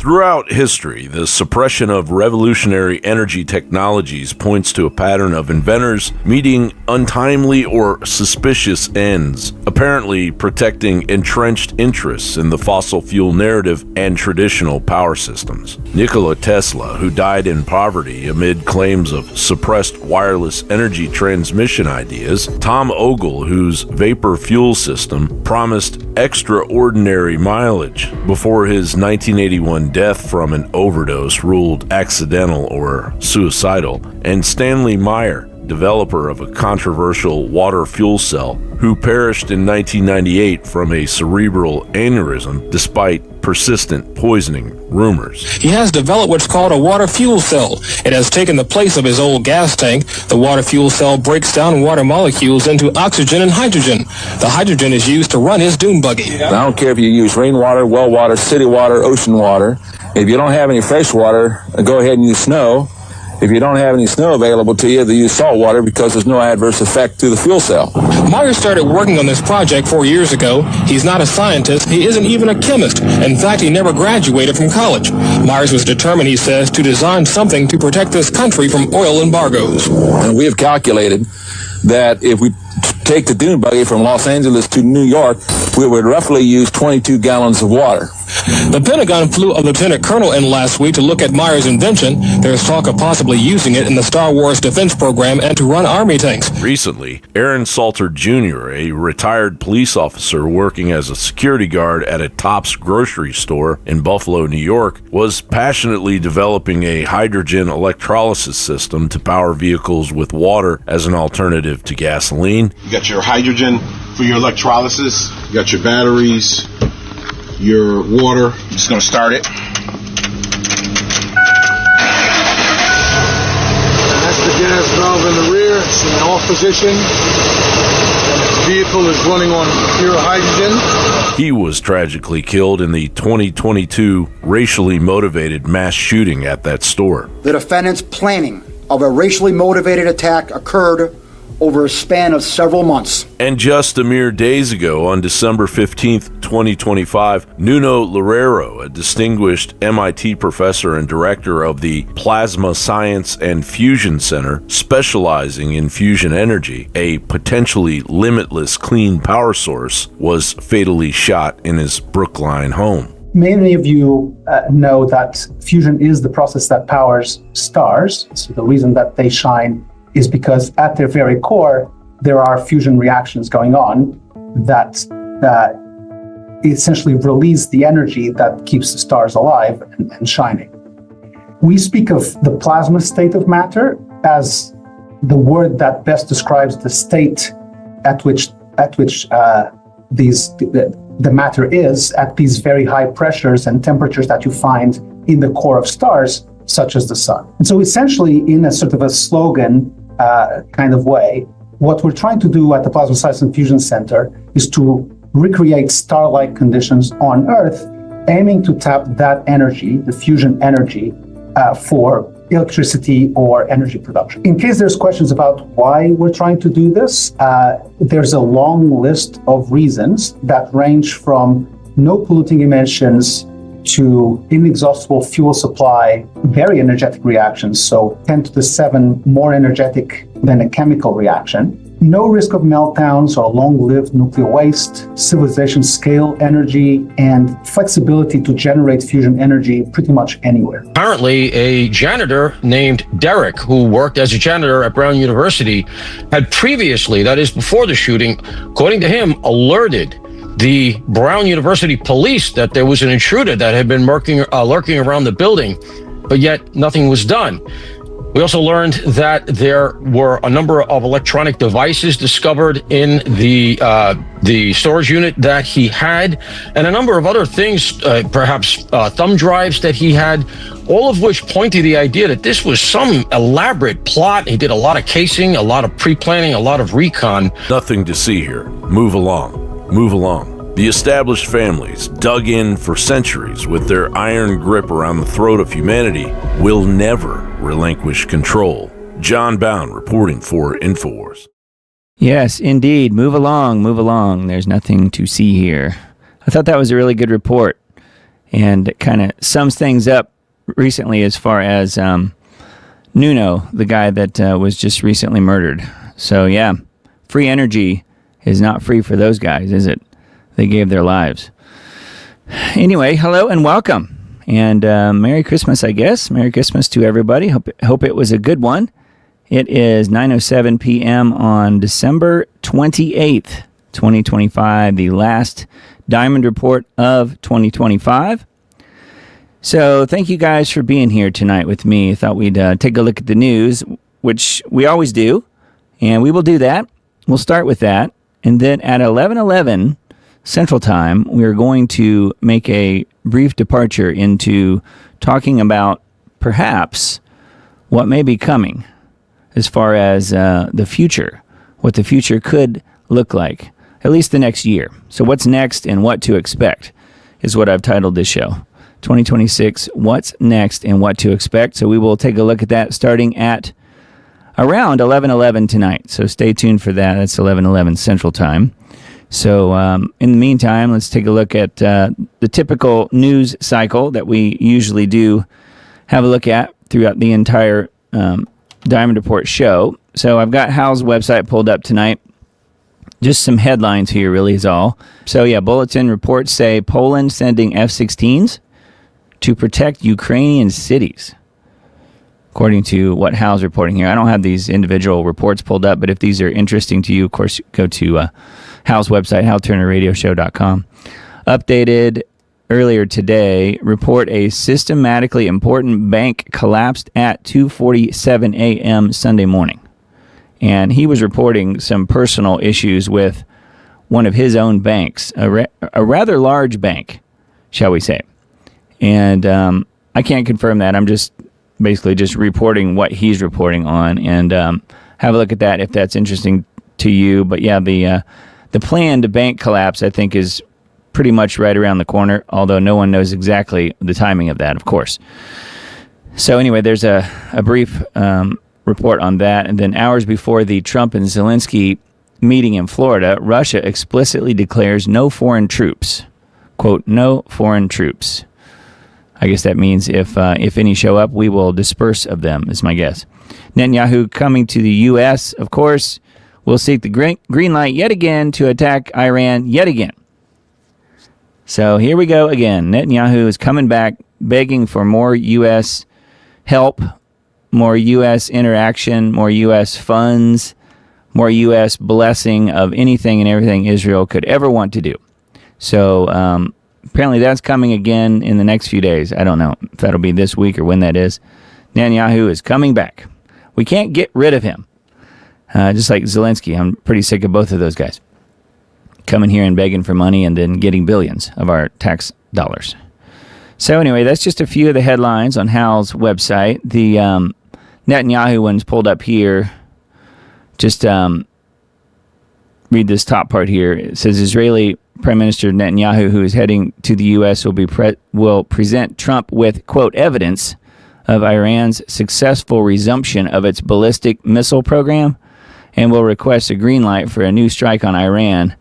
Throughout history, the suppression of revolutionary energy technologies points to a pattern of inventors meeting untimely or suspicious ends, apparently protecting entrenched interests in the fossil fuel narrative and traditional power systems. Nikola Tesla, who died in poverty amid claims of suppressed wireless energy transmission ideas, Tom Ogle, whose vapor fuel system promised extraordinary mileage before his 1981 death from an overdose ruled accidental or suicidal, and Stanley Meyer, developer of a controversial water fuel cell, who perished in 1998 from a cerebral aneurysm despite persistent poisoning rumors. He has developed what's called a water fuel cell. It has taken the place of his old gas tank. The water fuel cell breaks down water molecules into oxygen and hydrogen. The hydrogen is used to run his dune buggy. I don't care if you use rainwater, well water, city water, ocean water. If you don't have any fresh water, go ahead and use snow. If you don't have any snow available to you, they use salt water because there's no adverse effect to the fuel cell. Meyer started working on this project 4 years ago. He's not a scientist. He isn't even a chemist. In fact, he never graduated from college. Myers was determined, he says, to design something to protect this country from oil embargoes. And we have calculated that if we take the dune buggy from Los Angeles to New York, we would roughly use 22 gallons of water. The Pentagon flew a lieutenant colonel in last week to look at Meyer's invention. There's talk of possibly using it in the Star Wars defense program and to run army tanks. Recently, Aaron Salter Jr., a retired police officer working as a security guard at a Tops grocery store in Buffalo, New York, was passionately developing a hydrogen electrolysis system to power vehicles with water as an alternative to gasoline. You got your hydrogen for your electrolysis, you got your batteries, your water. I'm just going to start it. And that's the gas valve in the rear. It's in off position. And the vehicle is running on pure hydrogen. He was tragically killed in the 2022 racially motivated mass shooting at that store. The defendant's planning of a racially motivated attack occurred over a span of several months. And just a mere days ago, on December 15th, 2025, Nuno Loureiro, a distinguished MIT professor and director of the Plasma Science and Fusion Center, specializing in fusion energy, a potentially limitless clean power source, was fatally shot in his Brookline home. Many of you know that fusion is the process that powers stars. So the reason that they shine is because at their very core, there are fusion reactions going on that essentially release the energy that keeps the stars alive and shining. We speak of the plasma state of matter as the word that best describes the state at which the matter is at these very high pressures and temperatures that you find in the core of stars, such as the sun. And so essentially, in a sort of a slogan kind of way, what we're trying to do at the Plasma Science and Fusion Center is to recreate star-like conditions on Earth, aiming to tap that energy, the fusion energy, for electricity or energy production. In case there's questions about why we're trying to do this, there's a long list of reasons that range from no polluting emissions to inexhaustible fuel supply, very energetic reactions, so 10 to the 7 more energetic than a chemical reaction, no risk of meltdowns or long-lived nuclear waste, civilization scale energy, and flexibility to generate fusion energy pretty much anywhere. Apparently, a janitor named Derek, who worked as a janitor at Brown University, had previously, that is before the shooting, according to him, alerted the Brown University police that there was an intruder that had been lurking around the building, but yet nothing was done. We also learned that there were a number of electronic devices discovered in the storage unit that he had, and a number of other things, perhaps thumb drives that he had, all of which point to the idea that this was some elaborate plot. He did a lot of casing, a lot of pre-planning, a lot of recon. Nothing to see here. Move along. Move along. The established families, dug in for centuries with their iron grip around the throat of humanity, will never relinquish control. John Bound reporting for InfoWars. Yes, indeed. Move along, move along. There's nothing to see here. I thought that was a really good report. and it kind of sums things up recently as far as Nuno, the guy that was just recently murdered. So yeah, free energy is not free for those guys, is it? They gave their lives. Anyway, hello and welcome. And Merry Christmas, I guess. Merry Christmas to everybody. Hope it was a good one. It is 9:07 p.m. on December 28th, 2025, the last Diamond Report of 2025. So thank you guys for being here tonight with me. I thought we'd take a look at the news, which we always do, and we will do that. We'll start with that. And then at 11:11 Central Time, we're going to make a brief departure into talking about perhaps what may be coming as far as the future, what the future could look like, at least the next year. So what's next and what to expect is what I've titled this show. 2026, what's next and what to expect. So we will take a look at that starting at around 11:11 tonight. So stay tuned for that. That's 11:11 Central Time. So in the meantime, let's take a look at the typical news cycle that we usually do have a look at throughout the entire Diamond Report show. So I've got Hal's website pulled up tonight. Just some headlines here really is all. So yeah, bulletin reports say Poland sending F-16s to protect Ukrainian cities, according to what Hal's reporting here. I don't have these individual reports pulled up, but if these are interesting to you, of course, go to Hal's website, halturnerradioshow.com. Updated earlier today, report a systematically important bank collapsed at 2:47 a.m. Sunday morning. And he was reporting some personal issues with one of his own banks, a rather large bank, shall we say. And I can't confirm that. I'm just basically just reporting what he's reporting on, and have a look at that if that's interesting to you. But yeah, the planned bank collapse, I think, is pretty much right around the corner, although no one knows exactly the timing of that, of course. So anyway, there's a brief report on that. And then hours before the Trump and Zelensky meeting in Florida, Russia explicitly declares no foreign troops. Quote, no foreign troops. I guess that means if any show up, we will disperse of them, is my guess. Netanyahu coming to the U.S., of course, will seek the green light yet again to attack Iran yet again. So here we go again. Netanyahu is coming back, begging for more U.S. help, more U.S. interaction, more U.S. funds, more U.S. blessing of anything and everything Israel could ever want to do. So apparently that's coming again in the next few days. I don't know if that'll be this week or when that is. Netanyahu is coming back. We can't get rid of him. Just like Zelensky, I'm pretty sick of both of those guys. Coming here and begging for money and then getting billions of our tax dollars. So anyway, that's just a few of the headlines on Hal's website. The Netanyahu one's pulled up here. Just read this top part here. It says Israeli Prime Minister Netanyahu, who is heading to the U.S., will present Trump with, quote, evidence of Iran's successful resumption of its ballistic missile program, and will request a green light for a new strike on Iran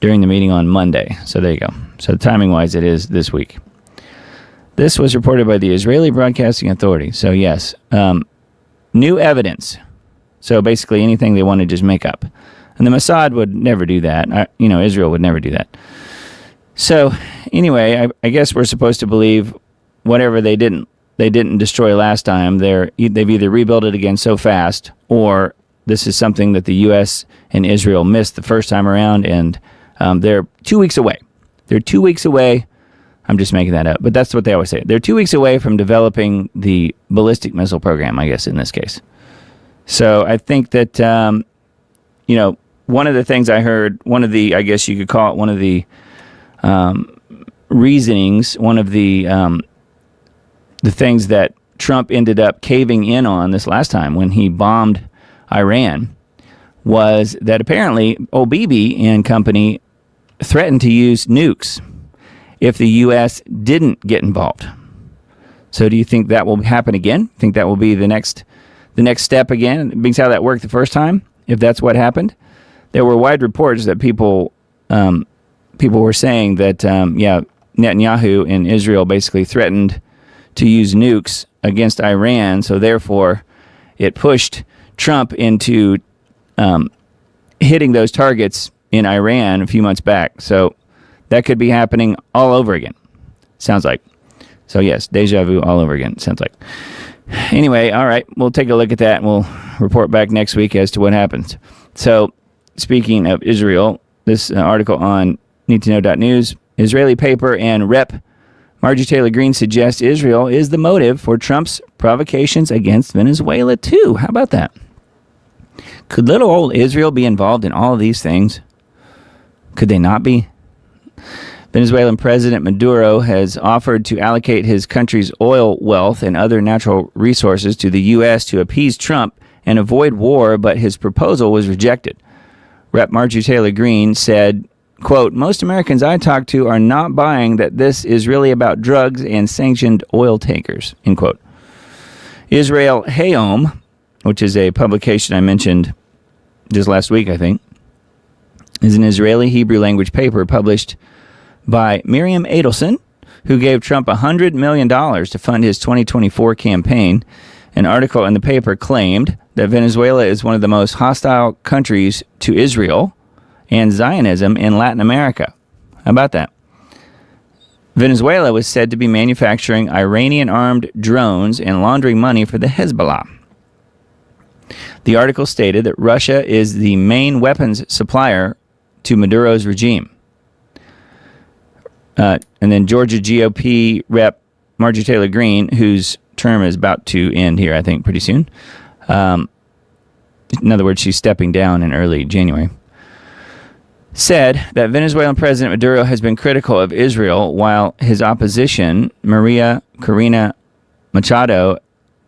during the meeting on Monday. So there you go. So timing-wise, it is this week. This was reported by the Israeli Broadcasting Authority. So yes, new evidence. So basically anything they want to just make up. And the Mossad would never do that. Israel would never do that. So anyway, I guess we're supposed to believe whatever they didn't destroy last time. They've either rebuilt it again so fast, or this is something that the U.S. and Israel missed the first time around, and they're 2 weeks away. They're 2 weeks away. I'm just making that up, but that's what they always say. They're 2 weeks away from developing the ballistic missile program, I guess, in this case. So I think that, one of the things I heard, I guess you could call it one of the reasonings, one of the things that Trump ended up caving in on this last time when he bombed Iran, was that apparently Bibi and company threatened to use nukes if the U.S. didn't get involved. So do you think that will happen again? Think that will be the next step again? Being how that worked the first time, if that's what happened? There were wide reports that people were saying that, Netanyahu in Israel basically threatened to use nukes against Iran, so therefore it pushed Trump into hitting those targets in Iran a few months back. So that could be happening all over again, sounds like. So yes, deja vu all over again, sounds like. Anyway, all right, we'll take a look at that and we'll report back next week as to what happens. So speaking of Israel, this article on needtoknow.news, Israeli paper and Rep. Marjorie Taylor Greene suggests Israel is the motive for Trump's provocations against Venezuela, too. How about that? Could little old Israel be involved in all of these things? Could they not be? Venezuelan President Maduro has offered to allocate his country's oil wealth and other natural resources to the U.S. to appease Trump and avoid war, but his proposal was rejected. Rep. Marjorie Taylor Greene said, quote, most Americans I talk to are not buying that this is really about drugs and sanctioned oil tankers, end quote. Israel Hayom, which is a publication I mentioned just last week, I think, is an Israeli Hebrew language paper published by Miriam Adelson, who gave Trump $100 million to fund his 2024 campaign. An article in the paper claimed that Venezuela is one of the most hostile countries to Israel and Zionism in Latin America. How about that? Venezuela was said to be manufacturing Iranian-armed drones and laundering money for the Hezbollah. The article stated that Russia is the main weapons supplier to Maduro's regime. And then Georgia GOP Rep. Marjorie Taylor Greene, whose term is about to end here, I think, pretty soon. In other words, she's stepping down in early January, said that Venezuelan President Maduro has been critical of Israel, while his opposition, Maria Corina Machado,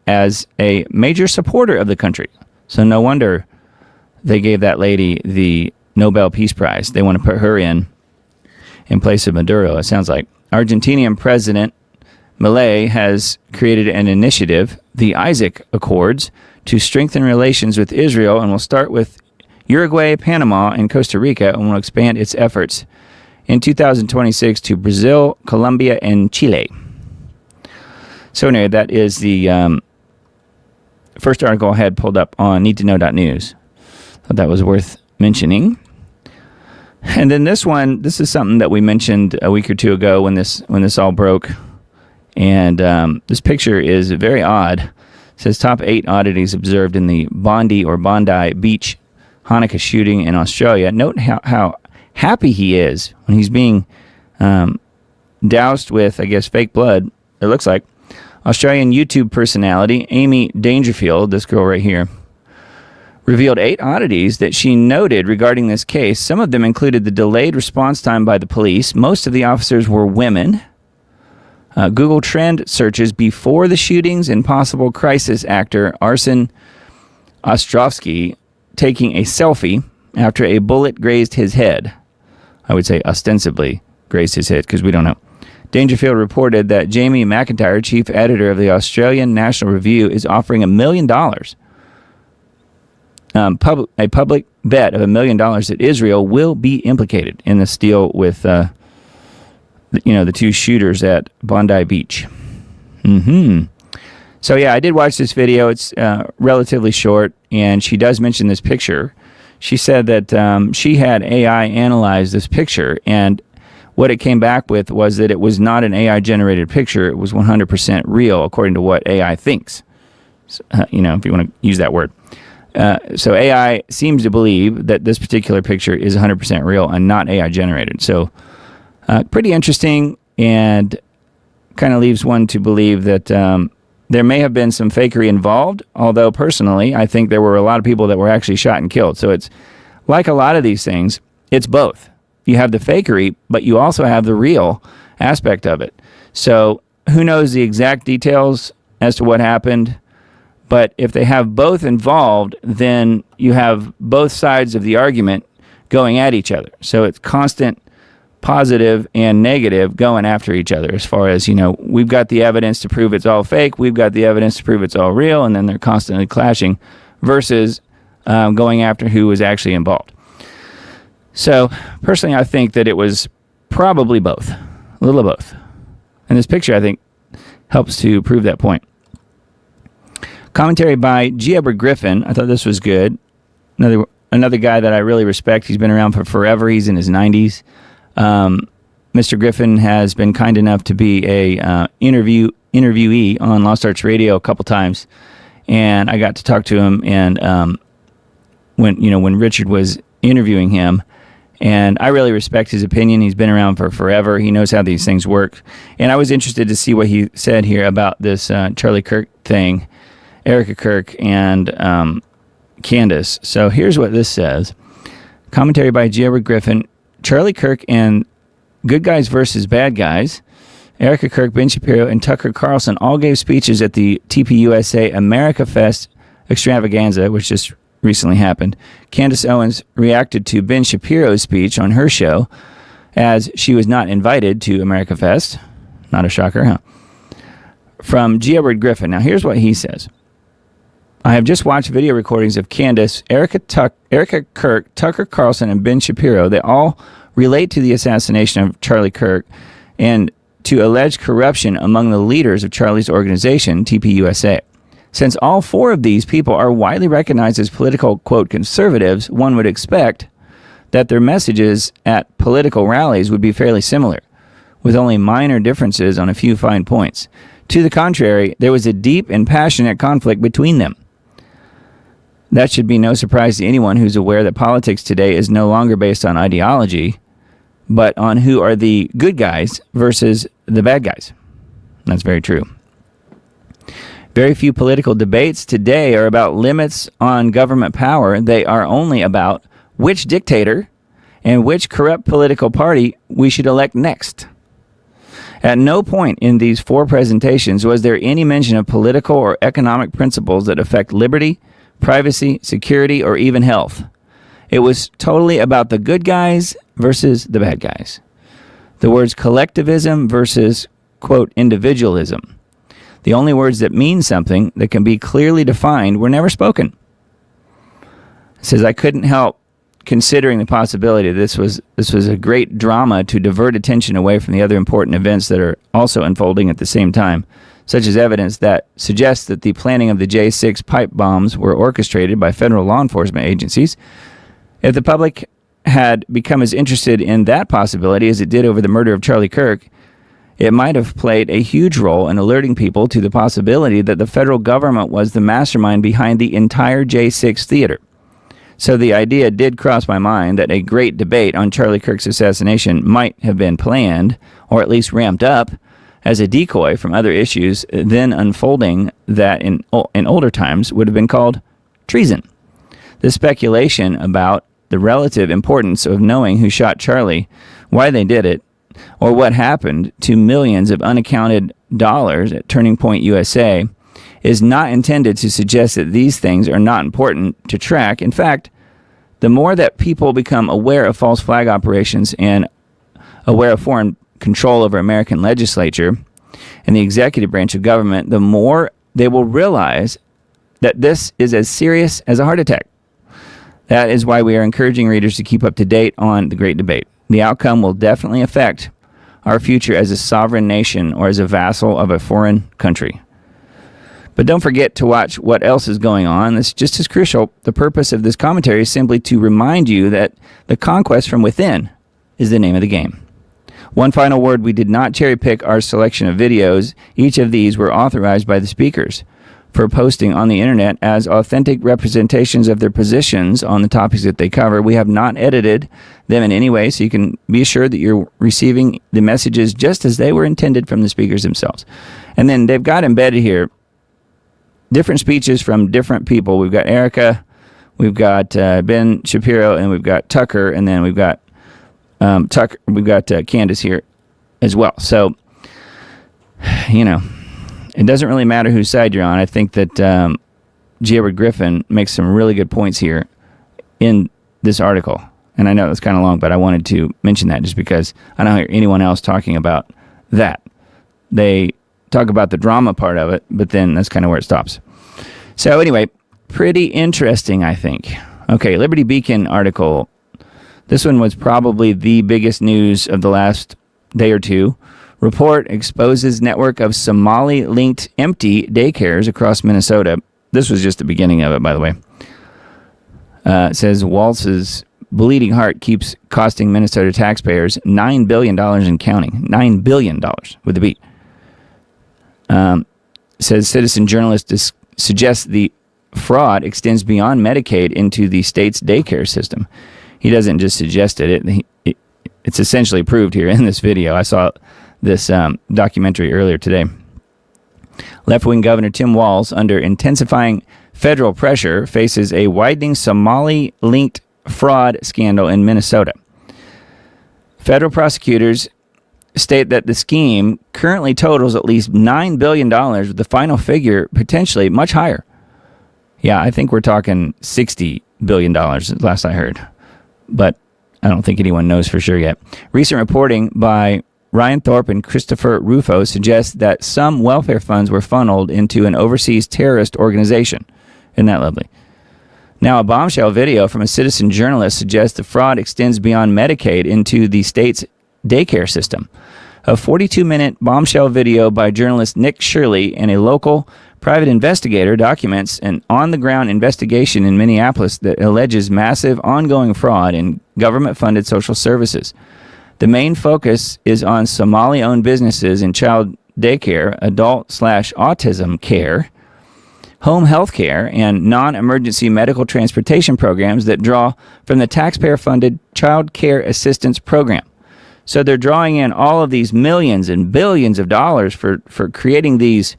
as a major supporter of the country. So no wonder they gave that lady the Nobel Peace Prize. They want to put her in place of Maduro, it sounds like. Argentinian President Milei has created an initiative, the Isaac Accords, to strengthen relations with Israel, and will start with Uruguay, Panama, and Costa Rica, and will expand its efforts in 2026 to Brazil, Colombia, and Chile. So anyway, that is the first article I had pulled up on needtoknow.news. Thought that was worth mentioning. And then this one, this is something that we mentioned a week or two ago when this all broke. And this picture is very odd. It says top 8 oddities observed in the Bondi Beach Hanukkah shooting in Australia. Note how happy he is when he's being doused with, I guess, fake blood, it looks like. Australian YouTube personality Amy Dangerfield, this girl right here, revealed 8 oddities that she noted regarding this case. Some of them included the delayed response time by the police. Most of the officers were women. Google Trend searches before the shootings and possible crisis actor Arsen Ostrovsky taking a selfie after a bullet grazed his head. I would say ostensibly grazed his head because we don't know. Dangerfield reported that Jamie McIntyre, chief editor of the Australian National Review, is offering $1 million. A public bet of $1 million that Israel will be implicated in this deal with, the 2 shooters at Bondi Beach. So yeah, I did watch this video. It's relatively short, and she does mention this picture. She said that she had AI analyze this picture, and what it came back with was that it was not an AI-generated picture. It was 100% real, according to what AI thinks. So, if you want to use that word. So AI seems to believe that this particular picture is 100% real and not AI-generated. So pretty interesting, and kind of leaves one to believe that there may have been some fakery involved, although personally, I think there were a lot of people that were actually shot and killed. So it's like a lot of these things, it's both. You have the fakery, but you also have the real aspect of it. So who knows the exact details as to what happened, but if they have both involved, then you have both sides of the argument going at each other. So it's constant positive and negative going after each other as far as, we've got the evidence to prove it's all fake, we've got the evidence to prove it's all real, and then they're constantly clashing versus going after who was actually involved. So personally, I think that it was probably both. A little of both. And this picture, I think, helps to prove that point. Commentary by G. Edward Griffin. I thought this was good. Another guy that I really respect. He's been around for forever. He's in his 90s. Mr. Griffin has been kind enough to be a interviewee on Lost Arts Radio a couple times, and I got to talk to him. And when Richard was interviewing him, and I really respect his opinion. He's been around for forever. He knows how these things work, and I was interested to see what he said here about this Charlie Kirk thing. Erica Kirk and Candace. So here's what this says. Commentary by G. Edward Griffin. Charlie Kirk and Good Guys versus Bad Guys. Erica Kirk, Ben Shapiro, and Tucker Carlson all gave speeches at the TPUSA America Fest extravaganza, which just recently happened. Candace Owens reacted to Ben Shapiro's speech on her show as she was not invited to America Fest. Not a shocker, huh? From G. Edward Griffin. Now here's what he says. I have just watched video recordings of Candace, Erica Kirk, Tucker Carlson, and Ben Shapiro. They all relate to the assassination of Charlie Kirk and to alleged corruption among the leaders of Charlie's organization, TPUSA. Since all four of these people are widely recognized as political, quote, conservatives, one would expect that their messages at political rallies would be fairly similar, with only minor differences on a few fine points. To the contrary, there was a deep and passionate conflict between them. That should be no surprise to anyone who's aware that politics today is no longer based on ideology, but on who are the good guys versus the bad guys. That's very true. Very few political debates today are about limits on government power. They are only about which dictator and which corrupt political party we should elect next. At no point in these four presentations was there any mention of political or economic principles that affect liberty, privacy, security, or even health. It was totally about the good guys versus the bad guys. The words collectivism versus, quote, individualism. The only words that mean something that can be clearly defined were never spoken. It says, I couldn't help considering the possibility this was a great drama to divert attention away from the other important events that are also unfolding at the same time, such as evidence that suggests that the planning of the J6 pipe bombs were orchestrated by federal law enforcement agencies. If the public had become as interested in that possibility as it did over the murder of Charlie Kirk, it might have played a huge role in alerting people to the possibility that the federal government was the mastermind behind the entire J6 theater. So the idea did cross my mind that a great debate on Charlie Kirk's assassination might have been planned, or at least ramped up, as a decoy from other issues then unfolding that in older times would have been called treason. The speculation about the relative importance of knowing who shot Charlie, why they did it, or what happened to millions of unaccounted dollars at Turning Point USA is not intended to suggest that these things are not important to track. In fact, the more that people become aware of false flag operations and aware of foreign control over American legislature and the executive branch of government, the more they will realize that this is as serious as a heart attack. That is why we are encouraging readers to keep up to date on the Great Debate. The outcome will definitely affect our future as a sovereign nation or as a vassal of a foreign country. But don't forget to watch what else is going on. It's just as crucial. The purpose of this commentary is simply to remind you that the conquest from within is the name of the game. One final word, we did not cherry pick our selection of videos. Each of these were authorized by the speakers for posting on the internet as authentic representations of their positions on the topics that they cover. We have not edited them in any way, so you can be assured that you're receiving the messages just as they were intended from the speakers themselves. And then they've got embedded here different speeches from different people. We've got Erica, we've got Ben Shapiro, and we've got Tucker, and then we've got Candace here as well. So, it doesn't really matter whose side you're on. I think that G. Edward Griffin makes some really good points here in this article. And I know it's kind of long, but I wanted to mention that just because I don't hear anyone else talking about that. They talk about the drama part of it, but then that's kind of where it stops. So anyway, pretty interesting, I think. Okay, Liberty Beacon article. This one was probably the biggest news of the last day or two. Report exposes network of Somali-linked empty daycares across Minnesota. This was just the beginning of it, by the way. It says Walz's bleeding heart keeps costing Minnesota taxpayers $9 billion and counting. $9 billion with a B. Says citizen journalist suggests the fraud extends beyond Medicaid into the state's daycare system. He doesn't just suggest it. It's essentially proved here in this video. I saw this documentary earlier today. Left-wing Governor Tim Walz, under intensifying federal pressure, faces a widening Somali-linked fraud scandal in Minnesota. Federal prosecutors state that the scheme currently totals at least $9 billion, with the final figure potentially much higher. Yeah, I think we're talking $60 billion, last I heard. But I don't think anyone knows for sure yet. Recent reporting by Ryan Thorpe and Christopher Rufo suggests that some welfare funds were funneled into an overseas terrorist organization. Isn't that lovely? Now, a bombshell video from a citizen journalist suggests the fraud extends beyond Medicaid into the state's daycare system. A 42-minute bombshell video by journalist Nick Shirley and a local private investigator documents an on-the-ground investigation in Minneapolis that alleges massive ongoing fraud in government-funded social services. The main focus is on Somali-owned businesses in child daycare, adult/autism care, home health care, and non-emergency medical transportation programs that draw from the taxpayer-funded Child Care Assistance Program. So they're drawing in all of these millions and billions of dollars for creating these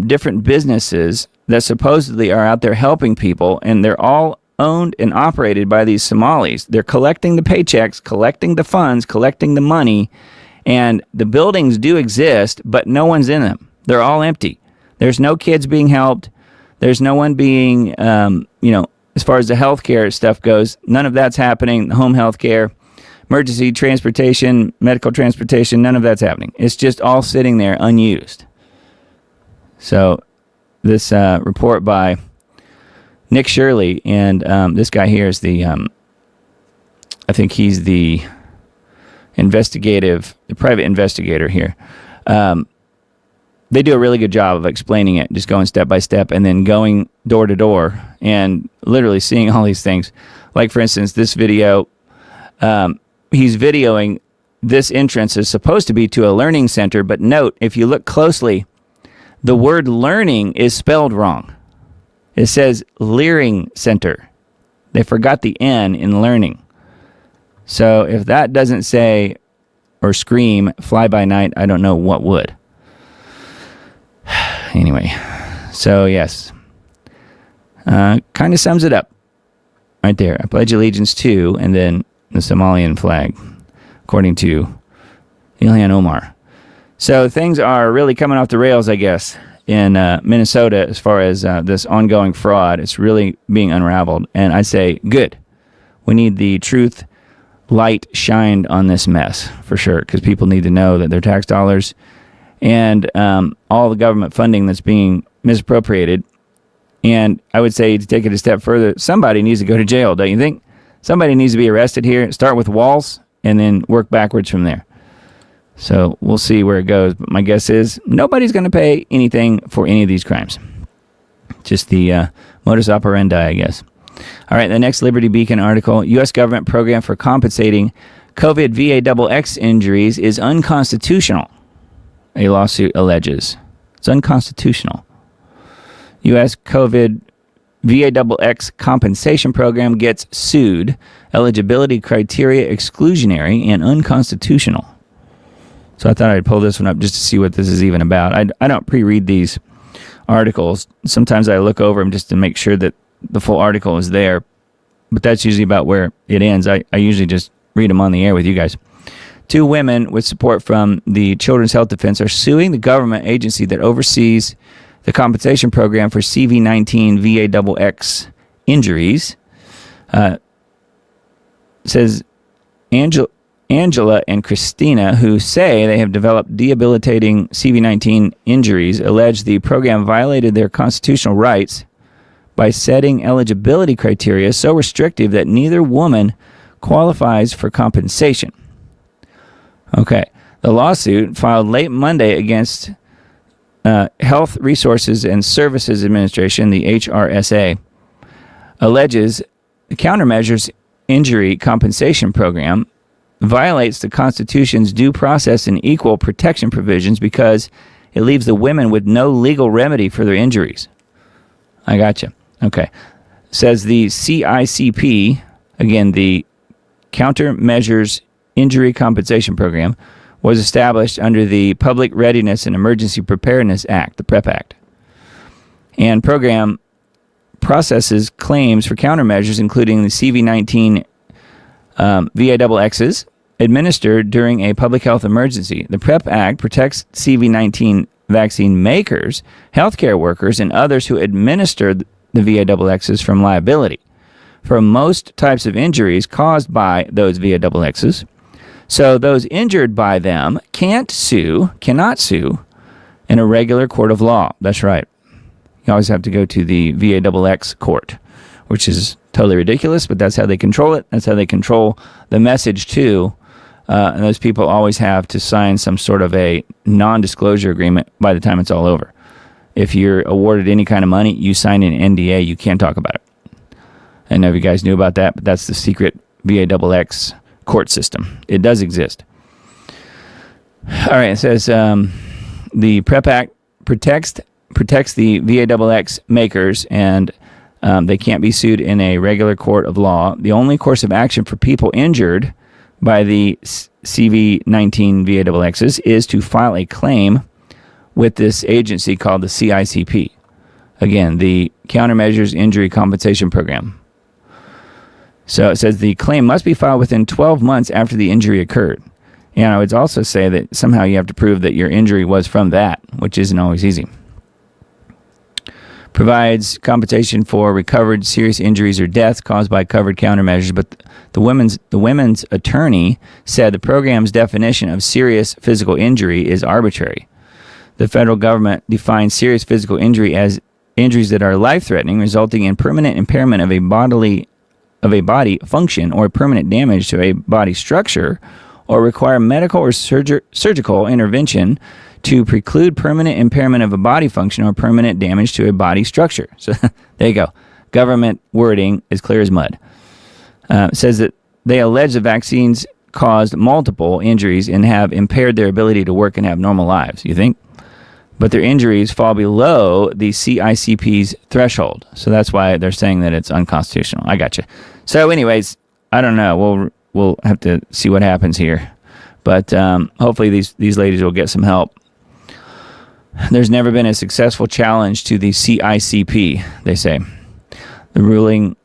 different businesses that supposedly are out there helping people, and they're all owned and operated by these Somalis. They're collecting the paychecks, collecting the funds, collecting the money, and the buildings do exist, but no one's in them. They're all empty. There's no kids being helped. There's no one being, as far as the healthcare stuff goes, none of that's happening. Home health care, emergency transportation, medical transportation, none of that's happening. It's just all sitting there unused. So this report by Nick Shirley, and this guy here is the, I think he's the private investigator here. They do a really good job of explaining it, just going step by step and then going door to door and literally seeing all these things. Like, for instance, this video, he's videoing this entrance is supposed to be to a learning center, but note, if you look closely, the word learning is spelled wrong. It says Leering Center. They forgot the N in learning. So if that doesn't say or scream fly by night, I don't know what would. Anyway, so yes. Kind of sums it up right there. I pledge allegiance to, and then the Somalian flag, according to Ilhan Omar. So things are really coming off the rails, I guess, in Minnesota as far as this ongoing fraud. It's really being unraveled. And I say, good. We need the truth light shined on this mess, for sure, because people need to know that their tax dollars and all the government funding that's being misappropriated. And I would say, to take it a step further, somebody needs to go to jail, don't you think? Somebody needs to be arrested here. Start with Walz and then work backwards from there. So we'll see where it goes. But my guess is nobody's going to pay anything for any of these crimes. Just the modus operandi, I guess. All right, the next Liberty Beacon article, U.S. government program for compensating COVID VAXX injuries is unconstitutional, a lawsuit alleges. It's unconstitutional. U.S. COVID VAXX compensation program gets sued. Eligibility criteria exclusionary and unconstitutional. So I thought I'd pull this one up just to see what this is even about. I don't pre-read these articles. Sometimes I look over them just to make sure that the full article is there. But that's usually about where it ends. I usually just read them on the air with you guys. 2 women with support from the Children's Health Defense are suing the government agency that oversees the compensation program for CV-19 VAXX injuries. Says Angela and Christina, who say they have developed debilitating CV-19 injuries, allege the program violated their constitutional rights by setting eligibility criteria so restrictive that neither woman qualifies for compensation. Okay. The lawsuit filed late Monday against Health Resources and Services Administration, the HRSA, alleges the Countermeasures Injury Compensation Program violates the Constitution's due process and equal protection provisions because it leaves the women with no legal remedy for their injuries. I gotcha. Okay. Says the CICP, again, the Countermeasures Injury Compensation Program, was established under the Public Readiness and Emergency Preparedness Act, the PrEP Act. And program processes claims for countermeasures, including the CV-19 VAXXs, administered during a public health emergency. The PrEP Act protects CV-19 vaccine makers, healthcare workers, and others who administer the VAXXs from liability for most types of injuries caused by those VAXXs. So those injured by them cannot sue in a regular court of law. That's right. You always have to go to the VAXX court, which is totally ridiculous, but that's how they control it. That's how they control the message too. And those people always have to sign some sort of a non-disclosure agreement by the time it's all over. If you're awarded any kind of money, you sign an NDA. You can't talk about it. I don't know if you guys knew about that, but that's the secret VAXX court system. It does exist. All right, it says the PrEP Act protects the VAXX makers, and they can't be sued in a regular court of law. The only course of action for people injured by the CV-19 VAXXs is to file a claim with this agency called the CICP. Again, the Countermeasures Injury Compensation Program. So it says the claim must be filed within 12 months after the injury occurred. And I would also say that somehow you have to prove that your injury was from that, which isn't always easy. Provides compensation for recovered serious injuries or deaths caused by covered countermeasures, but the women's attorney said the program's definition of serious physical injury is arbitrary. The federal government defines serious physical injury as injuries that are life-threatening, resulting in permanent impairment of a body function or permanent damage to a body structure, or require medical or surgical intervention to preclude permanent impairment of a body function or permanent damage to a body structure. So there you go. Government wording is clear as mud. It says that they allege the vaccines caused multiple injuries and have impaired their ability to work and have normal lives, you think? But their injuries fall below the CICP's threshold. So that's why they're saying that it's unconstitutional. I got you. So anyways, I don't know. We'll have to see what happens here. But hopefully these ladies will get some help. There's never been a successful challenge to the CICP, they say. The ruling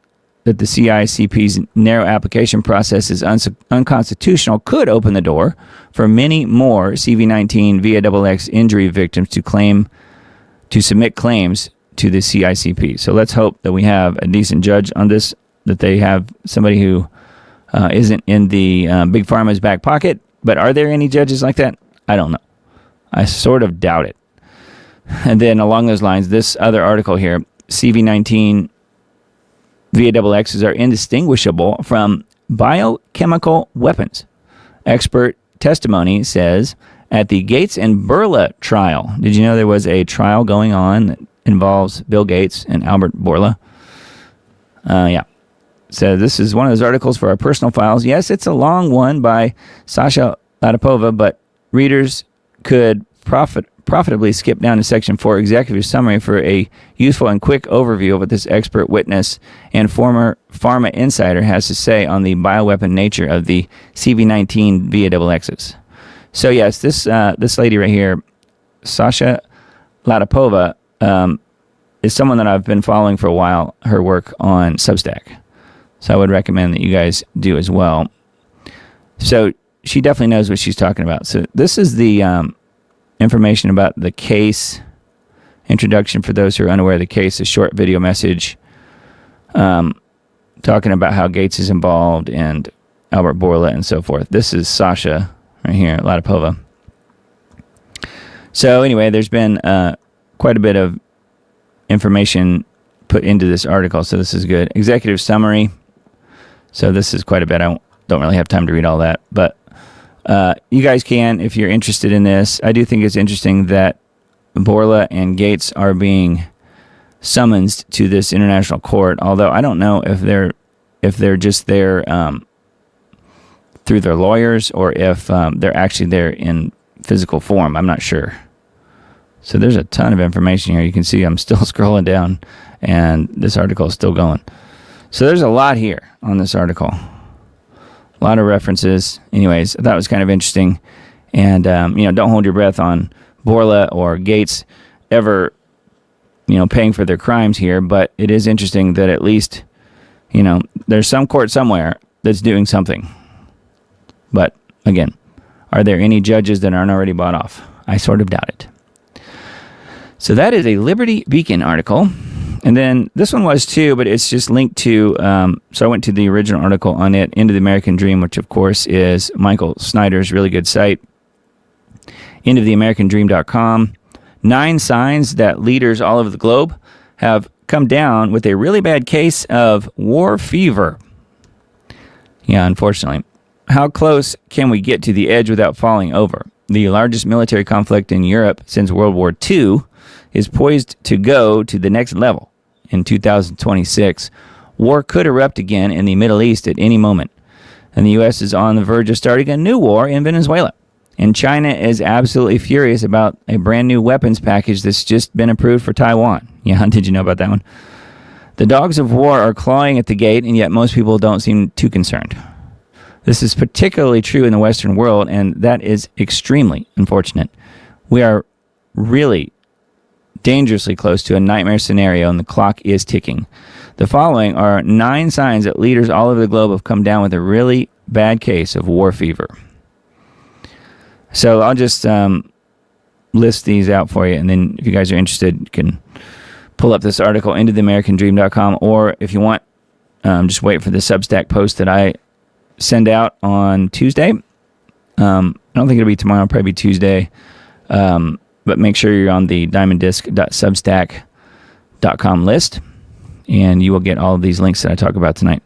that the CICP's narrow application process is unconstitutional could open the door for many more CV-19 VAXX injury victims to submit claims to the CICP. So let's hope that we have a decent judge on this, that they have somebody who isn't in the big pharma's back pocket. But are there any judges like that? I don't know. I sort of doubt it. And then along those lines, this other article here, CV-19 VAXXs are indistinguishable from biochemical weapons. Expert testimony says at the Gates and Bourla trial. Did you know there was a trial going on that involves Bill Gates and Albert Bourla? Yeah. So this is one of those articles for our personal files. Yes, it's a long one by Sasha Latipova, but readers could profitably skip down to Section 4 Executive Summary for a useful and quick overview of what this expert witness and former pharma insider has to say on the bioweapon nature of the CV-19 VAXXs. So yes, this lady right here, Sasha Latipova, is someone that I've been following for a while, her work on Substack. So I would recommend that you guys do as well. So she definitely knows what she's talking about. So this is the information about the case, introduction for those who are unaware of the case, a short video message talking about how Gates is involved and Albert Bourla and so forth. This is Sasha right here, Latipova. So anyway, there's been quite a bit of information put into this article, so this is good. Executive summary. So this is quite a bit. I don't really have time to read all that, but You guys can, if you're interested in this. I do think it's interesting that Bourla and Gates are being summoned to this international court, although I don't know if they're just there through their lawyers or if they're actually there in physical form. I'm not sure. So there's a ton of information here. You can see I'm still scrolling down, and this article is still going. So there's a lot here on this article. A lot of references. Anyways, I thought it was kind of interesting. And, don't hold your breath on Bourla or Gates ever, paying for their crimes here. But it is interesting that at least, there's some court somewhere that's doing something. But, again, are there any judges that aren't already bought off? I sort of doubt it. So that is a Liberty Beacon article. And then this one was too, but it's just linked to, so I went to the original article on it, Into the American Dream, which of course is Michael Snyder's really good site, intotheamericandream.com. 9 signs that leaders all over the globe have come down with a really bad case of war fever. Yeah, unfortunately. How close can we get to the edge without falling over? The largest military conflict in Europe since World War II is poised to go to the next level. In 2026, war could erupt again in the Middle East at any moment. And the U.S. is on the verge of starting a new war in Venezuela. And China is absolutely furious about a brand new weapons package that's just been approved for Taiwan. Yeah, did you know about that one? The dogs of war are clawing at the gate, and yet most people don't seem too concerned. This is particularly true in the Western world, and that is extremely unfortunate. We are really dangerously close to a nightmare scenario, and the clock is ticking. The following are 9 signs that leaders all over the globe have come down with a really bad case of war fever. So I'll just list these out for you, and then if you guys are interested, you can pull up this article, intotheamericandream.com, or if you want, just wait for the Substack post that I send out on Tuesday. I don't think it'll be tomorrow, it'll probably be Tuesday. But make sure you're on the diamonddisc.substack.com list, and you will get all of these links that I talk about tonight.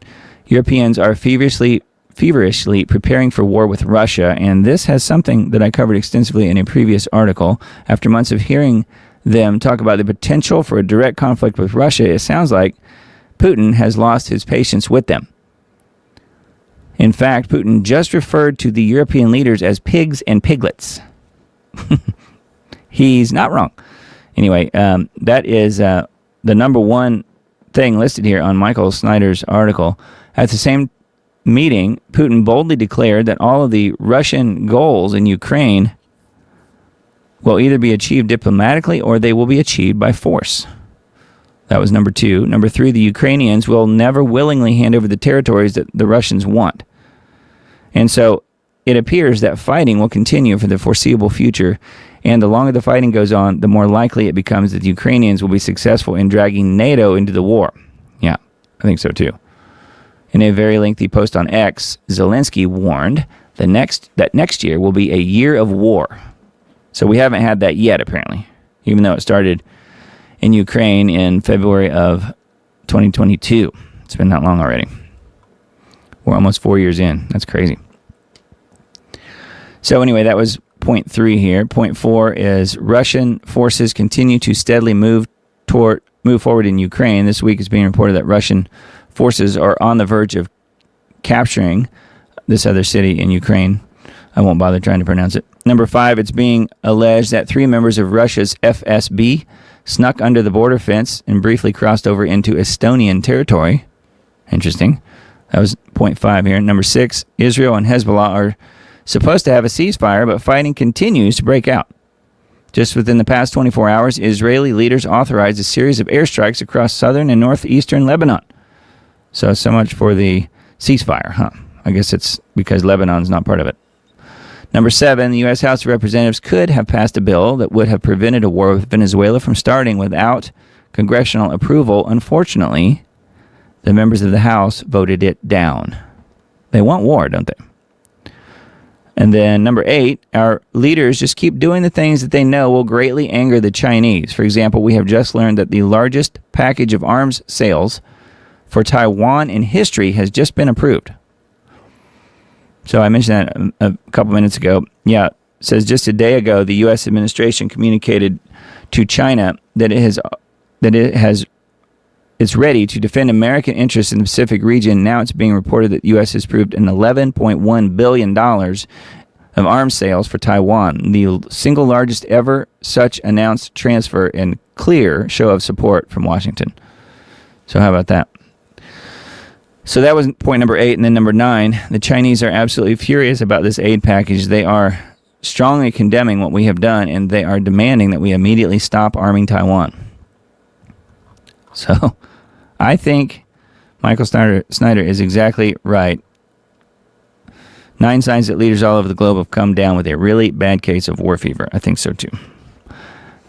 Europeans are feverishly preparing for war with Russia, and this has something that I covered extensively in a previous article. After months of hearing them talk about the potential for a direct conflict with Russia, it sounds like Putin has lost his patience with them. In fact, Putin just referred to the European leaders as pigs and piglets. He's not wrong. Anyway, that is the number one thing listed here on Michael Snyder's article. At the same meeting, Putin boldly declared that all of the Russian goals in Ukraine will either be achieved diplomatically or they will be achieved by force. That was number 2. Number 3, the Ukrainians will never willingly hand over the territories that the Russians want. And so it appears that fighting will continue for the foreseeable future, and the longer the fighting goes on, the more likely it becomes that the Ukrainians will be successful in dragging NATO into the war. Yeah, I think so too. In a very lengthy post on X, Zelensky warned that next year will be a year of war. So we haven't had that yet, apparently, even though it started in Ukraine in February of 2022. It's been that long already. We're almost 4 years in. That's crazy. So anyway, that was point 3 here. Point 4 is Russian forces continue to steadily move forward in Ukraine. This week it's being reported that Russian forces are on the verge of capturing this other city in Ukraine. I won't bother trying to pronounce it. Number 5, it's being alleged that 3 members of Russia's FSB snuck under the border fence and briefly crossed over into Estonian territory. Interesting. That was point 5 here. Number 6, Israel and Hezbollah are supposed to have a ceasefire, but fighting continues to break out. Just within the past 24 hours, Israeli leaders authorized a series of airstrikes across southern and northeastern Lebanon. So much for the ceasefire, huh? I guess it's because Lebanon's not part of it. Number 7, the U.S. House of Representatives could have passed a bill that would have prevented a war with Venezuela from starting without congressional approval. Unfortunately, the members of the House voted it down. They want war, don't they? And then number 8, our leaders just keep doing the things that they know will greatly anger the Chinese. For example, we have just learned that the largest package of arms sales for Taiwan in history has just been approved. So I mentioned that a couple minutes ago. Yeah, it says just a day ago, the U.S. administration communicated to China that it's ready to defend American interests in the Pacific region. Now it's being reported that the U.S. has approved an $11.1 billion of arms sales for Taiwan, the single largest ever such announced transfer and clear show of support from Washington. So how about that? So that was point number 8. And then number 9, the Chinese are absolutely furious about this aid package. They are strongly condemning what we have done, and they are demanding that we immediately stop arming Taiwan. So I think Michael Snyder is exactly right. 9 signs that leaders all over the globe have come down with a really bad case of war fever. I think so too.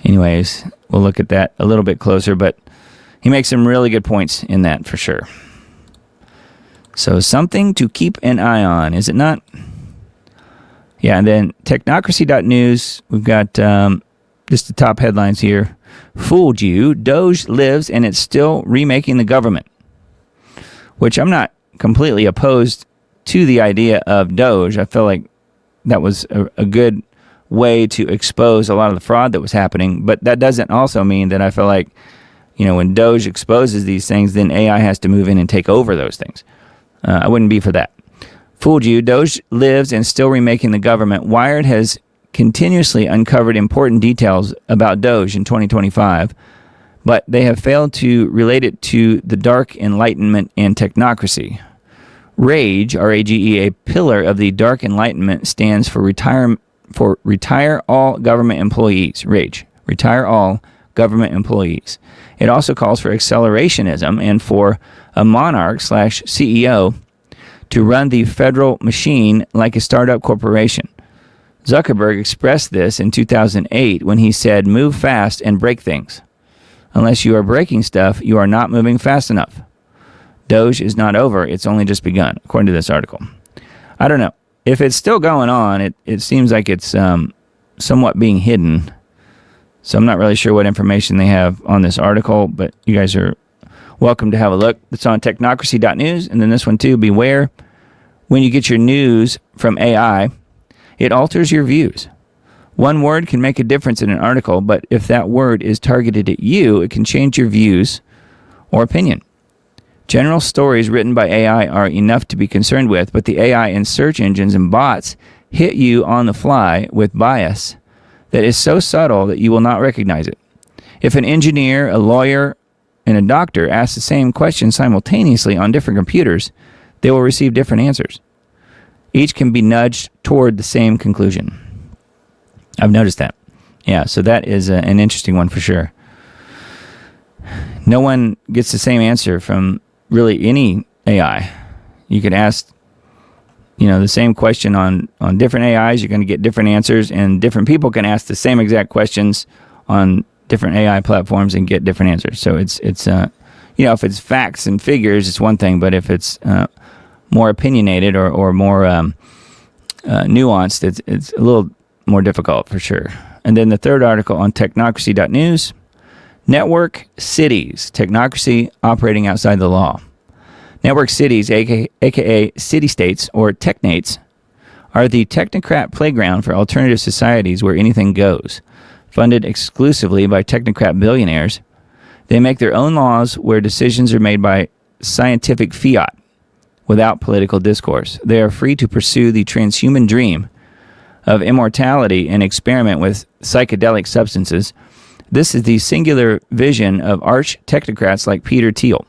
Anyways, we'll look at that a little bit closer, but he makes some really good points in that for sure. So something to keep an eye on, is it not? Yeah, and then technocracy.news, we've got just the top headlines here. Fooled you, Doge lives and it's still remaking the government. Which I'm not completely opposed to the idea of Doge. I feel like that was a good way to expose a lot of the fraud that was happening. But that doesn't also mean that I feel like, when Doge exposes these things, then AI has to move in and take over those things. I wouldn't be for that. Fooled you, Doge lives and still remaking the government. Wired has continuously uncovered important details about Doge in 2025, but they have failed to relate it to the dark enlightenment and technocracy. RAGE, R-A-G-E, a pillar of the dark enlightenment, stands for retire all government employees. RAGE, retire all government employees. It also calls for accelerationism and for a monarch/CEO to run the federal machine like a startup corporation. Zuckerberg expressed this in 2008 when he said, "Move fast and break things. Unless you are breaking stuff, you are not moving fast enough." Doge is not over. It's only just begun, according to this article. I don't know. If it's still going on, it seems like it's somewhat being hidden. So I'm not really sure what information they have on this article, but you guys are welcome to have a look. It's on technocracy.news. And then this one too, beware when you get your news from AI, it alters your views. One word can make a difference in an article, but if that word is targeted at you, it can change your views or opinion. General stories written by AI are enough to be concerned with, but the AI and search engines and bots hit you on the fly with bias that is so subtle that you will not recognize it. If an engineer, a lawyer, and a doctor ask the same question simultaneously on different computers, they will receive different answers. Each can be nudged toward the same conclusion. I've noticed that. Yeah, so that is an interesting one for sure. No one gets the same answer from really any AI. You could ask, the same question on different AIs, you're going to get different answers, and different people can ask the same exact questions on different AI platforms and get different answers. So it's if it's facts and figures, it's one thing, but if it's more opinionated or more nuanced, it's a little more difficult for sure. And then the third article on technocracy.news, network cities, technocracy operating outside the law. Network cities, aka city-states or technates, are the technocrat playground for alternative societies where anything goes. Funded exclusively by technocrat billionaires, they make their own laws where decisions are made by scientific fiat without political discourse. They are free to pursue the transhuman dream of immortality and experiment with psychedelic substances. This is the singular vision of arch technocrats like Peter Thiel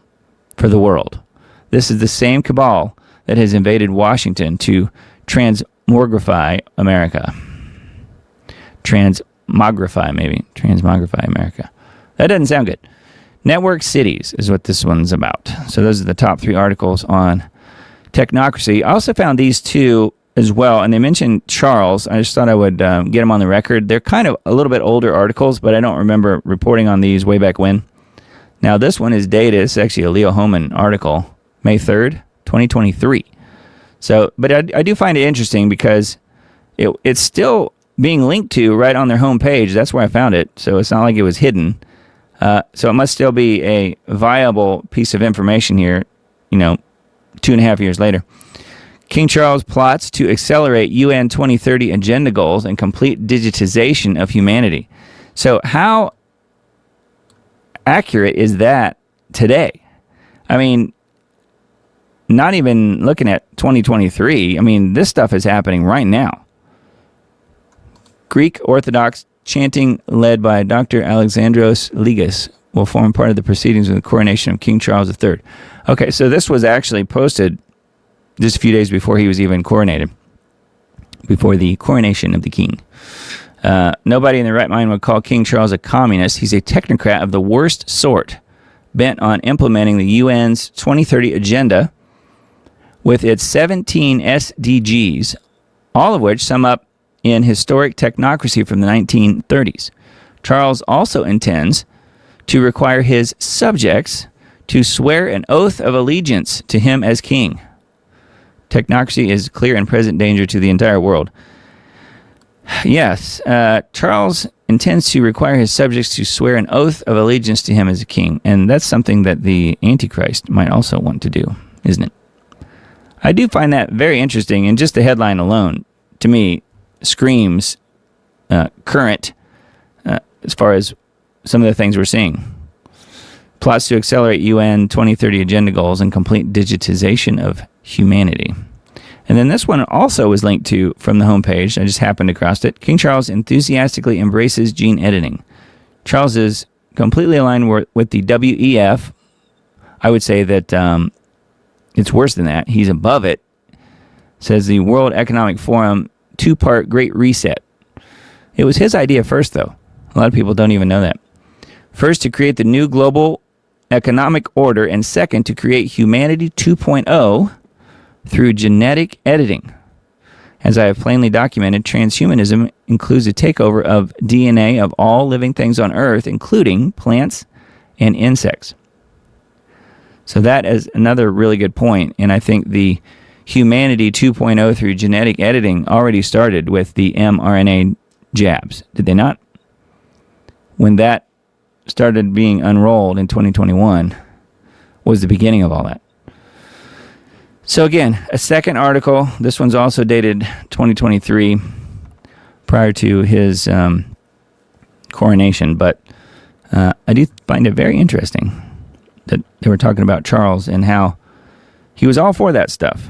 for the world. This is the same cabal that has invaded Washington to transmogrify America. Transmogrify America. That doesn't sound good. Network cities is what this one's about. So those are the top 3 articles on technocracy. I also found these 2 as well, and they mentioned Charles. I just thought I would get them on the record. They're kind of a little bit older articles, but I don't remember reporting on these way back when. Now, this one is dated. It's actually a Leo Hohmann article, May 3rd, 2023. So, but I do find it interesting because it's still being linked to right on their homepage. That's where I found it. So it's not like it was hidden. So it must still be a viable piece of information here, 2.5 years later. King Charles plots to accelerate UN 2030 agenda goals and complete digitization of humanity. So how accurate is that today? I mean, not even looking at 2023. I mean, this stuff is happening right now. Greek Orthodox chanting led by Dr. Alexandros Ligas will form part of the proceedings of the coronation of King Charles III. Okay, so this was actually posted just a few days before he was even coronated, before the coronation of the king. Nobody in their right mind would call King Charles a communist. He's a technocrat of the worst sort, bent on implementing the UN's 2030 agenda with its 17 SDGs, all of which sum up in historic technocracy from the 1930s. Charles also intends to require his subjects to swear an oath of allegiance to him as king. Technocracy is clear and present danger to the entire world. Yes, Charles intends to require his subjects to swear an oath of allegiance to him as a king, and that's something that the Antichrist might also want to do, isn't it? I do find that very interesting, and just the headline alone, to me, screams current as far as some of the things we're seeing. Plots to accelerate UN 2030 agenda goals and complete digitization of humanity. And then this one also was linked to from the homepage. I just happened across it. King Charles enthusiastically embraces gene editing. Charles is completely aligned with the WEF. I would say that it's worse than that. He's above it. Says the World Economic Forum two-part Great Reset. It was his idea first, though. A lot of people don't even know that. First, to create the new global economic order, and second, to create humanity 2.0 through genetic editing. As I have plainly documented, transhumanism includes a takeover of DNA of all living things on Earth, including plants and insects. So that is another really good point, and I think the humanity 2.0 through genetic editing already started with the mRNA jabs, did they not? When that started being unrolled in 2021 was the beginning of all that. So again, a second article. This one's also dated 2023, prior to his coronation. But I do find it very interesting that they were talking about Charles and how he was all for that stuff.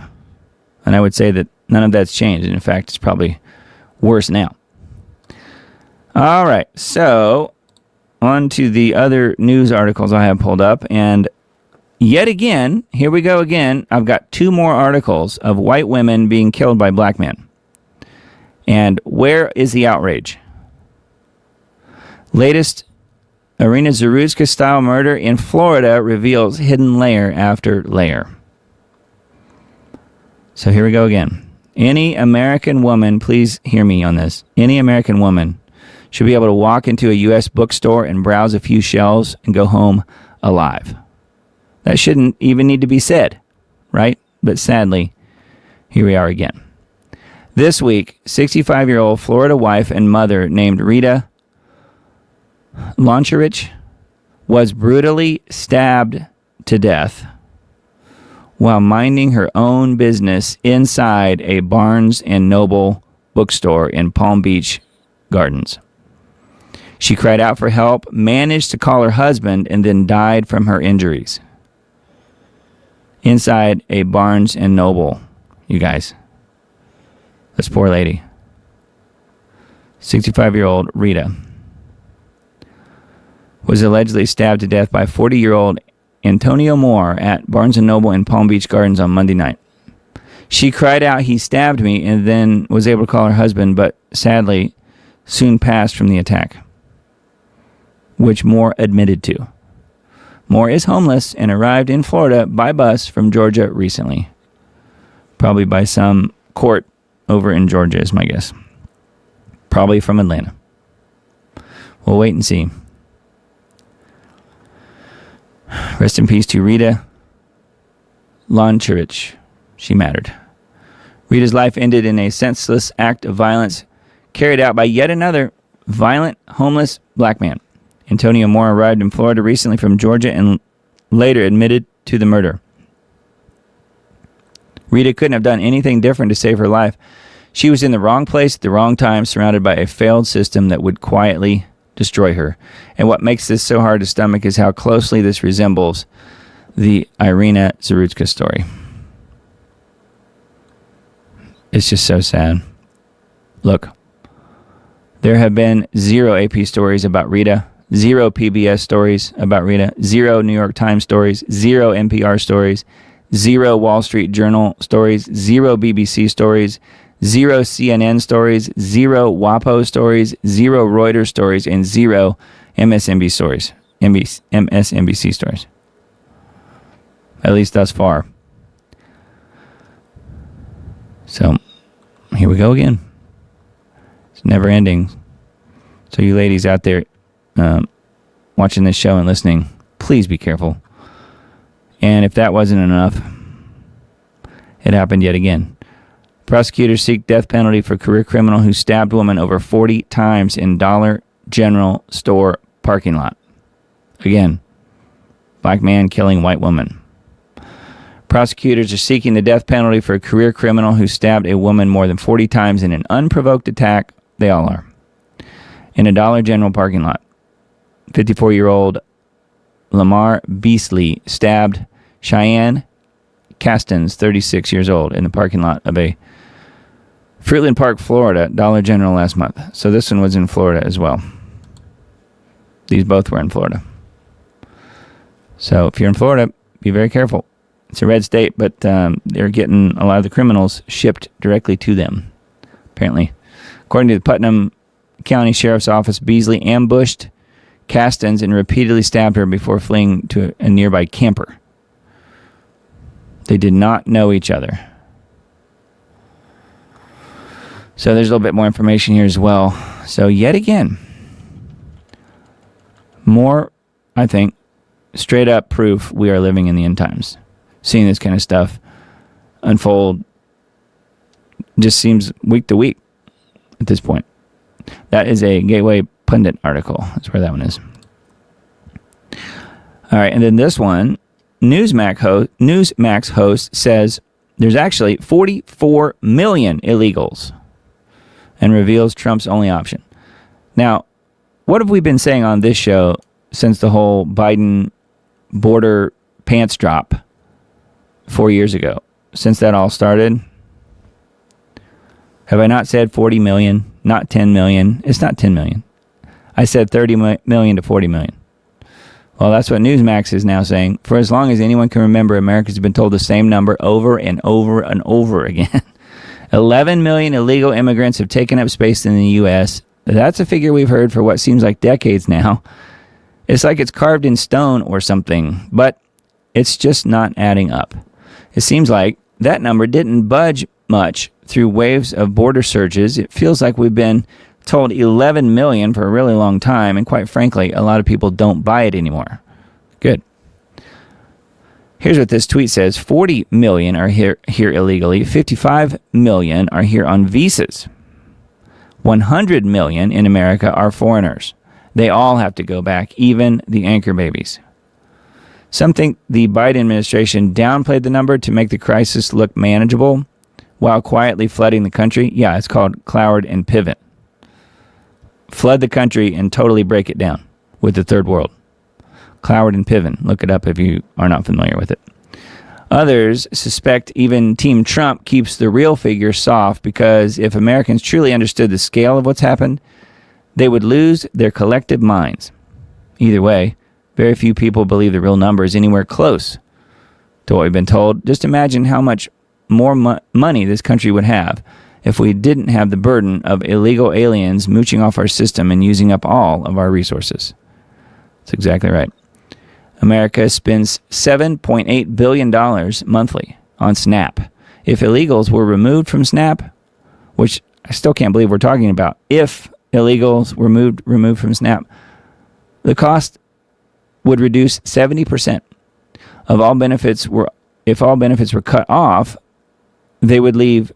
And I would say that none of that's changed. And in fact, it's probably worse now. All right, so on to the other news articles I have pulled up. And yet again, here we go again. I've got two more articles of white women being killed by black men. And where is the outrage? Latest Irina Zarutska-style murder in Florida reveals hidden layer after layer. So here we go again. Any American woman, please hear me on this. Any American woman should be able to walk into a U.S. bookstore and browse a few shelves and go home alive. That shouldn't even need to be said, right? But sadly, here we are again. This week, 65-year-old Florida wife and mother named Rita Loncherich was brutally stabbed to death while minding her own business inside a Barnes & Noble bookstore in Palm Beach Gardens. She cried out for help, managed to call her husband, and then died from her injuries. Inside a Barnes & Noble, you guys. This poor lady. 65-year-old Rita was allegedly stabbed to death by 40-year-old Antonio Moore at Barnes & Noble in Palm Beach Gardens on Monday night. She cried out, "He stabbed me," and then was able to call her husband, but sadly soon passed from the attack, which Moore admitted to. Moore is homeless and arrived in Florida by bus from Georgia recently. Probably by some court over in Georgia is my guess. Probably from Atlanta. We'll wait and see. Rest in peace to Rita Loncherich. She mattered. Rita's life ended in a senseless act of violence carried out by yet another violent, homeless black man. Antonio Moore arrived in Florida recently from Georgia and later admitted to the murder. Rita couldn't have done anything different to save her life. She was in the wrong place at the wrong time, surrounded by a failed system that would quietly destroy her. And what makes this so hard to stomach is how closely this resembles the Irina Zarutska story. It's just so sad. Look, there have been 0 AP stories about Rita, 0 PBS stories about Rita, 0 New York Times stories, 0 NPR stories, 0 Wall Street Journal stories, 0 BBC stories, 0 CNN stories, 0 WAPO stories, 0 Reuters stories, and 0 MSNBC stories. MSNBC stories. At least thus far. So, here we go again. It's never ending. So you ladies out there watching this show and listening, please be careful. And if that wasn't enough, it happened yet again. Prosecutors seek death penalty for career criminal who stabbed woman over 40 times in Dollar General store parking lot. Again, black man killing white woman. Prosecutors are seeking the death penalty for a career criminal who stabbed a woman more than 40 times in an unprovoked attack. They all are. In a Dollar General parking lot. 54-year-old Lamar Beasley stabbed Cheyenne Castens, 36 years old, in the parking lot of a Fruitland Park, Florida, Dollar General last month. So this one was in Florida as well. These both were in Florida. So if you're in Florida, be very careful. It's a red state, but they're getting a lot of the criminals shipped directly to them, apparently. According to the Putnam County Sheriff's Office, Beasley ambushed Castens and repeatedly stabbed her before fleeing to a nearby camper. They did not know each other. So there's a little bit more information here as well. So yet again, more, I think, straight up proof we are living in the end times. Seeing this kind of stuff unfold just seems week to week at this point. That is a Gateway Pundit article. That's where that one is. All right, and then this one, Newsmax host says there's actually 44 million illegals and reveals Trump's only option. Now, what have we been saying on this show since the whole Biden border pants drop 4 years ago? Since that all started? Have I not said 40 million, not 10 million? It's not 10 million. I said 30 million to 40 million. Well, that's what Newsmax is now saying. For as long as anyone can remember, Americans have been told the same number over and over and over again. 11 million illegal immigrants have taken up space in the U.S. That's a figure we've heard for what seems like decades now. It's like it's carved in stone or something, but it's just not adding up. It seems like that number didn't budge much through waves of border surges. It feels like we've been told 11 million for a really long time, and quite frankly, a lot of people don't buy it anymore. Good. Here's what this tweet says. 40 million are here illegally. 55 million are here on visas. 100 million in America are foreigners. They all have to go back, even the anchor babies. Some think the Biden administration downplayed the number to make the crisis look manageable while quietly flooding the country. Yeah, it's called Cloward and Pivot. Flood the country and totally break it down with the third world. Cloward and Piven. Look it up if you are not familiar with it. Others suspect even Team Trump keeps the real figure soft because if Americans truly understood the scale of what's happened, they would lose their collective minds. Either way, very few people believe the real number is anywhere close to what we've been told. Just imagine how much more money this country would have if we didn't have the burden of illegal aliens mooching off our system and using up all of our resources. That's exactly right. America spends $7.8 billion monthly on SNAP. If illegals were removed from SNAP, which I still can't believe we're talking about, if illegals were removed from SNAP, the cost would reduce 70%. If all benefits were cut off, they would leave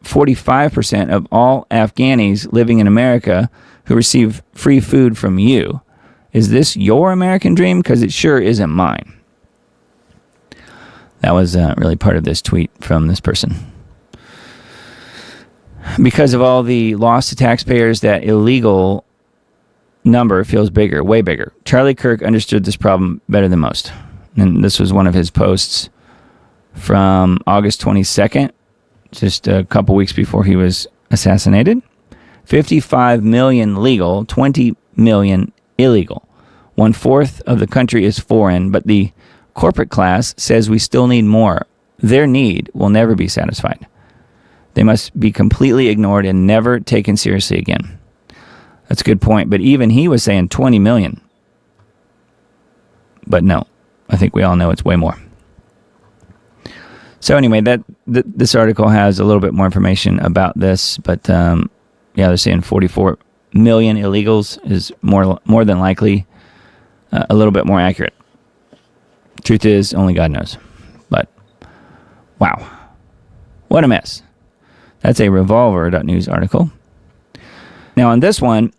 45% of all Afghanis living in America who receive free food from you. Is this your American dream? Because it sure isn't mine. That was really part of this tweet from this person. Because of all the loss to taxpayers, that illegal number feels bigger, way bigger. Charlie Kirk understood this problem better than most. And this was one of his posts from August 22nd, just a couple weeks before he was assassinated. 55 million legal, 20 million illegal. 1/4 of the country is foreign, but the corporate class says we still need more. Their need will never be satisfied. They must be completely ignored and never taken seriously again. That's a good point, but even he was saying 20 million. But no, I think we all know it's way more. So anyway, this article has a little bit more information about this, but they're saying 44 million illegals is more than likely a little bit more accurate. Truth is, only God knows. But wow, what a mess. That's a Revolver.news article. Now on this one,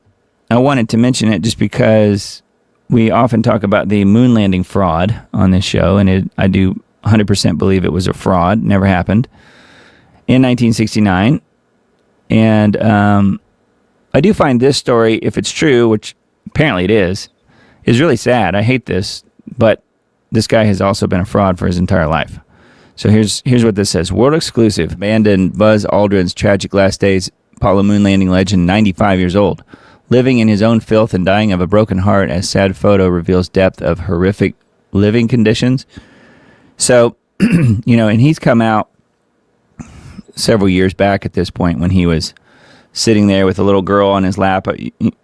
I wanted to mention it just because we often talk about the moon landing fraud on this show, and I do 100% believe it was a fraud, never happened, in 1969. And I do find this story, if it's true, which apparently it is really sad. I hate this, but this guy has also been a fraud for his entire life. So here's what this says. World exclusive. Abandoned Buzz Aldrin's tragic last days. Apollo moon landing legend, 95 years old. Living in his own filth and dying of a broken heart as sad photo reveals depth of horrific living conditions. So, and he's come out several years back at this point when he was sitting there with a little girl on his lap.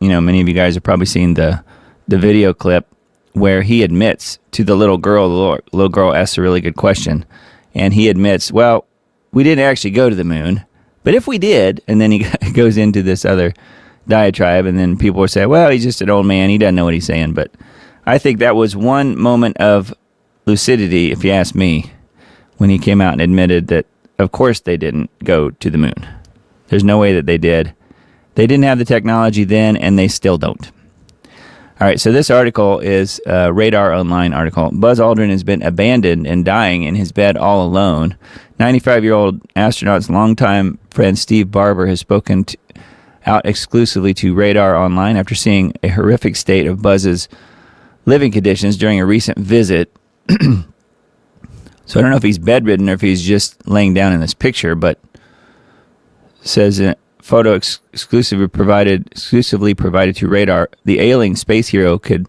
Many of you guys have probably seen the video clip where he admits to the little girl asks a really good question. And he admits, well, we didn't actually go to the moon, but if we did, and then he goes into this other diatribe, and then people will say, well, he's just an old man, he doesn't know what he's saying. But I think that was one moment of lucidity, if you ask me, when he came out and admitted that, of course, they didn't go to the moon. There's no way that they did. They didn't have the technology then, and they still don't. All right, so this article is a Radar Online article. Buzz Aldrin has been abandoned and dying in his bed all alone. 95-year-old astronaut's longtime friend Steve Barber has spoken out exclusively to Radar Online after seeing a horrific state of Buzz's living conditions during a recent visit. So I don't know if he's bedridden or if he's just laying down in this picture, but it says photo exclusively provided to Radar, the ailing space hero could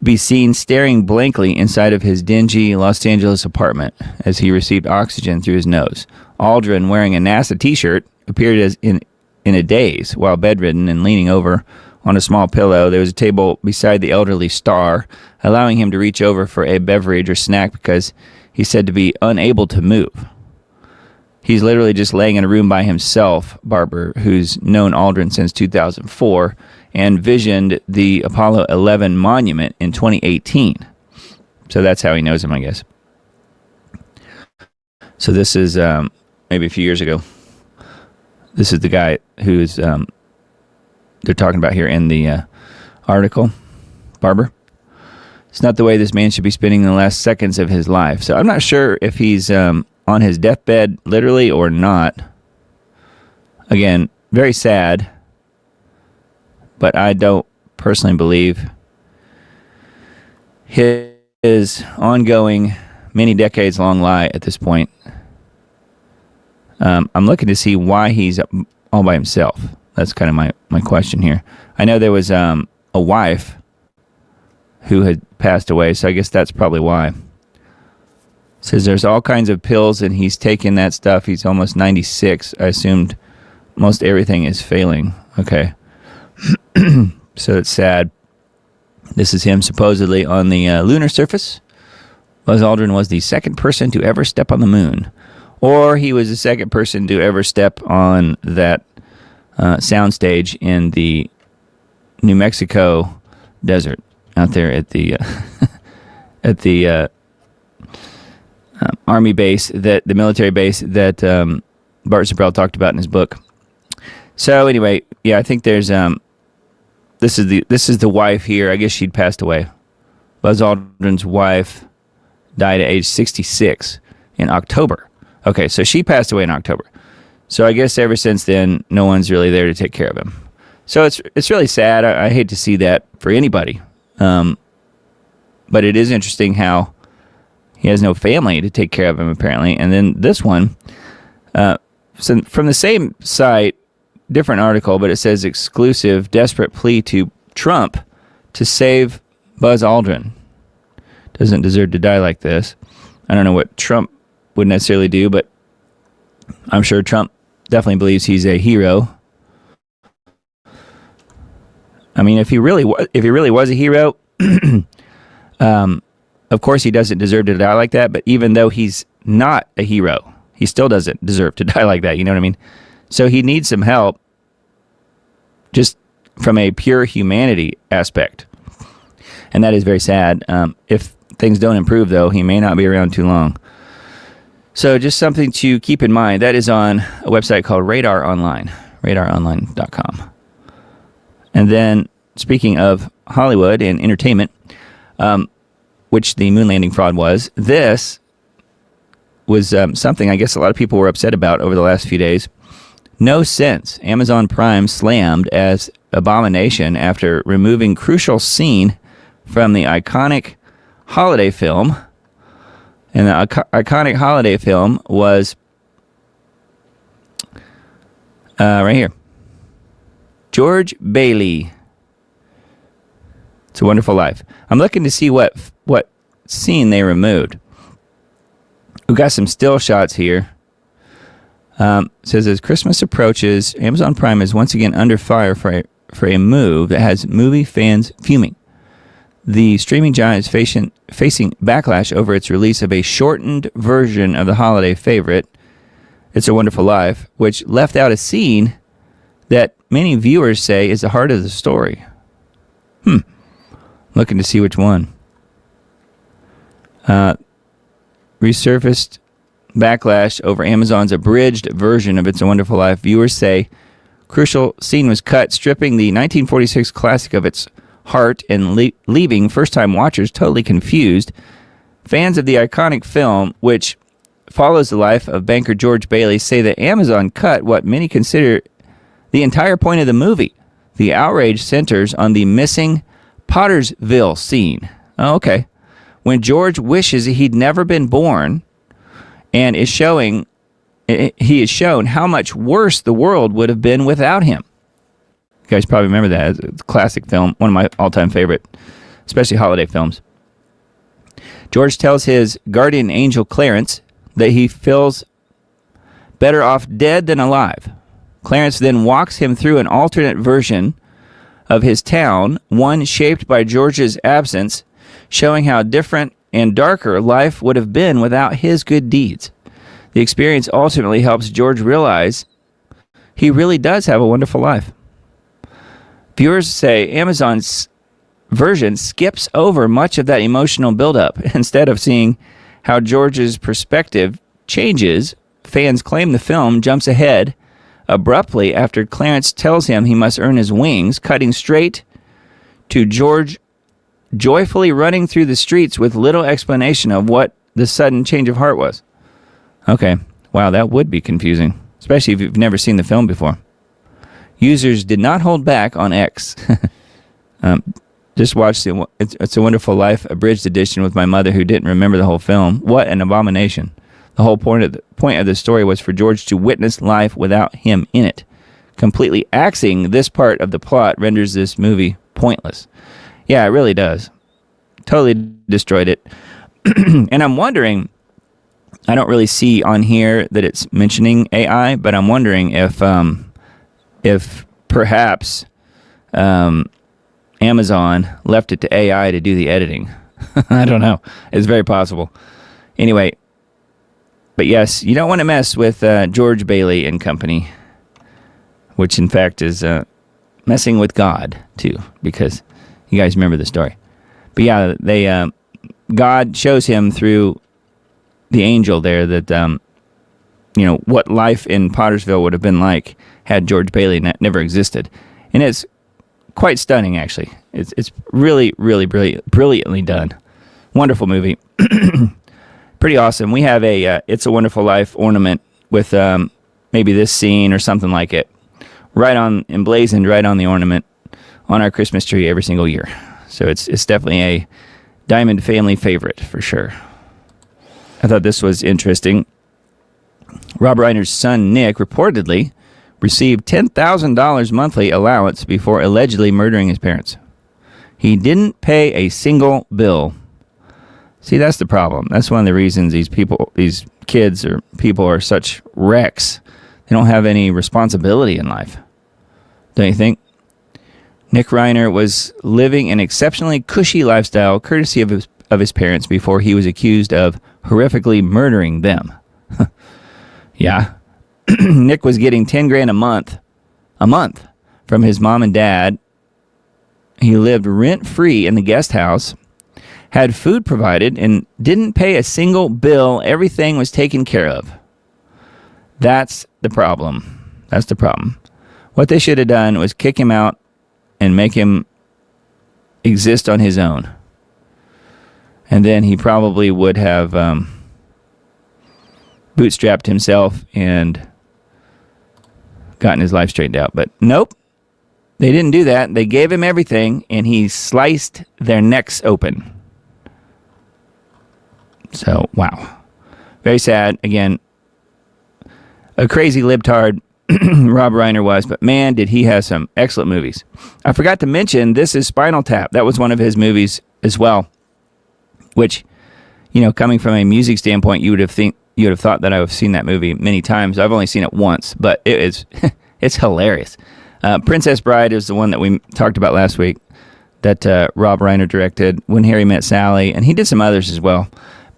be seen staring blankly inside of his dingy Los Angeles apartment as he received oxygen through his nose. Aldrin, wearing a NASA t-shirt, appeared as in a daze while bedridden and leaning over on a small pillow. There was a table beside the elderly star, allowing him to reach over for a beverage or snack because he's said to be unable to move. He's literally just laying in a room by himself, Barber, who's known Aldrin since 2004 and visioned the Apollo 11 monument in 2018. So that's how he knows him, I guess. So this is maybe a few years ago. This is the guy who's they're talking about here in the article, Barber. It's not the way this man should be spending the last seconds of his life. So I'm not sure if he's on his deathbed, literally, or not. Again, very sad, but I don't personally believe his ongoing, many decades long lie at this point. I'm looking to see why he's all by himself. That's kind of my question here. I know there was a wife who had passed away, so I guess that's probably why. Says there's all kinds of pills and he's taking that stuff. He's almost 96. I assumed most everything is failing. Okay. So it's sad. This is him supposedly on the lunar surface. Buzz Aldrin was the second person to ever step on the moon. Or he was the second person to ever step on that soundstage in the New Mexico desert out there at the army base, the military base that Bart Zabrell talked about in his book. So anyway, yeah, I think there's this is the wife here. I guess she'd passed away. Buzz Aldrin's wife died at age 66 in October. Okay, so she passed away in October. So I guess ever since then, no one's really there to take care of him. So it's really sad. I hate to see that for anybody. But it is interesting how he has no family to take care of him, apparently. And then this one, so from the same site, different article, but it says exclusive, desperate plea to Trump to save Buzz Aldrin. Doesn't deserve to die like this. I don't know what Trump would necessarily do, but I'm sure Trump definitely believes he's a hero. I mean, if he really was a hero, of course he doesn't deserve to die like that. But even though he's not a hero, he still doesn't deserve to die like that. You know what I mean? So he needs some help, just from a pure humanity aspect, and that is very sad. If things don't improve, though, he may not be around too long. So just something to keep in mind. That is on a website called Radar Online, radaronline.com. And then, speaking of Hollywood and entertainment, which the moon landing fraud was, this was something I guess a lot of people were upset about over the last few days. No Sense. Amazon Prime slammed as abomination after removing crucial scene from the iconic holiday film. And the iconic holiday film was right here. George Bailey. It's a Wonderful Life. I'm looking to see what scene they removed. We've got some still shots here. It says, as Christmas approaches, Amazon Prime is once again under fire for a move that has movie fans fuming. The streaming giant is facing backlash over its release of a shortened version of the holiday favorite, It's a Wonderful Life, which left out a scene that many viewers say is the heart of the story. Looking to see which one. Resurfaced backlash over Amazon's abridged version of It's a Wonderful Life. Viewers say crucial scene was cut, stripping the 1946 classic of its heart and leaving first-time watchers totally confused. Fans of the iconic film, which follows the life of banker George Bailey, say that Amazon cut what many consider the entire point of the movie. The outrage centers on the missing Pottersville scene. Oh, okay. When George wishes he'd never been born, and he is shown how much worse the world would have been without him. You guys probably remember that. It's a classic film, one of my all-time favorite, especially holiday films. George tells his guardian angel Clarence that he feels better off dead than alive. Clarence then walks him through an alternate version of his town, one shaped by George's absence, showing how different and darker life would have been without his good deeds. The experience ultimately helps George realize he really does have a wonderful life. Viewers say Amazon's version skips over much of that emotional buildup. Instead of seeing how George's perspective changes, fans claim the film jumps ahead abruptly after Clarence tells him he must earn his wings, cutting straight to George joyfully running through the streets with little explanation of what the sudden change of heart was. Okay, wow, that would be confusing, especially if you've never seen the film before. Users did not hold back on X. Just watched It's a Wonderful Life abridged edition with my mother who didn't remember the whole film. What an abomination. The whole point of the story was for George to witness life without him in it. Completely axing this part of the plot renders this movie pointless. Yeah, it really does. Totally destroyed it. And I'm wondering, I don't really see on here that it's mentioning AI, but I'm wondering if perhaps Amazon left it to AI to do the editing. I don't know. It's very possible. Anyway, but yes, you don't want to mess with George Bailey and company, which in fact is messing with God too, because you guys remember the story. But yeah, God shows him through the angel there that what life in Pottersville would have been like had George Bailey never existed, and it's quite stunning actually. It's really brilliantly done. Wonderful movie. Pretty awesome. We have a It's a Wonderful Life ornament with maybe this scene or something like it emblazoned right on the ornament on our Christmas tree every single year. So it's definitely a Diamond family favorite for sure. I thought this was interesting. Rob Reiner's son, Nick, reportedly received $10,000 monthly allowance before allegedly murdering his parents. He didn't pay a single bill. See, that's the problem. That's one of the reasons these kids or people are such wrecks. They don't have any responsibility in life. Don't you think? Nick Reiner was living an exceptionally cushy lifestyle courtesy of his parents before he was accused of horrifically murdering them. Yeah. Nick was getting $10,000 a month from his mom and dad. He lived rent-free in the guest house, had food provided, and didn't pay a single bill. Everything was taken care of. That's the problem. That's the problem. What they should have done was kick him out and make him exist on his own. And then he probably would have bootstrapped himself and gotten his life straightened out. But nope, they didn't do that. They gave him everything, and he sliced their necks open. So, wow. Very sad. Again, a crazy libtard Rob Reiner was, but man, did he have some excellent movies. I forgot to mention, this is Spinal Tap. That was one of his movies as well, which, coming from a music standpoint, you would have thought that I would have seen that movie many times. I've only seen it once, but it's hilarious. Princess Bride is the one that we talked about last week that Rob Reiner directed, When Harry Met Sally, and he did some others as well.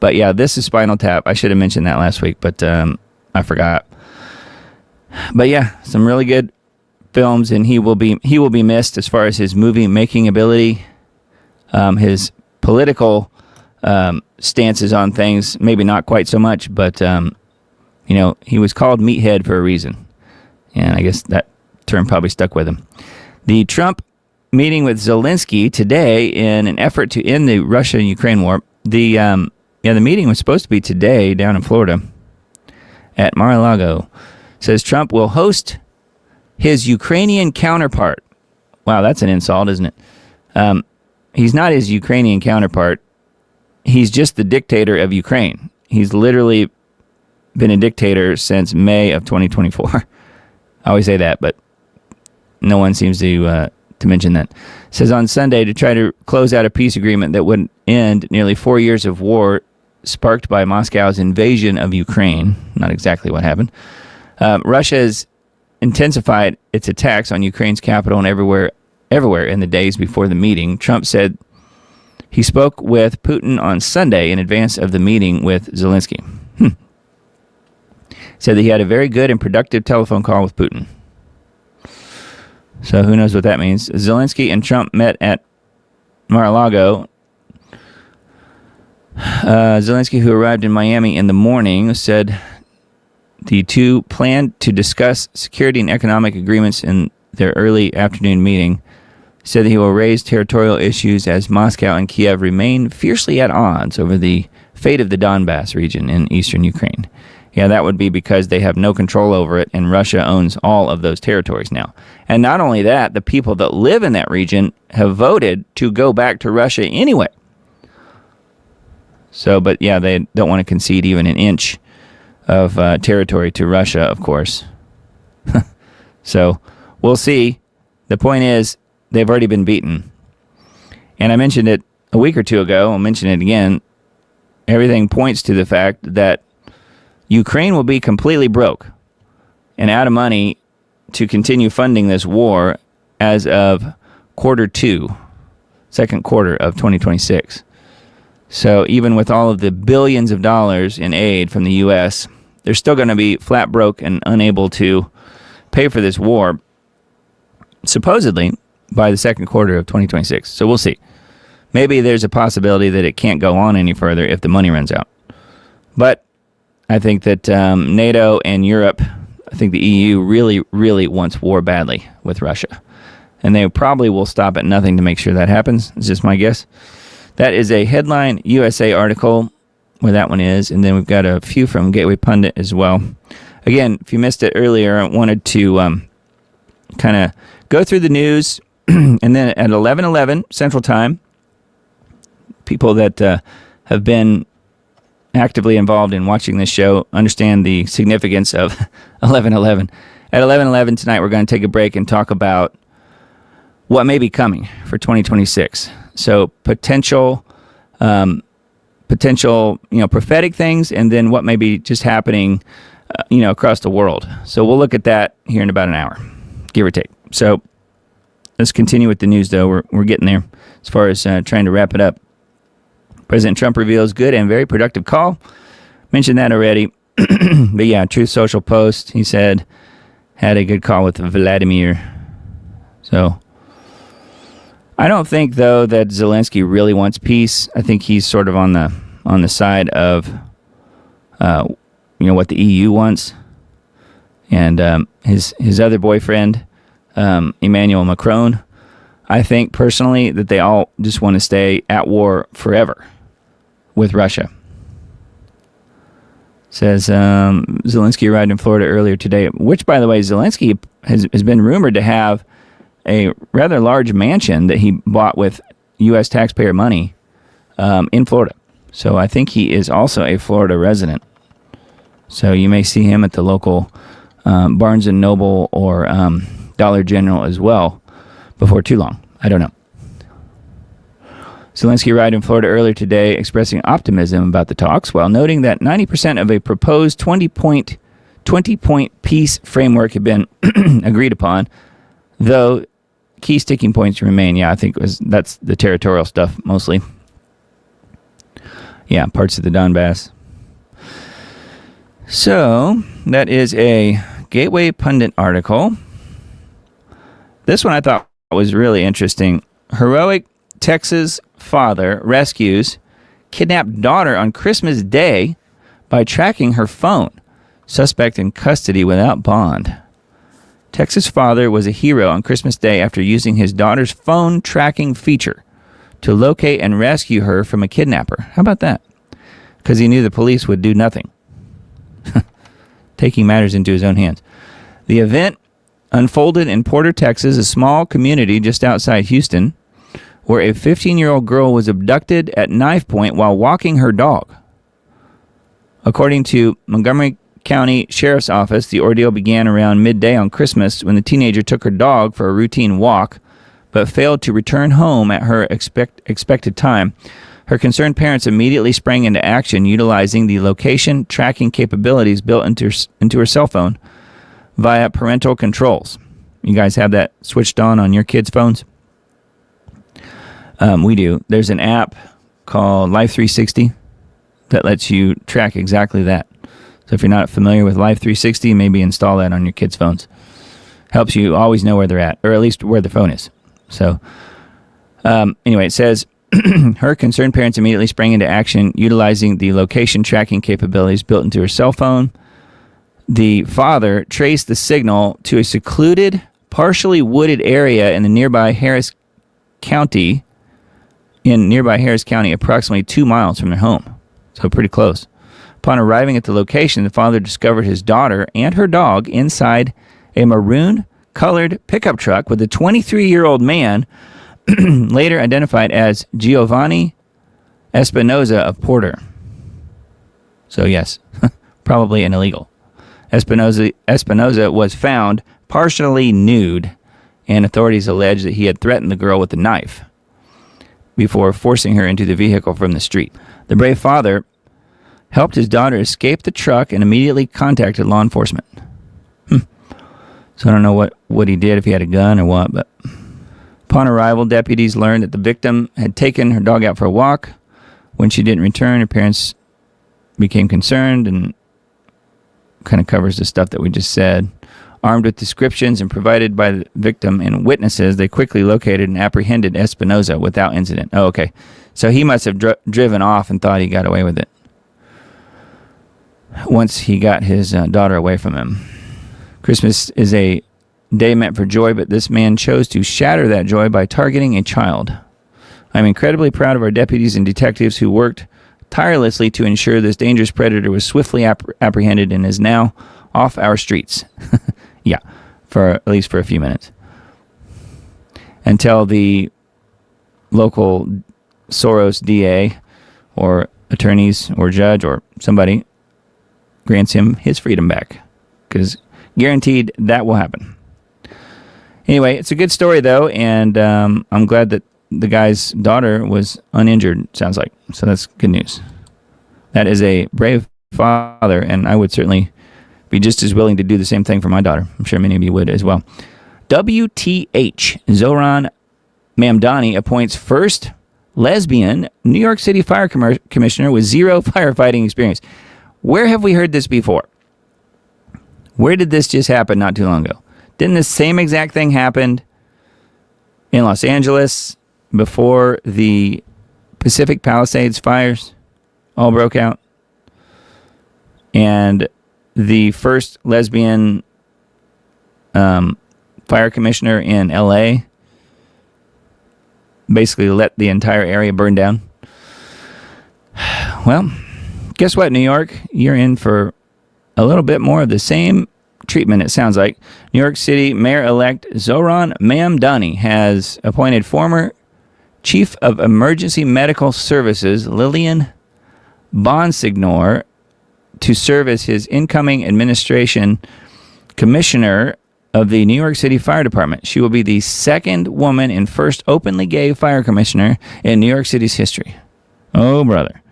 But yeah, this is Spinal Tap. I should have mentioned that last week, but I forgot. But yeah, some really good films, and he will be missed as far as his movie making ability, his political stances on things, maybe not quite so much, but he was called Meathead for a reason, and I guess that term probably stuck with him. The Trump meeting with Zelensky today in an effort to end the Russia and Ukraine war. The meeting was supposed to be today down in Florida at Mar-a-Lago. Says Trump will host his Ukrainian counterpart. Wow, that's an insult, isn't it? He's not his Ukrainian counterpart. He's just the dictator of Ukraine. He's literally been a dictator since May of 2024. I always say that, but no one seems to mention that. Says on Sunday to try to close out a peace agreement that would end nearly 4 years of war sparked by Moscow's invasion of Ukraine. Not exactly what happened. Russia has intensified its attacks on Ukraine's capital and everywhere in the days before the meeting. Trump said he spoke with Putin on Sunday in advance of the meeting with Zelensky. Said that he had a very good and productive telephone call with Putin. So who knows what that means. Zelensky and Trump met at Mar-a-Lago. Zelensky, who arrived in Miami in the morning, said the two planned to discuss security and economic agreements in their early afternoon meeting. Said that he will raise territorial issues as Moscow and Kiev remain fiercely at odds over the fate of the Donbass region in eastern Ukraine. Yeah, that would be because they have no control over it, and Russia owns all of those territories now. And not only that, the people that live in that region have voted to go back to Russia anyway. So, but yeah, they don't want to concede even an inch of territory to Russia, of course. So, we'll see. The point is, they've already been beaten. And I mentioned it a week or two ago. I'll mention it again. Everything points to the fact that Ukraine will be completely broke and out of money to continue funding this war as of second quarter of 2026. So even with all of the billions of dollars in aid from the U.S., they're still going to be flat broke and unable to pay for this war, supposedly, by the second quarter of 2026. So we'll see. Maybe there's a possibility that it can't go on any further if the money runs out. But I think that NATO and Europe, I think the EU really, really wants war badly with Russia. And they probably will stop at nothing to make sure that happens. It's just my guess. That is a Headline USA article where that one is. And then we've got a few from Gateway Pundit as well. Again, if you missed it earlier, I wanted to kind of go through the news. And then at 11:11 Central Time, people that have been actively involved in watching this show understand the significance of 11:11. At 11:11 tonight, we're going to take a break and talk about what may be coming for 2026. So potential, prophetic things, and then what may be just happening, across the world. So we'll look at that here in about an hour, give or take. So let's continue with the news, though. We're getting there as far as trying to wrap it up. President Trump reveals good and very productive call. Mentioned that already. But yeah, Truth Social post, he said, had a good call with Vladimir. So I don't think, though, that Zelensky really wants peace. I think he's sort of on the side of what the EU wants. And his other boyfriend, Emmanuel Macron, I think personally that they all just want to stay at war forever with Russia. Says Zelensky arrived in Florida earlier today, which, by the way, Zelensky has been rumored to have a rather large mansion that he bought with U.S. taxpayer money in Florida. So I think he is also a Florida resident. So you may see him at the local Barnes & Noble or Dollar General as well before too long. I don't know. Zelensky arrived in Florida earlier today, expressing optimism about the talks, while noting that 90% of a proposed 20-point peace framework had been agreed upon, though key sticking points remain. Yeah, I think that's the territorial stuff mostly. Yeah, parts of the Donbass. So that is a Gateway Pundit article. This one I thought was really interesting. Heroic Texas father rescues kidnapped daughter on Christmas Day by tracking her phone. Suspect in custody without bond. Texas father was a hero on Christmas Day after using his daughter's phone tracking feature to locate and rescue her from a kidnapper. How about that? Because he knew the police would do nothing. Taking matters into his own hands. The event unfolded in Porter, Texas, a small community just outside Houston, where a 15-year-old girl was abducted at knife point while walking her dog. According to Montgomery County Sheriff's Office, the ordeal began around midday on Christmas when the teenager took her dog for a routine walk, but failed to return home at her expected time. Her concerned parents immediately sprang into action, utilizing the location tracking capabilities built into her cell phone via parental controls. You guys have that switched on your kids' phones? We do. There's an app called Life 360 that lets you track exactly that. So if you're not familiar with Life 360, maybe install that on your kids' phones. Helps you always know where they're at, or at least where the phone is. So anyway, it says, her concerned parents immediately sprang into action, utilizing the location tracking capabilities built into her cell phone. The father traced the signal to a secluded, partially wooded area in the nearby Harris County, approximately 2 miles from their home. So pretty close. Upon arriving at the location, the father discovered his daughter and her dog inside a maroon-colored pickup truck with a 23-year-old man later identified as Giovanni Espinoza of Porter. So yes, probably an illegal. Espinoza was found partially nude, and authorities allege that he had threatened the girl with a knife before forcing her into the vehicle from the street. The brave father helped his daughter escape the truck and immediately contacted law enforcement. So I don't know what he did, if he had a gun or what, but upon arrival, deputies learned that the victim had taken her dog out for a walk. When she didn't return, her parents became concerned, and kind of covers the stuff that we just said. Armed with descriptions and provided by the victim and witnesses, they quickly located and apprehended Espinoza without incident. Oh, okay. So he must have driven off and thought he got away with it once he got his daughter away from him. Christmas is a day meant for joy, but this man chose to shatter that joy by targeting a child. I'm incredibly proud of our deputies and detectives who worked tirelessly to ensure this dangerous predator was swiftly apprehended and is now off our streets. Yeah, for at least for a few minutes. Until the local Soros DA or attorneys or judge or somebody grants him his freedom back. Because guaranteed that will happen. Anyway, it's a good story, though, and I'm glad that the guy's daughter was uninjured, sounds like. So that's good news. That is a brave father, and I would certainly be just as willing to do the same thing for my daughter. I'm sure many of you would as well. WTH, Zoran Mamdani appoints first lesbian New York City Fire Commissioner with zero firefighting experience. Where have we heard this before? Where did this just happen not too long ago? Didn't the same exact thing happen in Los Angeles before the Pacific Palisades fires all broke out? And the first lesbian fire commissioner in LA basically let the entire area burn down. Well, guess what, New York? You're in for a little bit more of the same treatment, it sounds like. New York City Mayor-elect Zoran Mamdani has appointed former Chief of Emergency Medical Services Lillian Bonsignor to serve as his incoming administration commissioner of the New York City Fire Department. She will be the second woman and first openly gay fire commissioner in New York City's history. Oh, brother.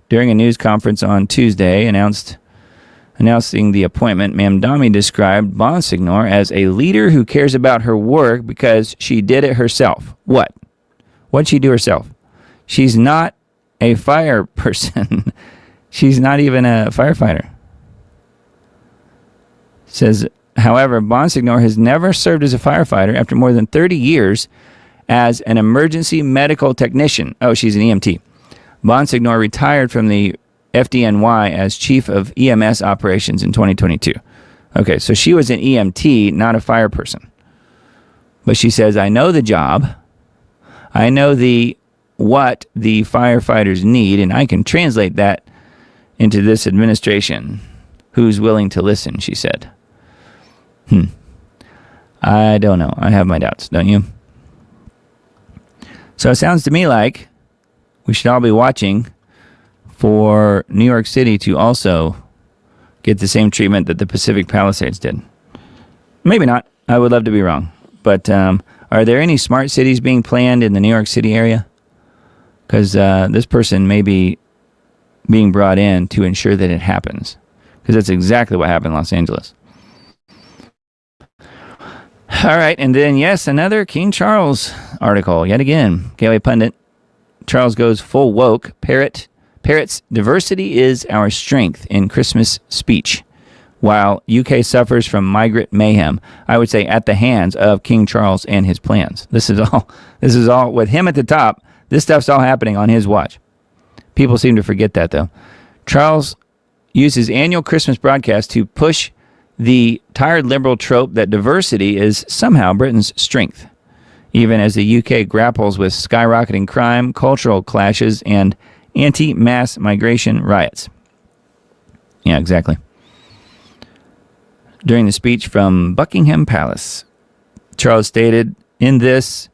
During a news conference on Tuesday announcing the appointment, Mamdani described Bonsignor as a leader who cares about her work because she did it herself. What? What'd she do herself? She's not a fire person. She's not even a firefighter. Says, however, Bonsignor has never served as a firefighter after more than 30 years as an emergency medical technician. Oh, she's an EMT. Bonsignor retired from the FDNY as chief of EMS operations in 2022. Okay, so she was an EMT, not a fire person. But she says, I know the job. I know what the firefighters need, and I can translate that into this administration. Who's willing to listen, she said. I don't know. I have my doubts, don't you? So it sounds to me like we should all be watching for New York City to also get the same treatment that the Pacific Palisades did. Maybe not. I would love to be wrong. But are there any smart cities being planned in the New York City area? Because this person may be being brought in to ensure that it happens. Because that's exactly what happened in Los Angeles. All right, and then, yes, another King Charles article, yet again. Gateway Pundit. Charles goes full woke. Parrots, diversity is our strength in Christmas speech. While UK suffers from migrant mayhem, I would say at the hands of King Charles and his plans. This is all with him at the top. This stuff's all happening on his watch. People seem to forget that, though. Charles used his annual Christmas broadcast to push the tired liberal trope that diversity is somehow Britain's strength, even as the UK grapples with skyrocketing crime, cultural clashes, and anti-mass migration riots. Yeah, exactly. During the speech from Buckingham Palace, Charles stated, in this,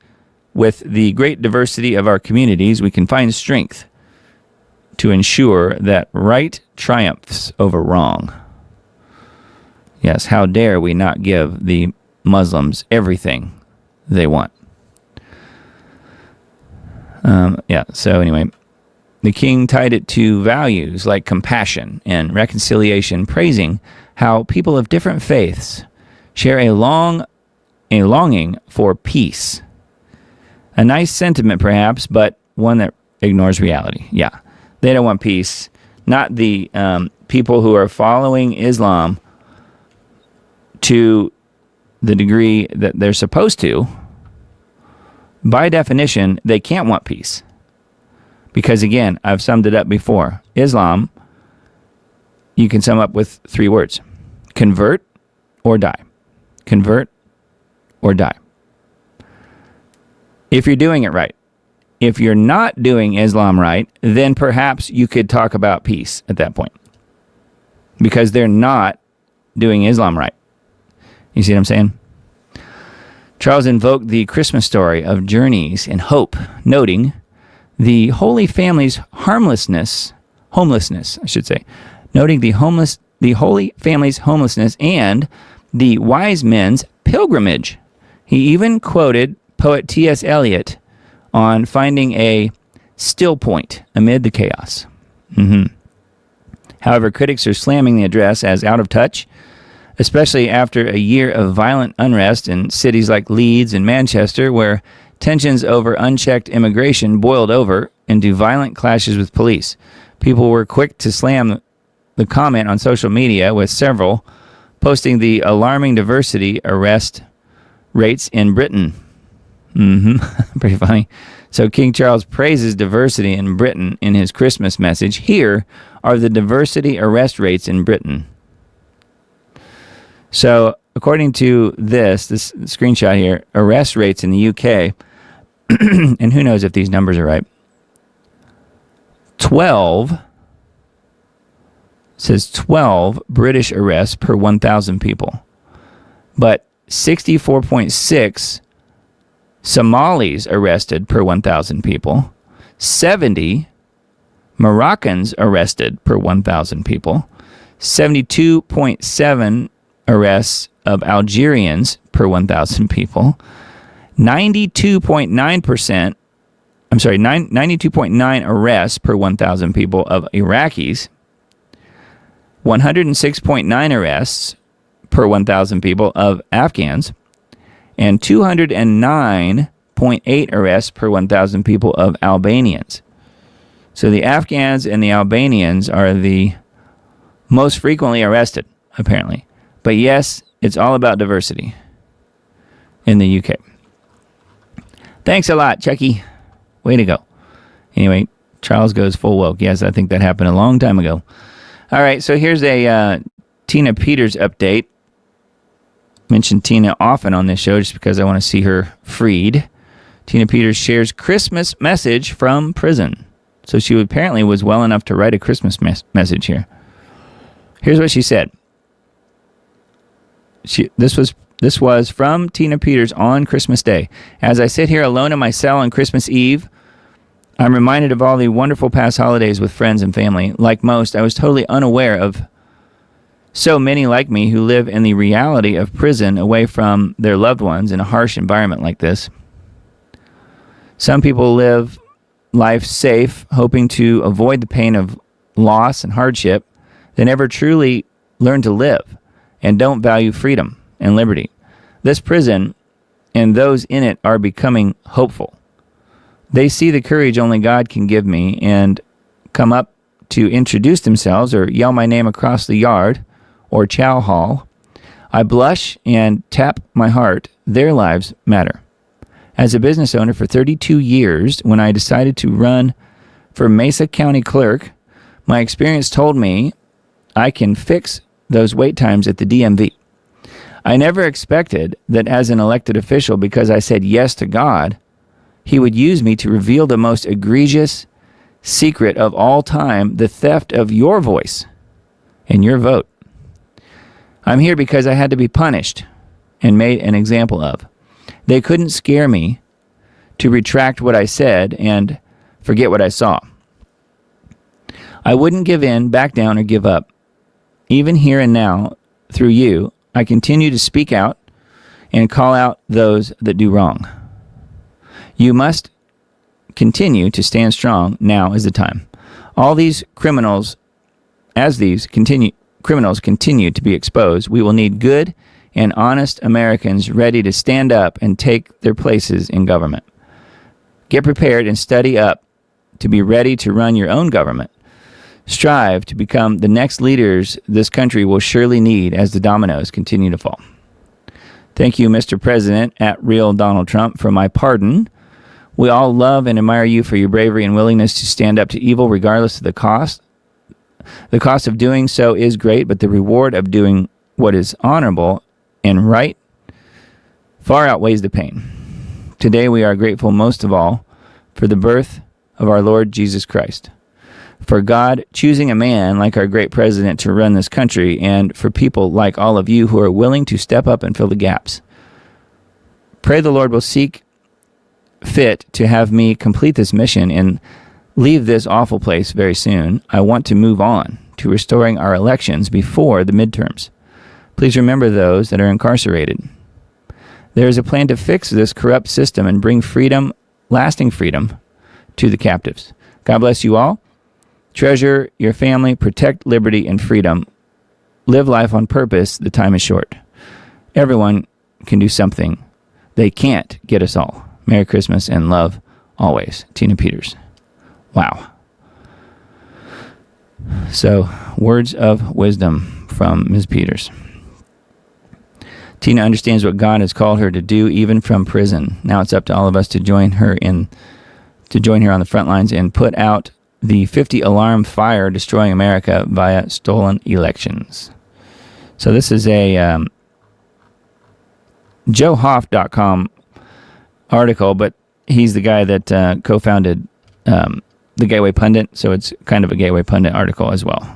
with the great diversity of our communities, we can find strength to ensure that right triumphs over wrong. Yes, how dare we not give the Muslims everything they want. So anyway, the king tied it to values like compassion and reconciliation, praising how people of different faiths share a longing for peace. A nice sentiment, perhaps, but one that ignores reality. Yeah, they don't want peace. Not the people who are following Islam to the degree that they're supposed to. By definition, they can't want peace. Because again, I've summed it up before. Islam, you can sum up with 3 words. Convert or die. Convert or die. If you're doing it right. if you're not doing Islam right, then perhaps you could talk about peace at that point. Because they're not doing Islam right. You see what I'm saying? Charles invoked the Christmas story of journeys and hope, noting the Holy Family's homelessness, I should say, noting the Holy Family's homelessness and the wise men's pilgrimage. He even quoted poet T.S. Eliot on finding a still point amid the chaos. However, critics are slamming the address as out of touch, especially after a year of violent unrest in cities like Leeds and Manchester, where tensions over unchecked immigration boiled over into violent clashes with police. People were quick to slam the comment on social media, with several posting the alarming diversity arrest rates in Britain. Pretty funny. So King Charles praises diversity in Britain in his Christmas message. Here are the diversity arrest rates in Britain. So according to this screenshot here, arrest rates in the UK, and who knows if these numbers are right, 12 says 12 British arrests per 1,000 people, but 64.6 Somalis arrested per 1,000 people, 70 Moroccans arrested per 1,000 people, 72.7 arrests of Algerians per 1,000 people, 92.9 arrests per 1,000 people of Iraqis, 106.9 arrests per 1,000 people of Afghans, and 209.8 arrests per 1,000 people of Albanians. So the Afghans and the Albanians are the most frequently arrested, apparently. But yes, it's all about diversity in the UK. Thanks a lot, Chucky. Way to go. Anyway, Charles goes full woke. Yes, I think that happened a long time ago. All right, so here's a Tina Peters update. Mention Tina often on this show just because I want to see her freed. Tina Peters shares Christmas message from prison. So she apparently was well enough to write a Christmas message here. Here's what she said. This was from Tina Peters on Christmas Day. As I sit here alone in my cell on Christmas Eve, I'm reminded of all the wonderful past holidays with friends and family. Like most, I was totally unaware of so many like me who live in the reality of prison away from their loved ones in a harsh environment like this. Some people live life safe, hoping to avoid the pain of loss and hardship. They never truly learn to live and don't value freedom and liberty. This prison and those in it are becoming hopeful. They see the courage only God can give me and come up to introduce themselves or yell my name across the yard or chow hall. I blush and tap my heart. Their lives matter. As a business owner for 32 years, when I decided to run for Mesa County Clerk, my experience told me I can fix those wait times at the DMV. I never expected that as an elected official, because I said yes to God, He would use me to reveal the most egregious secret of all time, the theft of your voice and your vote. I'm here because I had to be punished and made an example of. They couldn't scare me to retract what I said and forget what I saw. I wouldn't give in, back down, or give up. Even here and now, through you, I continue to speak out and call out those that do wrong. You must continue to stand strong. Now is the time. All these criminals, criminals continue to be exposed, we will need good and honest Americans ready to stand up and take their places in government. Get prepared and study up to be ready to run your own government. Strive to become the next leaders this country will surely need as the dominoes continue to fall. Thank you, Mr. President, at Real Donald Trump, for my pardon. We all love and admire you for your bravery and willingness to stand up to evil regardless of the cost. The cost of doing so is great, but the reward of doing what is honorable and right far outweighs the pain. Today we are grateful most of all for the birth of our Lord Jesus Christ, for God choosing a man like our great president to run this country, and for people like all of you who are willing to step up and fill the gaps. Pray the Lord will seek fit to have me complete this mission and leave this awful place very soon. I want to move on to restoring our elections before the midterms. Please remember those that are incarcerated. There is a plan to fix this corrupt system and bring freedom, lasting freedom, to the captives. God bless you all. Treasure your family, protect liberty and freedom. Live life on purpose. The time is short. Everyone can do something. They can't get us all. Merry Christmas and love always. Tina Peters. Wow. So, words of wisdom from Ms. Peters. Tina understands what God has called her to do, even from prison. Now it's up to all of us to join her on the front lines and put out the 50 alarm fire destroying America via stolen elections. So this is a joehoff.com article, but he's the guy that co-founded the Gateway Pundit, so it's kind of a Gateway Pundit article as well.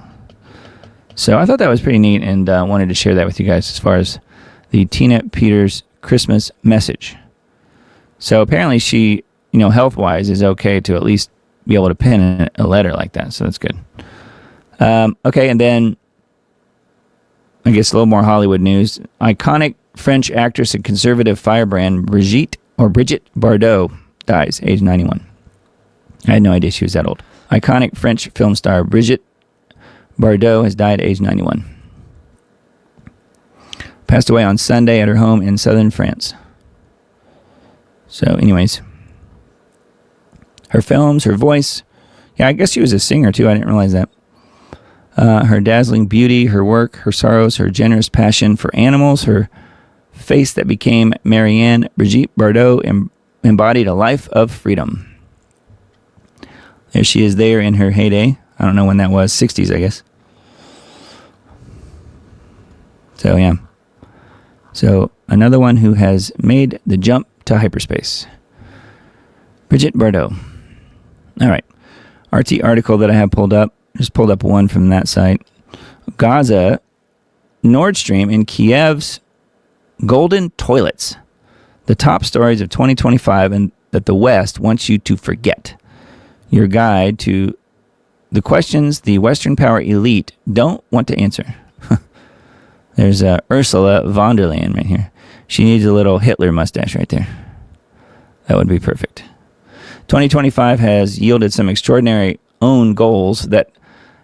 So I thought that was pretty neat, and wanted to share that with you guys as far as the Tina Peters Christmas message. So apparently she, health-wise is okay to at least be able to pen a letter like that, so that's good. Okay, and then I guess a little more Hollywood news. Iconic French actress and conservative firebrand Brigitte Bardot dies, age 91. I had no idea she was that old. Iconic French film star Brigitte Bardot has died at age 91. Passed away on Sunday at her home in southern France. So anyways, her films, her voice. Yeah, I guess she was a singer too. I didn't realize that. Her dazzling beauty, her work, her sorrows, her generous passion for animals, her face that became Marianne, Brigitte Bardot embodied a life of freedom. There she is there in her heyday. I don't know when that was. 60s, I guess. So, yeah. So, another one who has made the jump to hyperspace. Brigitte Bardot. All right. RT article that I have pulled up. Just pulled up one from that site. Gaza, Nord Stream, and Kiev's golden toilets. The top stories of 2025 and that the West wants you to forget. Your guide to the questions the Western power elite don't want to answer. There's Ursula von der Leyen right here. She needs a little Hitler mustache right there. That would be perfect. 2025 has yielded some extraordinary own goals that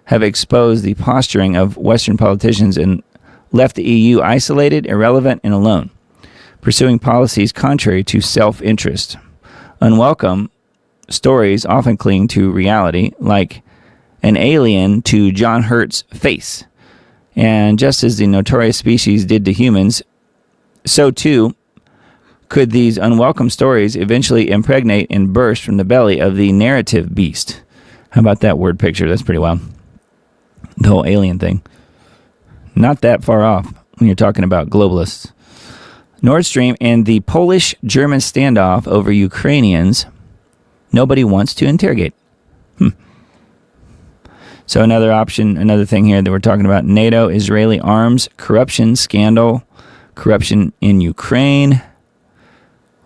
have exposed the posturing of Western politicians and left the EU isolated, irrelevant, and alone, pursuing policies contrary to self-interest. Unwelcome stories often cling to reality, like an alien to John Hurt's face. And just as the notorious species did to humans, so too could these unwelcome stories eventually impregnate and burst from the belly of the narrative beast. How about that word picture? That's pretty wild. The whole alien thing. Not that far off when you're talking about globalists. Nord Stream and the Polish-German standoff over Ukrainians, nobody wants to interrogate. So another thing here that we're talking about, NATO, Israeli arms, corruption scandal, corruption in Ukraine.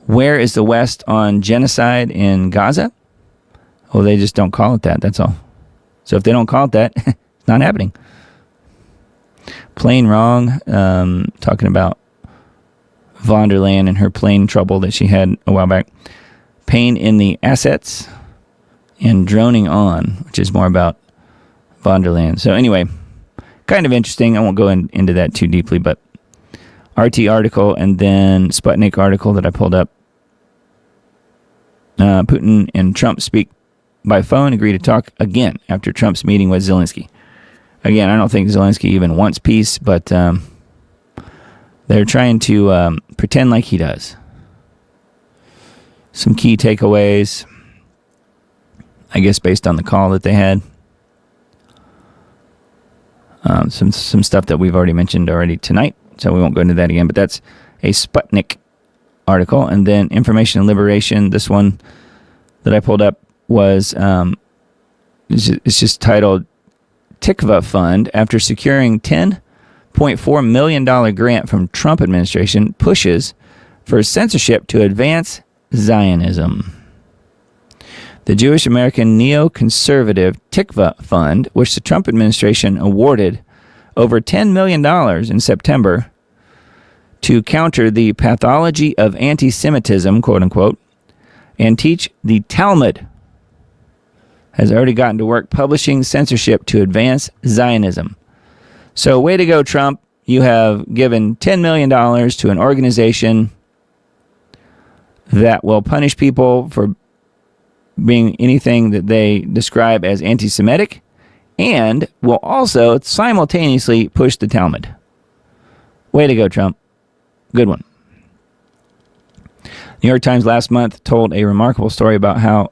Where is the West on genocide in Gaza? Well, they just don't call it that, that's all. So if they don't call it that, it's not happening. Plain wrong, talking about von der Leyen and her plane trouble that she had a while back. Pain in the assets and droning on, which is more about von der Leyen. So anyway, kind of interesting. I won't go into that too deeply, but RT article and then Sputnik article that I pulled up. Putin and Trump speak by phone, agree to talk again after Trump's meeting with Zelensky. Again, I don't think Zelensky even wants peace, but they're trying to pretend like he does. Some key takeaways, I guess, based on the call that they had. Some stuff that we've already mentioned tonight, so we won't go into that again, but that's a Sputnik article. And then Information and Liberation, this one, that I pulled up was it's just titled Tikva Fund, after securing $10.4 million grant from Trump administration, pushes for censorship to advance Zionism. The Jewish American neoconservative Tikva Fund, which the Trump administration awarded over $10 million in September to counter the pathology of anti-Semitism, quote unquote, and teach the Talmud, has already gotten to work publishing censorship to advance Zionism. So way to go, Trump. You have given $10 million to an organization that will punish people for being anything that they describe as anti-Semitic, and will also simultaneously push the Talmud. Way to go, Trump. Good one. New York Times last month told a remarkable story about how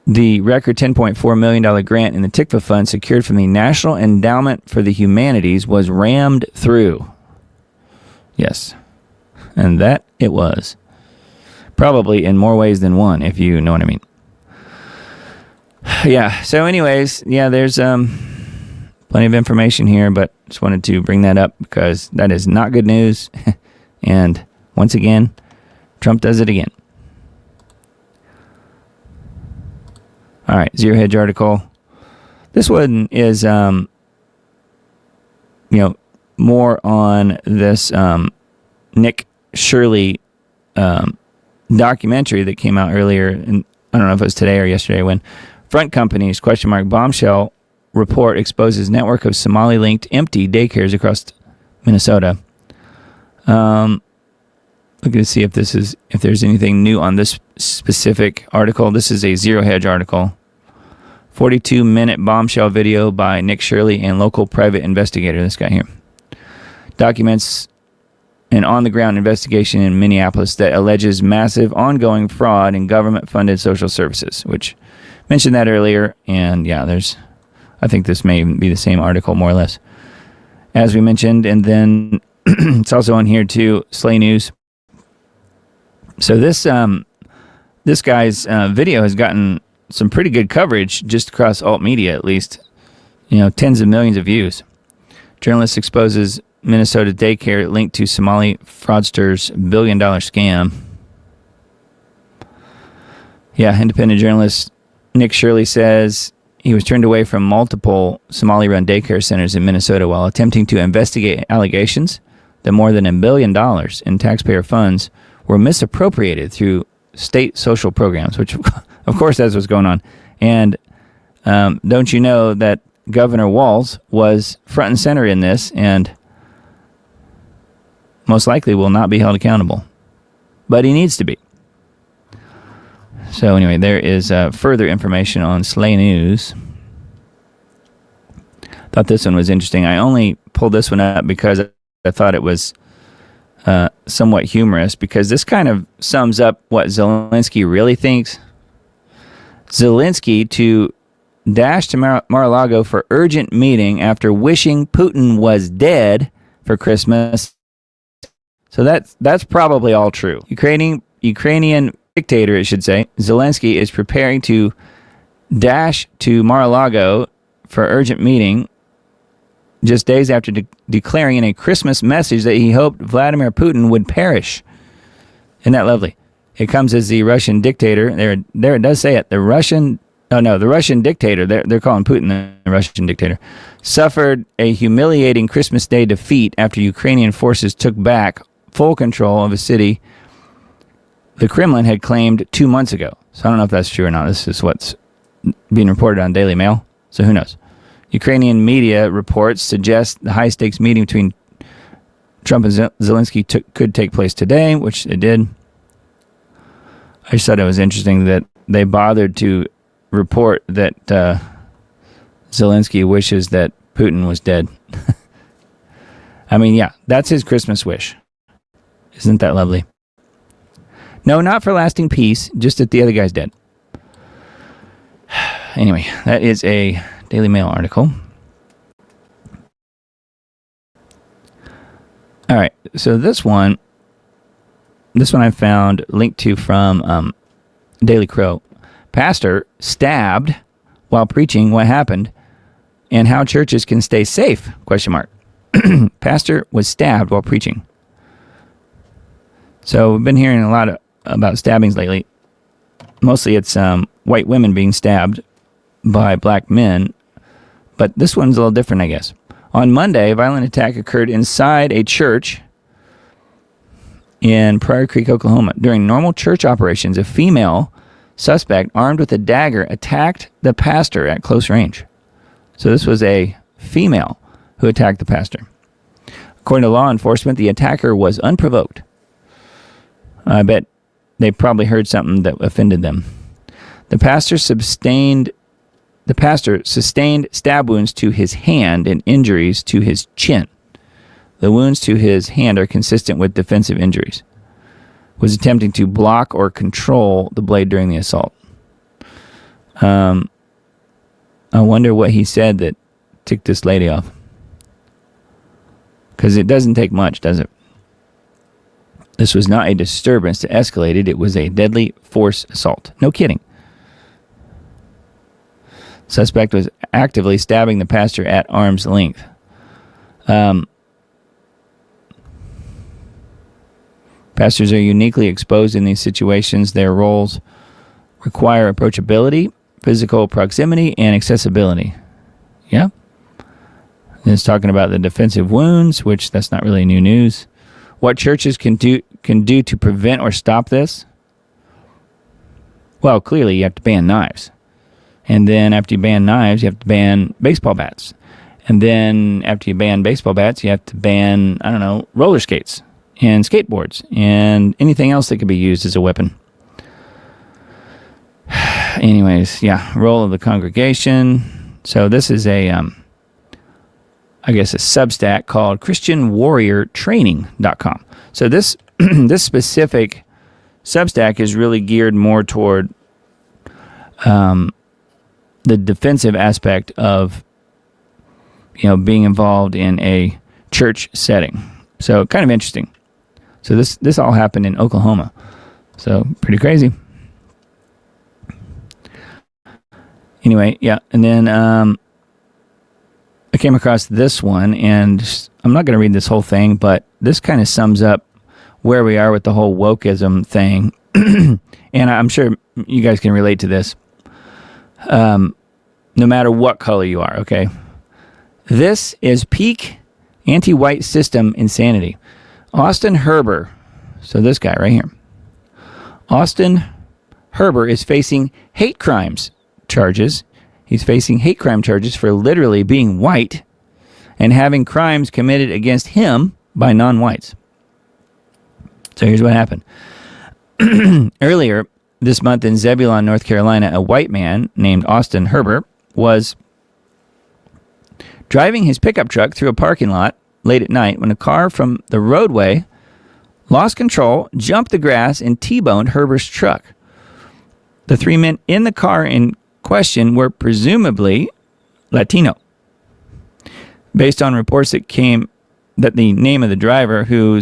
the record $10.4 million grant in the Tikva Fund secured from the National Endowment for the Humanities was rammed through. Yes. And that it was. Probably in more ways than one, if you know what I mean. Yeah, so anyways, yeah, there's plenty of information here, but just wanted to bring that up because that is not good news. And once again, Trump does it again. All right, Zero Hedge article. This one is, more on this Nick Shirley documentary that came out earlier, and I don't know if it was today or yesterday, when Front Company's bombshell report exposes network of Somali-linked empty daycares across Minnesota. Looking to see if there's anything new on this specific article. This is a Zero Hedge article. 42-minute bombshell video by Nick Shirley and local private investigator, this guy here, documents an on-the-ground investigation in Minneapolis that alleges massive ongoing fraud in government-funded social services, which mentioned that earlier. And yeah, I think this may even be the same article, more or less, as we mentioned. And then it's also on here too, Slay News. So this guy's video has gotten some pretty good coverage just across alt media, at least, tens of millions of views. Journalist exposes Minnesota daycare linked to Somali fraudsters' $1 billion scam. Yeah, independent journalist Nick Shirley says he was turned away from multiple Somali-run daycare centers in Minnesota while attempting to investigate allegations that more than $1 billion in taxpayer funds were misappropriated through state social programs, which, of course, that's what's going on. And don't you know that Governor Walz was front and center in this, and most likely will not be held accountable. But he needs to be. So anyway, there is further information on Slay News. Thought this one was interesting. I only pulled this one up because I thought it was somewhat humorous, because this kind of sums up what Zelensky really thinks. Zelensky to dash to Mar-a-Lago for urgent meeting after wishing Putin was dead for Christmas. So that's probably all true. Ukrainian dictator, it should say, Zelensky is preparing to dash to Mar-a-Lago for urgent meeting just days after declaring in a Christmas message that he hoped Vladimir Putin would perish. Isn't that lovely? It comes as the Russian dictator. There it does say it. The Russian dictator, they're calling Putin the Russian dictator, suffered a humiliating Christmas Day defeat after Ukrainian forces took back full control of a city the Kremlin had claimed 2 months ago. So I don't know if that's true or not. This is what's being reported on Daily Mail. So who knows? Ukrainian media reports suggest the high-stakes meeting between Trump and Zelensky could take place today, which it did. I just thought it was interesting that they bothered to report that Zelensky wishes that Putin was dead. I mean, yeah, that's his Christmas wish. Isn't that lovely? No, not for lasting peace, just that the other guy's dead. Anyway, that is a Daily Mail article. All right, so this one I found linked to from Daily Crow. Pastor stabbed while preaching. What happened? And how churches can stay safe? Question mark. Pastor was stabbed while preaching. So we've been hearing a lot about stabbings lately. Mostly it's white women being stabbed by black men. But this one's a little different, I guess. On Monday, a violent attack occurred inside a church in Prairie Creek, Oklahoma. During normal church operations, a female suspect armed with a dagger attacked the pastor at close range. So this was a female who attacked the pastor. According to law enforcement, the attacker was unprovoked. I bet they probably heard something that offended them. The pastor sustained stab wounds to his hand and injuries to his chin. The wounds to his hand are consistent with defensive injuries. Was attempting to block or control the blade during the assault. I wonder what he said that ticked this lady off. Because it doesn't take much, does it? This was not a disturbance that escalated. It was a deadly force assault. No kidding. Suspect was actively stabbing the pastor at arm's length. Pastors are uniquely exposed in these situations. Their roles require approachability, physical proximity, and accessibility. Yeah. And it's talking about the defensive wounds, which that's not really new news. What churches can do to prevent or stop this? Well, clearly you have to ban knives. And then after you ban knives, you have to ban baseball bats. And then after you ban baseball bats, you have to ban, roller skates and skateboards and anything else that could be used as a weapon. Anyways, yeah, role of the congregation. So this is a Substack called ChristianWarriorTraining.com. So this this specific Substack is really geared more toward the defensive aspect of being involved in a church setting. So kind of interesting. So this all happened in Oklahoma. So pretty crazy. Anyway, yeah, and then I came across this one, and I'm not going to read this whole thing, but this kind of sums up where we are with the whole wokeism thing. And I'm sure you guys can relate to this. No matter what color you are, okay? This is peak anti-white system insanity. Austin Herber, so this guy right here. Austin Herber is facing hate crimes charges. He's facing hate crime charges for literally being white and having crimes committed against him by non-whites. So here's what happened. Earlier this month in Zebulon, North Carolina, a white man named Austin Herber was driving his pickup truck through a parking lot late at night when a car from the roadway lost control, jumped the grass, and T-boned Herber's truck. The three men in the car in question were presumably Latino. Based on reports that the name of the driver who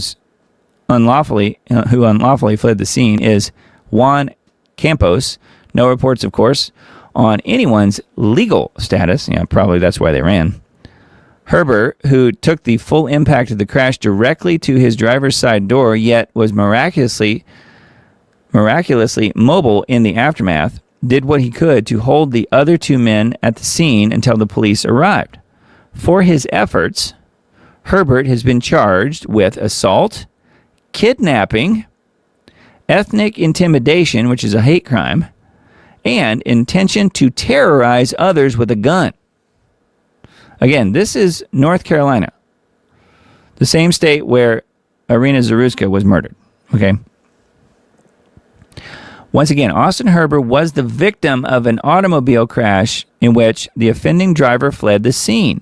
unlawfully fled the scene is Juan Campos. No reports, of course, on anyone's legal status. Yeah, probably that's why they ran. Herber, who took the full impact of the crash directly to his driver's side door, yet was miraculously mobile in the aftermath, did what he could to hold the other two men at the scene until the police arrived. For his efforts, Herbert has been charged with assault, kidnapping, ethnic intimidation, which is a hate crime, and intention to terrorize others with a gun. Again, this is North Carolina, the same state where Irina Zaruska was murdered. Okay. Once again, Austin Herber was the victim of an automobile crash in which the offending driver fled the scene.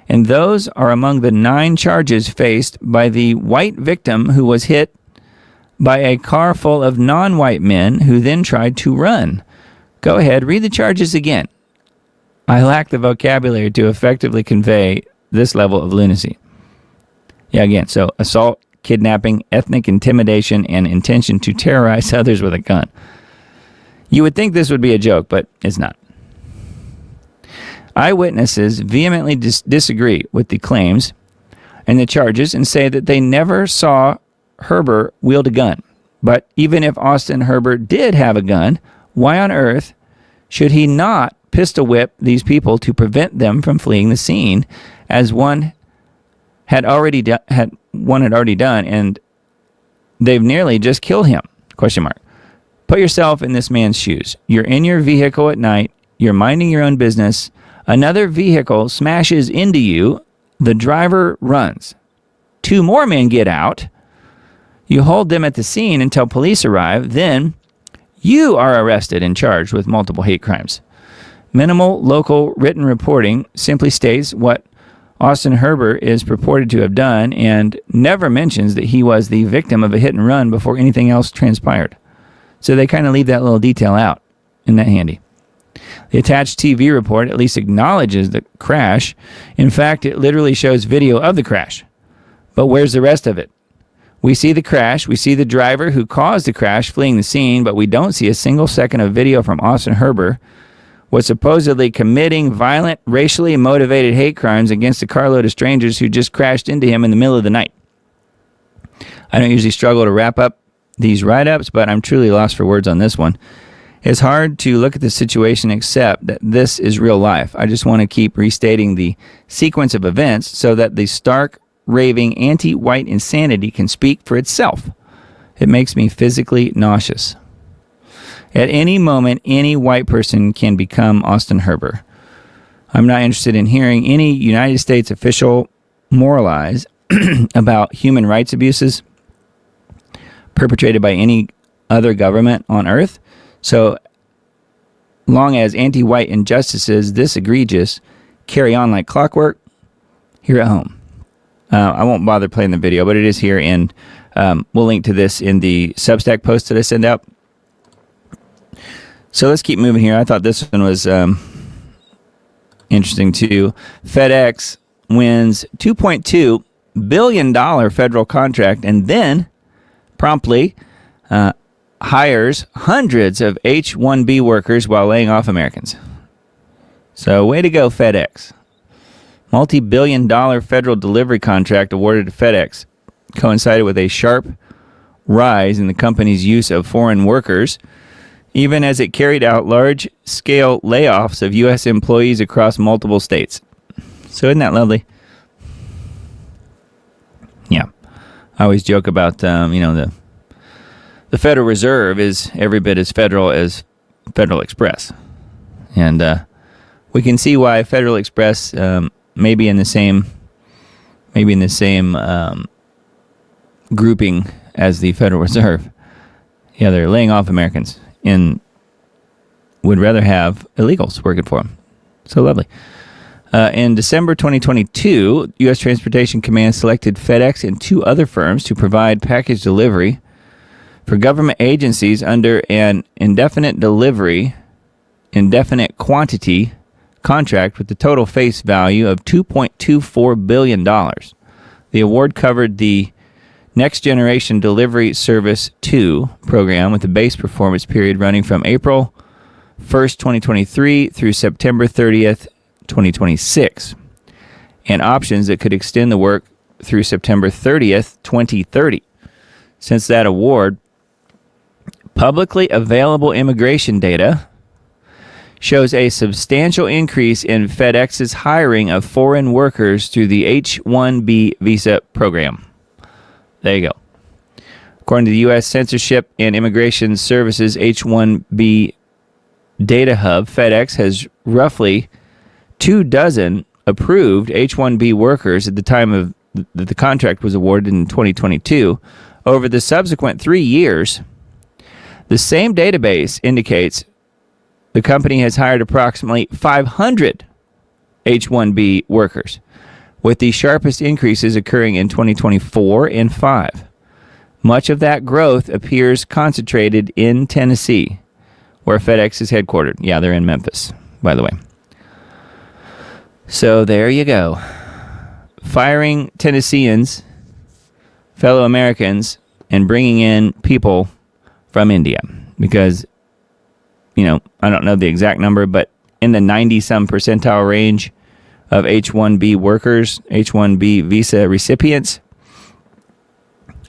And those are among the 9 charges faced by the white victim who was hit by a car full of non-white men who then tried to run. Go ahead, read the charges again. I lack the vocabulary to effectively convey this level of lunacy. Yeah, again, so assault, kidnapping, ethnic intimidation, and intention to terrorize others with a gun. You would think this would be a joke, but it's not. Eyewitnesses vehemently disagree with the claims and the charges and say that they never saw Herber wield a gun. But even if Austin Herber did have a gun, why on earth should he not pistol whip these people to prevent them from fleeing the scene, as one had already done, and they've nearly just killed him? Question mark. Put yourself in this man's shoes. You're in your vehicle at night. You're minding your own business. Another vehicle smashes into you. The driver runs. 2 more men get out. You hold them at the scene until police arrive. Then you are arrested and charged with multiple hate crimes. Minimal local written reporting simply states what Austin Herber is purported to have done and never mentions that he was the victim of a hit and run before anything else transpired. So they kind of leave that little detail out. Isn't that handy? The attached TV report at least acknowledges the crash. In fact, it literally shows video of the crash. But where's the rest of it? We see the crash. We see the driver who caused the crash fleeing the scene, but we don't see a single second of video from Austin Herber was supposedly committing violent, racially motivated hate crimes against a carload of strangers who just crashed into him in the middle of the night. I don't usually struggle to wrap up these write-ups, but I'm truly lost for words on this one. It's hard to look at the situation except that this is real life. I just want to keep restating the sequence of events so that the stark, raving, anti-white insanity can speak for itself. It makes me physically nauseous. At any moment, any white person can become Austin Herber. I'm not interested in hearing any United States official moralize about human rights abuses perpetrated by any other government on earth. So long as anti-white injustices this egregious carry on like clockwork here at home. I won't bother playing the video, but it is here, and we'll link to this in the Substack post that I send out. So let's keep moving here. I thought this one was interesting too. FedEx wins $2.2 billion federal contract and then promptly hires hundreds of H-1B workers while laying off Americans. So way to go, FedEx. Multi-billion-dollar federal delivery contract awarded to FedEx coincided with a sharp rise in the company's use of foreign workers, even as it carried out large-scale layoffs of U.S. employees across multiple states. So isn't that lovely? Yeah. I always joke about, the Federal Reserve is every bit as federal as Federal Express. And we can see why Federal Express may be in the same grouping as the Federal Reserve. Yeah, they're laying off Americans and would rather have illegals working for them. So lovely. In December 2022, U.S. Transportation Command selected FedEx and 2 other firms to provide package delivery for government agencies under an indefinite delivery, indefinite quantity contract with the total face value of $2.24 billion. The award covered the Next Generation Delivery Service 2 program with a base performance period running from April 1st, 2023 through September 30th, 2026, and options that could extend the work through September 30th, 2030. Since that award, publicly available immigration data shows a substantial increase in FedEx's hiring of foreign workers through the H-1B visa program. There you go. According to the U.S. Censorship and Immigration Services H-1B Data Hub, FedEx has roughly 24 approved H-1B workers at the time of the contract was awarded in 2022. Over the subsequent 3 years, the same database indicates the company has hired approximately 500 H-1B workers, with the sharpest increases occurring in 2024 and 5. Much of that growth appears concentrated in Tennessee, where FedEx is headquartered. Yeah, they're in Memphis, by the way. So there you go. Firing Tennesseans, fellow Americans, and bringing in people from India, because I don't know the exact number, but in the 90-some percentile range of H-1B workers, H-1B visa recipients,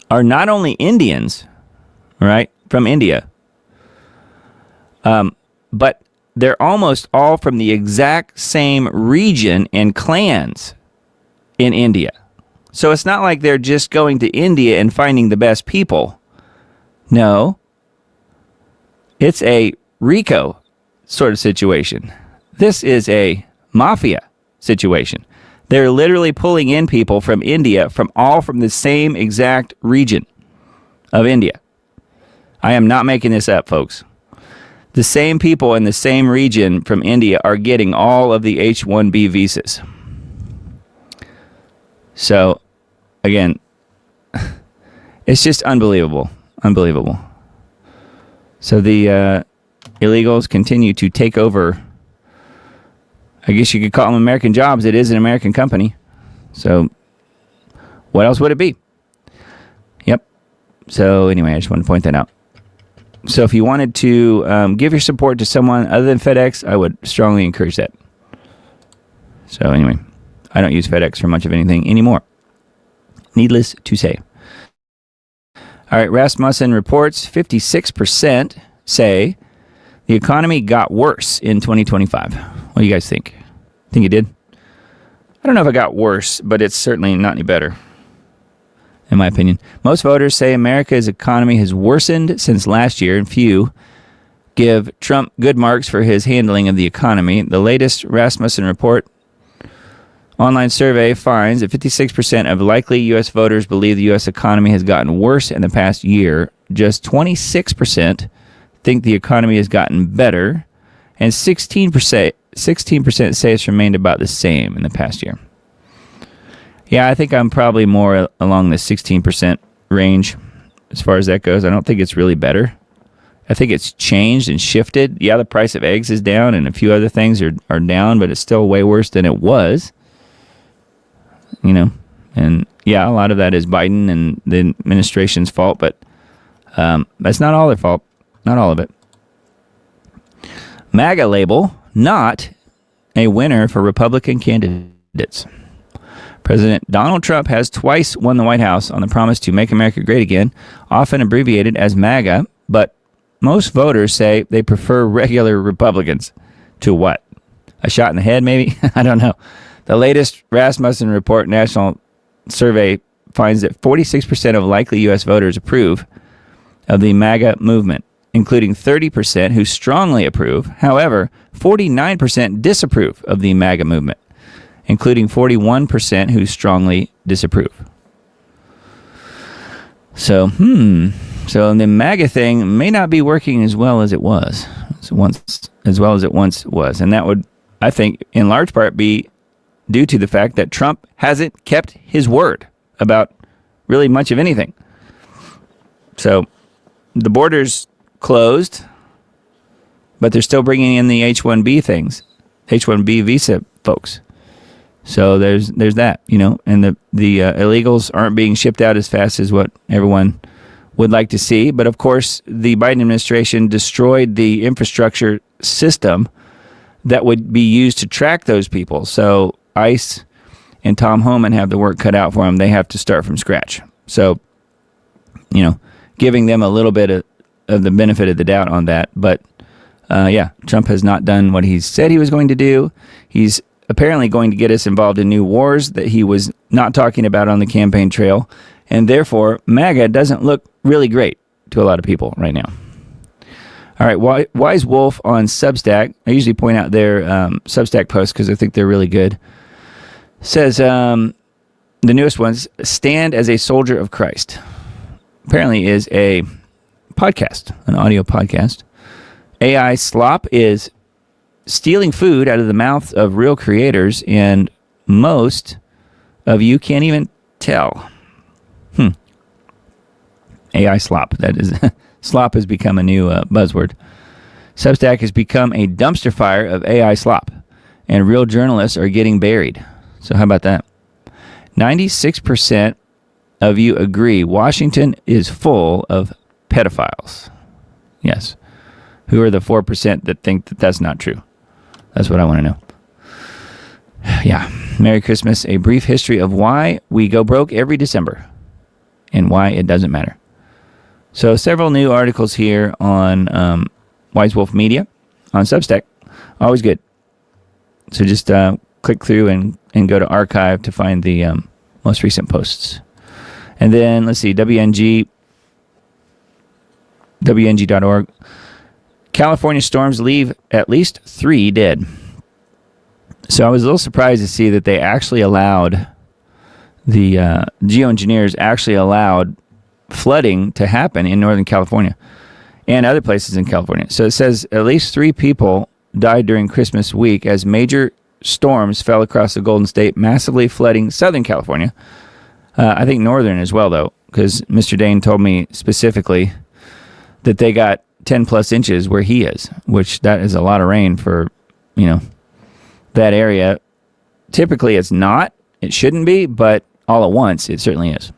are not only Indians, right, from India, but they're almost all from the exact same region and clans in India. So it's not like they're just going to India and finding the best people. No. It's a RICO sort of situation. This is a mafia situation. They're literally pulling in people from India, from the same exact region of India. I am not making this up, folks. The same people in the same region from India are getting all of the H-1B visas. So, again, it's just unbelievable. Unbelievable. So the illegals continue to take over. I guess you could call them American jobs. It is an American company. So what else would it be? Yep. So anyway, I just wanted to point that out. So if you wanted to give your support to someone other than FedEx, I would strongly encourage that. So anyway, I don't use FedEx for much of anything anymore. Needless to say. All right, Rasmussen reports 56% say the economy got worse in 2025. What do you guys think? Think it did? I don't know if it got worse, but it's certainly not any better, in my opinion. Most voters say America's economy has worsened since last year, and few give Trump good marks for his handling of the economy. The latest Rasmussen report online survey finds that 56% of likely U.S. voters believe the U.S. economy has gotten worse in the past year. Just 26% think the economy has gotten better, and 16% say it's remained about the same in the past year. Yeah, I think I'm probably more along the 16% range as far as that goes. I don't think it's really better. I think it's changed and shifted. Yeah, the price of eggs is down and a few other things are down, but it's still way worse than it was. And yeah, a lot of that is Biden and the administration's fault, but that's not all their fault. Not all of it. MAGA label, not a winner for Republican candidates. President Donald Trump has twice won the White House on the promise to make America great again, often abbreviated as MAGA, but most voters say they prefer regular Republicans to what? A shot in the head, maybe? I don't know. The latest Rasmussen Report national survey finds that 46% of likely U.S. voters approve of the MAGA movement, including 30% who strongly approve. However, 49% disapprove of the MAGA movement, including 41% who strongly disapprove. So the MAGA thing may not be working as well as it was, once was. And that would, I think, in large part be due to the fact that Trump hasn't kept his word about really much of anything. So the border's closed, but they're still bringing in the H-1B things, H-1B visa folks. So there's that, and the illegals aren't being shipped out as fast as what everyone would like to see. But of course, the Biden administration destroyed the infrastructure system that would be used to track those people. So ICE and Tom Homan have the work cut out for them. They have to start from scratch. So, giving them a little bit of the benefit of the doubt on that. But Trump has not done what he said he was going to do. He's apparently going to get us involved in new wars that he was not talking about on the campaign trail. And therefore, MAGA doesn't look really great to a lot of people right now. All right, Wise Wolf on Substack. I usually point out their Substack posts because I think they're really good. Says the newest ones, Stand as a Soldier of Christ. Apparently is a podcast, an audio podcast. AI slop is stealing food out of the mouths of real creators, and most of you can't even tell. AI slop. That is, slop has become a new buzzword. Substack has become a dumpster fire of AI slop, and real journalists are getting buried. So how about that? 96% of you agree Washington is full of pedophiles. Yes. Who are the 4% that think that that's not true? That's what I want to know. Yeah. Merry Christmas. A brief history of why we go broke every December and why it doesn't matter. So several new articles here on Wise Wolf Media on Substack. Always good. So just click through and go to archive to find the most recent posts. And then let's see, WNG.org. California storms leave at least 3 dead. So I was a little surprised to see that they actually allowed, the geoengineers actually allowed flooding to happen in Northern California and other places in California. So it says at least 3 people died during Christmas week as major storms fell across the Golden State, massively flooding Southern California. I think Northern as well, though, because Mr. Dane told me specifically that they got 10 plus inches where he is, which that is a lot of rain for, that area. Typically it's not, it shouldn't be, but all at once it certainly is.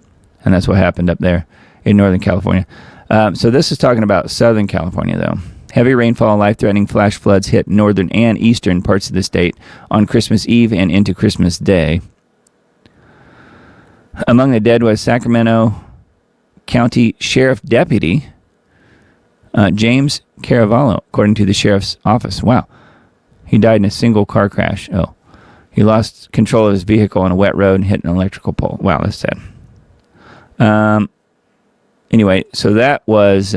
And that's what happened up there in Northern California. So this is talking about Southern California, though. Heavy rainfall, life-threatening flash floods hit northern and eastern parts of the state on Christmas Eve and into Christmas Day. Among the dead was Sacramento County Sheriff Deputy James Caravallo, according to the sheriff's office. Wow. He died in a single car crash. Oh. He lost control of his vehicle on a wet road and hit an electrical pole. Wow, that's sad. Anyway, so that was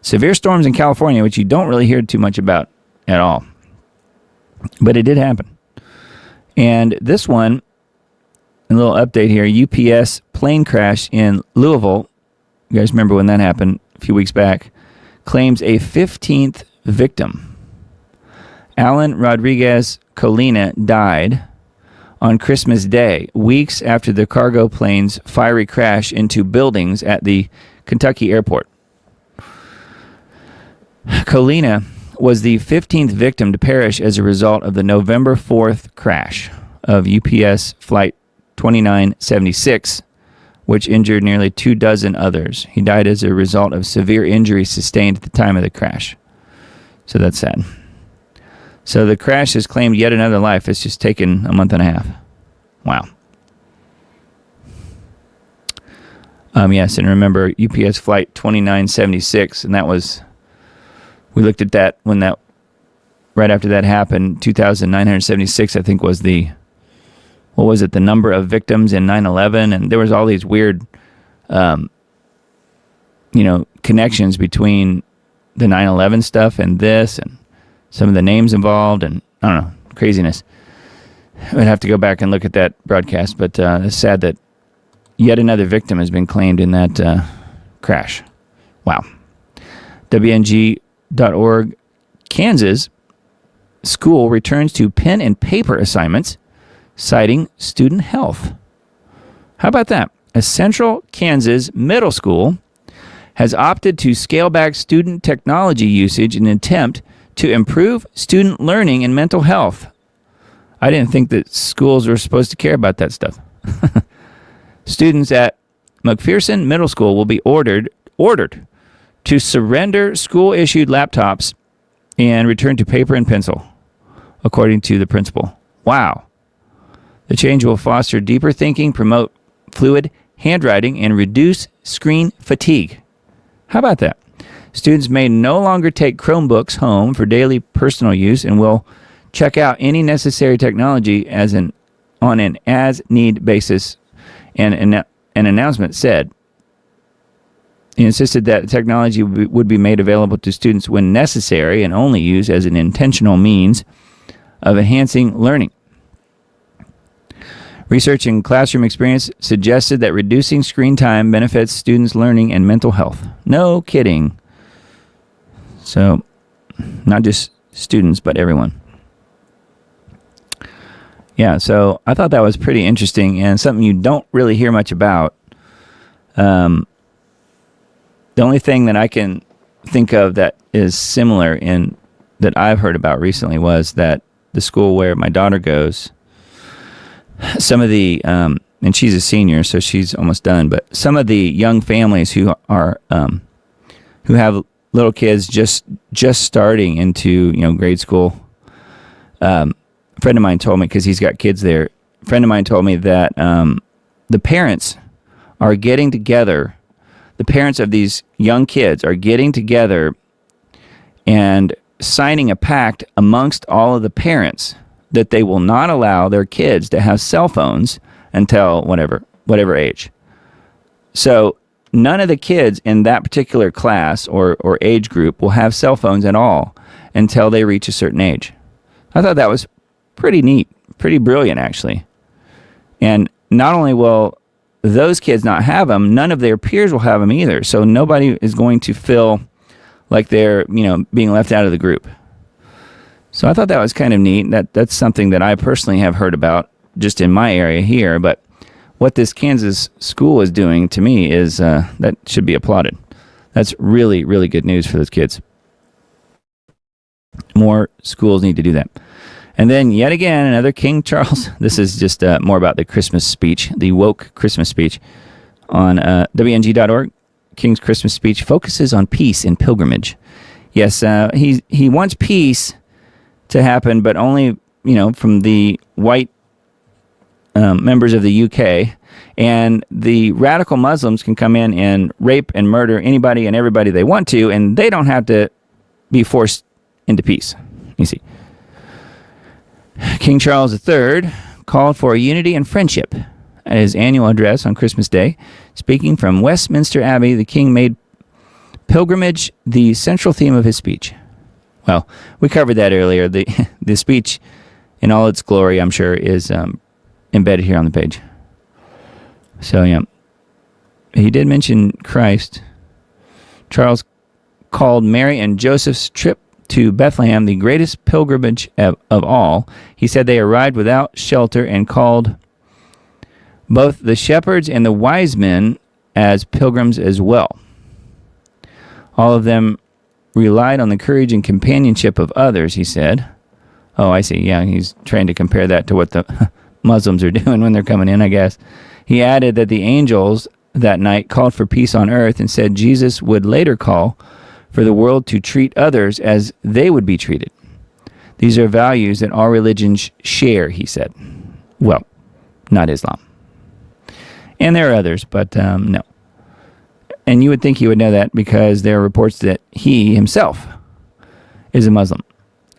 severe storms in California, which you don't really hear too much about at all. But it did happen. And this one, a little update here, UPS plane crash in Louisville. You guys remember when that happened a few weeks back? Claims a 15th victim. Alan Rodriguez Colina died on Christmas Day, weeks after the cargo plane's fiery crash into buildings at the Kentucky airport. Colina was the 15th victim to perish as a result of the November 4th crash of UPS Flight 2976, which injured nearly 24 others. He died as a result of severe injuries sustained at the time of the crash. So that's sad. So the crash has claimed yet another life. It's just taken a month and a half. Wow. Yes, and remember UPS Flight 2976, and that was, we looked at that when that, right after that happened, 2,976, I think was the, what was it, the number of victims in 9/11, and there was all these weird, connections between the 9/11 stuff and this, and some of the names involved, and I don't know, craziness. I'd have to go back and look at that broadcast, but it's sad that yet another victim has been claimed in that crash. Wow. WNG.org, Kansas school returns to pen and paper assignments, citing student health. How about that? A Central Kansas middle school has opted to scale back student technology usage in an attempt to improve student learning and mental health. I didn't think that schools were supposed to care about that stuff. Students at McPherson Middle School will be ordered to surrender school-issued laptops and return to paper and pencil, according to the principal. Wow. The change will foster deeper thinking, promote fluid handwriting, and reduce screen fatigue. How about that? Students may no longer take Chromebooks home for daily personal use and will check out any necessary technology on an as-need basis, and an announcement said. He insisted that technology would be made available to students when necessary and only used as an intentional means of enhancing learning. Research and classroom experience suggested that reducing screen time benefits students' learning and mental health. No kidding. So, not just students, but everyone. Yeah, so I thought that was pretty interesting and something you don't really hear much about. The only thing that I can think of that is similar in that I've heard about recently was that the school where my daughter goes, some of the, and she's a senior, so she's almost done, but some of the young families who are, who have little kids just starting into grade school. A friend of mine told me, because he's got kids there. A friend of mine told me that the parents are getting together. The parents of these young kids are getting together and signing a pact amongst all of the parents that they will not allow their kids to have cell phones until whatever age. So none of the kids in that particular class or age group will have cell phones at all until they reach a certain age. I thought that was pretty neat, pretty brilliant, actually. And not only will those kids not have them, none of their peers will have them either. So nobody is going to feel like they're, being left out of the group. So I thought that was kind of neat. That's something that I personally have heard about just in my area here. But what this Kansas school is doing to me is that should be applauded. That's really, really good news for those kids. More schools need to do that. And then yet again, another King Charles. This is just more about the Christmas speech, the woke Christmas speech on WNG.org. King's Christmas speech focuses on peace and pilgrimage. Yes, he wants peace to happen, but only, from the white members of the UK. And the radical Muslims can come in and rape and murder anybody and everybody they want to, and they don't have to be forced into peace. You see. King Charles III called for unity and friendship at his annual address on Christmas Day. Speaking from Westminster Abbey, the king made pilgrimage the central theme of his speech. Well, we covered that earlier. The speech in all its glory, I'm sure, is embedded here on the page. So, yeah. He did mention Christ. Charles called Mary and Joseph's trip to Bethlehem the greatest pilgrimage of all. He said they arrived without shelter and called both the shepherds and the wise men as pilgrims as well. All of them relied on the courage and companionship of others, he said. Oh, I see. Yeah, he's trying to compare that to what the Muslims are doing when they're coming in, I guess. He added that the angels that night called for peace on earth and said Jesus would later call for the world to treat others as they would be treated. These are values that all religions share, he said. Well, not Islam. And there are others, but no. And you would think he would know that because there are reports that he himself is a Muslim.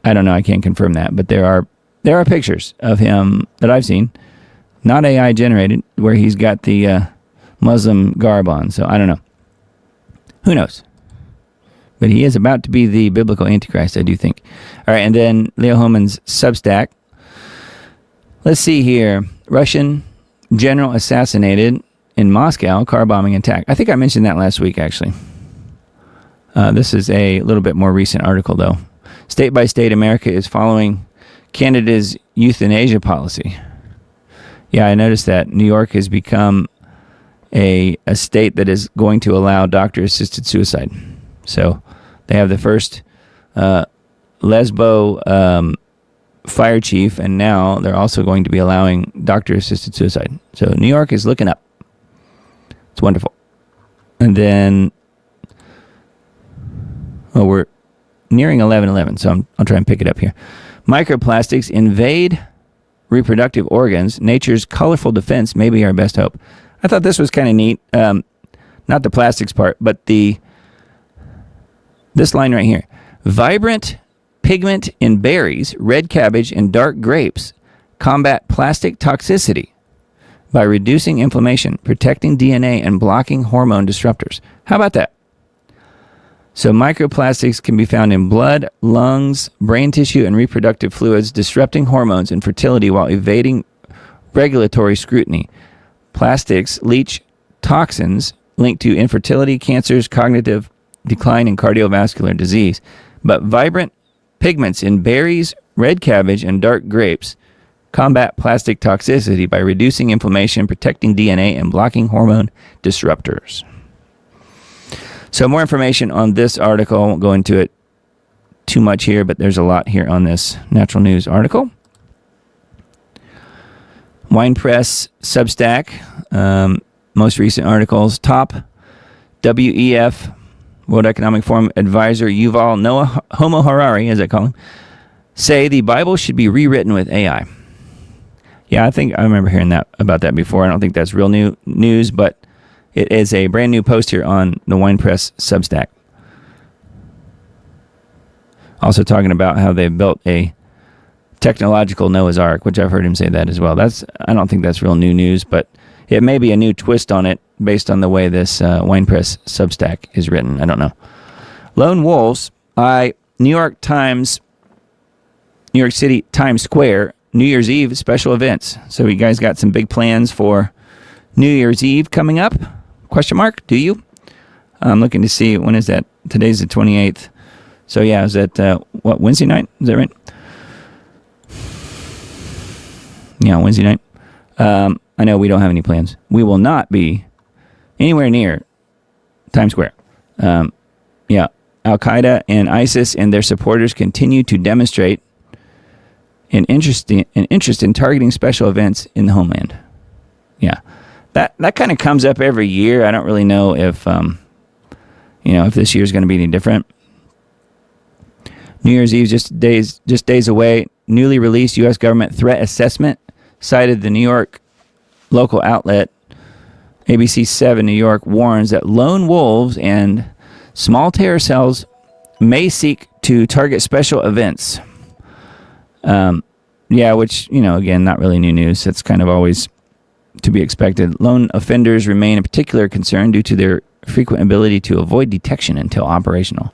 I don't know, I can't confirm that, but there are pictures of him that I've seen, not AI generated, where he's got the Muslim garb on. So I don't know. Who knows? But he is about to be the biblical Antichrist, I do think. All right, and then Leo Hohmann's Substack. Let's see here. Russian general assassinated in Moscow, car bombing attack. I think I mentioned that last week, actually. This is a little bit more recent article, though. State by state, America is following Canada's euthanasia policy. Yeah, I noticed that New York has become a state that is going to allow doctor-assisted suicide. So they have the first lesbo fire chief, and now they're also going to be allowing doctor-assisted suicide. So New York is looking up. It's wonderful. And then, we're nearing 11:11, so I'll try and pick it up here. Microplastics invade reproductive organs. Nature's colorful defense may be our best hope. I thought this was kind of neat. Not the plastics part, but this line right here. Vibrant pigment in berries, red cabbage, and dark grapes combat plastic toxicity by reducing inflammation, protecting DNA, and blocking hormone disruptors. How about that? So microplastics can be found in blood, lungs, brain tissue, and reproductive fluids, disrupting hormones and fertility while evading regulatory scrutiny. Plastics leach toxins linked to infertility, cancers, cognitive decline, and cardiovascular disease. But vibrant pigments in berries, red cabbage, and dark grapes combat plastic toxicity by reducing inflammation, protecting DNA, and blocking hormone disruptors. So more information on this article. I won't go into it too much here, but there's a lot here on this Natural News article. Wine Press Substack, most recent articles. Top WEF World Economic Forum advisor Yuval Noah Homo Harari, as I call him, say the Bible should be rewritten with AI. Yeah, I think I remember hearing about that before. I don't think that's real new news, but it is a brand new post here on the Wine Press Substack. Also talking about how they've built a technological Noah's Ark, which I've heard him say that as well. I don't think that's real new news, but it may be a new twist on it based on the way this Wine Press Substack is written. I don't know. Lone wolves. New York City Times Square, New Year's Eve special events. So you guys got some big plans for New Year's Eve coming up? Question mark. Do you? I'm looking to see, when is that? Today's the 28th. So yeah, is that Wednesday night? Is that right? Yeah, Wednesday night. I know we don't have any plans. We will not be anywhere near Times Square. Yeah, Al-Qaeda and ISIS and their supporters continue to demonstrate an interest in targeting special events in the homeland. Yeah, that kind of comes up every year. I don't really know if if this year is going to be any different. New Year's Eve just days away. Newly released U.S. government threat assessment cited the New York local outlet ABC 7 New York warns that lone wolves and small terror cells may seek to target special events. Which, again, not really new news. That's kind of always to be expected. Lone offenders remain a particular concern due to their frequent ability to avoid detection until operational.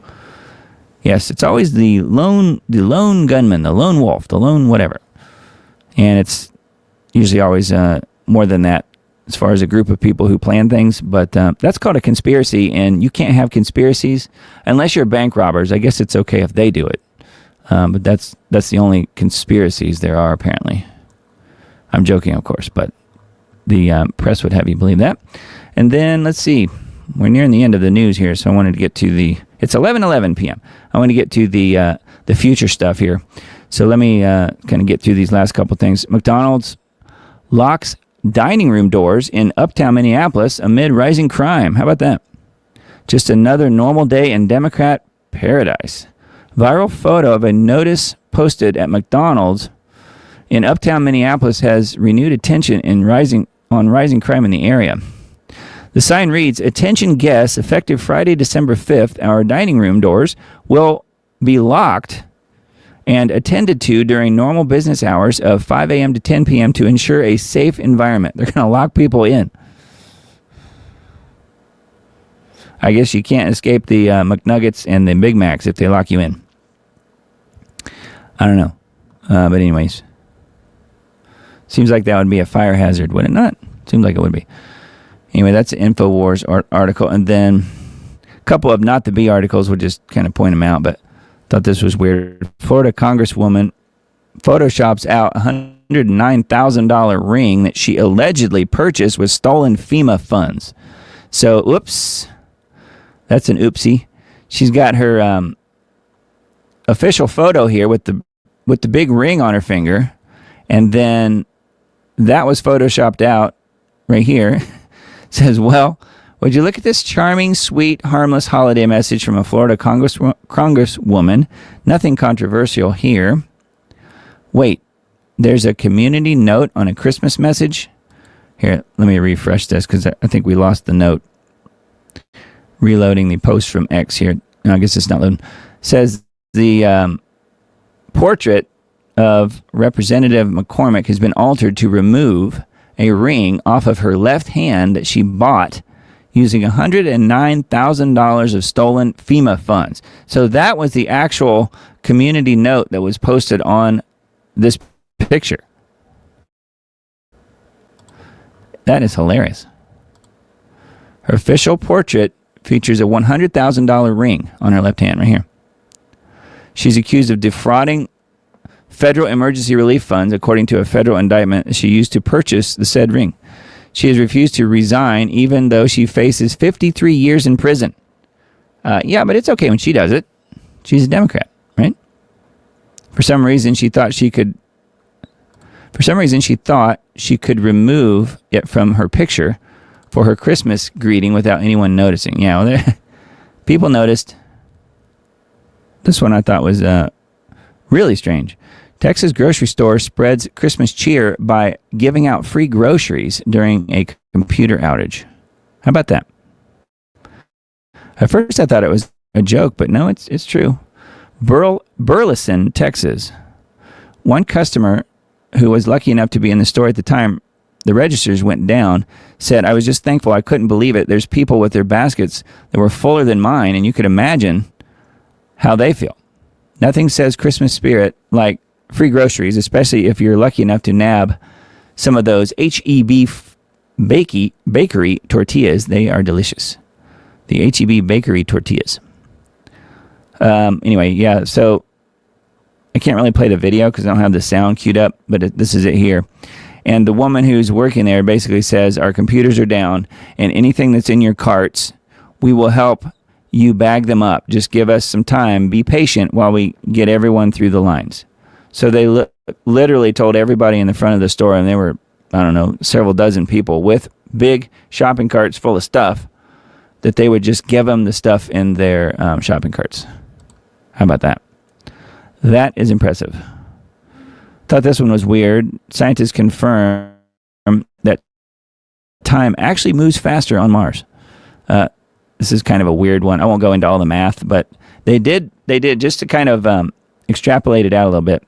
Yes, it's always the lone gunman, the lone wolf, the lone whatever. And it's usually always more than that as far as a group of people who plan things. But that's called a conspiracy, and you can't have conspiracies unless you're bank robbers. I guess it's okay if they do it. But that's the only conspiracies there are, apparently. I'm joking, of course, but the press would have you believe that. And then, let's see. We're nearing the end of the news here, so I wanted to get to it's 11:11 p.m. I want to get to the future stuff here. So let me kind of get through these last couple things. McDonald's locks dining room doors in uptown Minneapolis amid rising crime. How about that? Just another normal day in Democrat paradise. Viral photo of a notice posted at McDonald's in uptown Minneapolis has renewed attention on rising crime in the area. The sign reads, "Attention guests, effective Friday, December 5th, our dining room doors will be locked and attended to during normal business hours of 5 a.m. to 10 p.m. to ensure a safe environment." They're going to lock people in. I guess you can't escape the McNuggets and the Big Macs if they lock you in. I don't know. But anyways. Seems like that would be a fire hazard, would it not? Seems like it would be. Anyway, that's an InfoWars article. And then a couple of not the B articles. We'll just kind of point them out, but thought this was weird. Florida Congresswoman photoshops out $109,000 ring that she allegedly purchased with stolen FEMA funds. So, oops. That's an oopsie. She's got her official photo here with the big ring on her finger. And then that was photoshopped out right here. Says, well, would you look at this charming, sweet, harmless holiday message from a Florida congresswoman? Nothing controversial here. Wait, there's a community note on a Christmas message? Here, let me refresh this because I think we lost the note. Reloading the post from X here. No, I guess it's not loading. Says the portrait of Representative McCormick has been altered to remove a ring off of her left hand that she bought using $109,000 of stolen FEMA funds. So that was the actual community note that was posted on this picture. That is hilarious. Her official portrait features a $100,000 ring on her left hand right here. She's accused of defrauding federal emergency relief funds, according to a federal indictment she used to purchase the said ring. She has refused to resign, even though she faces 53 years in prison. Yeah, but it's okay when she does it. She's a Democrat, right? For some reason, she thought she could remove it from her picture for her Christmas greeting without anyone noticing. Yeah, well, People noticed. This one I thought was really strange. Texas grocery store spreads Christmas cheer by giving out free groceries during a computer outage. How about that? At first I thought it was a joke, but no, it's true. Burleson, Texas. One customer who was lucky enough to be in the store at the time the registers went down said, "I was just thankful. I couldn't believe it. There's people with their baskets that were fuller than mine, and you could imagine how they feel." Nothing says Christmas spirit like free groceries, especially if you're lucky enough to nab some of those H-E-B bakery tortillas. They are delicious. The H-E-B bakery tortillas. Anyway, yeah, so I can't really play the video because I don't have the sound queued up, but this is it here. And the woman who's working there basically says, "Our computers are down, and anything that's in your carts, we will help you bag them up. Just give us some time. Be patient while we get everyone through the lines." So they literally told everybody in the front of the store, and there were, I don't know, several dozen people with big shopping carts full of stuff, that they would just give them the stuff in their shopping carts. How about that? That is impressive. Thought this one was weird. Scientists confirm that time actually moves faster on Mars. This is kind of a weird one. I won't go into all the math, but they did just to kind of extrapolate it out a little bit.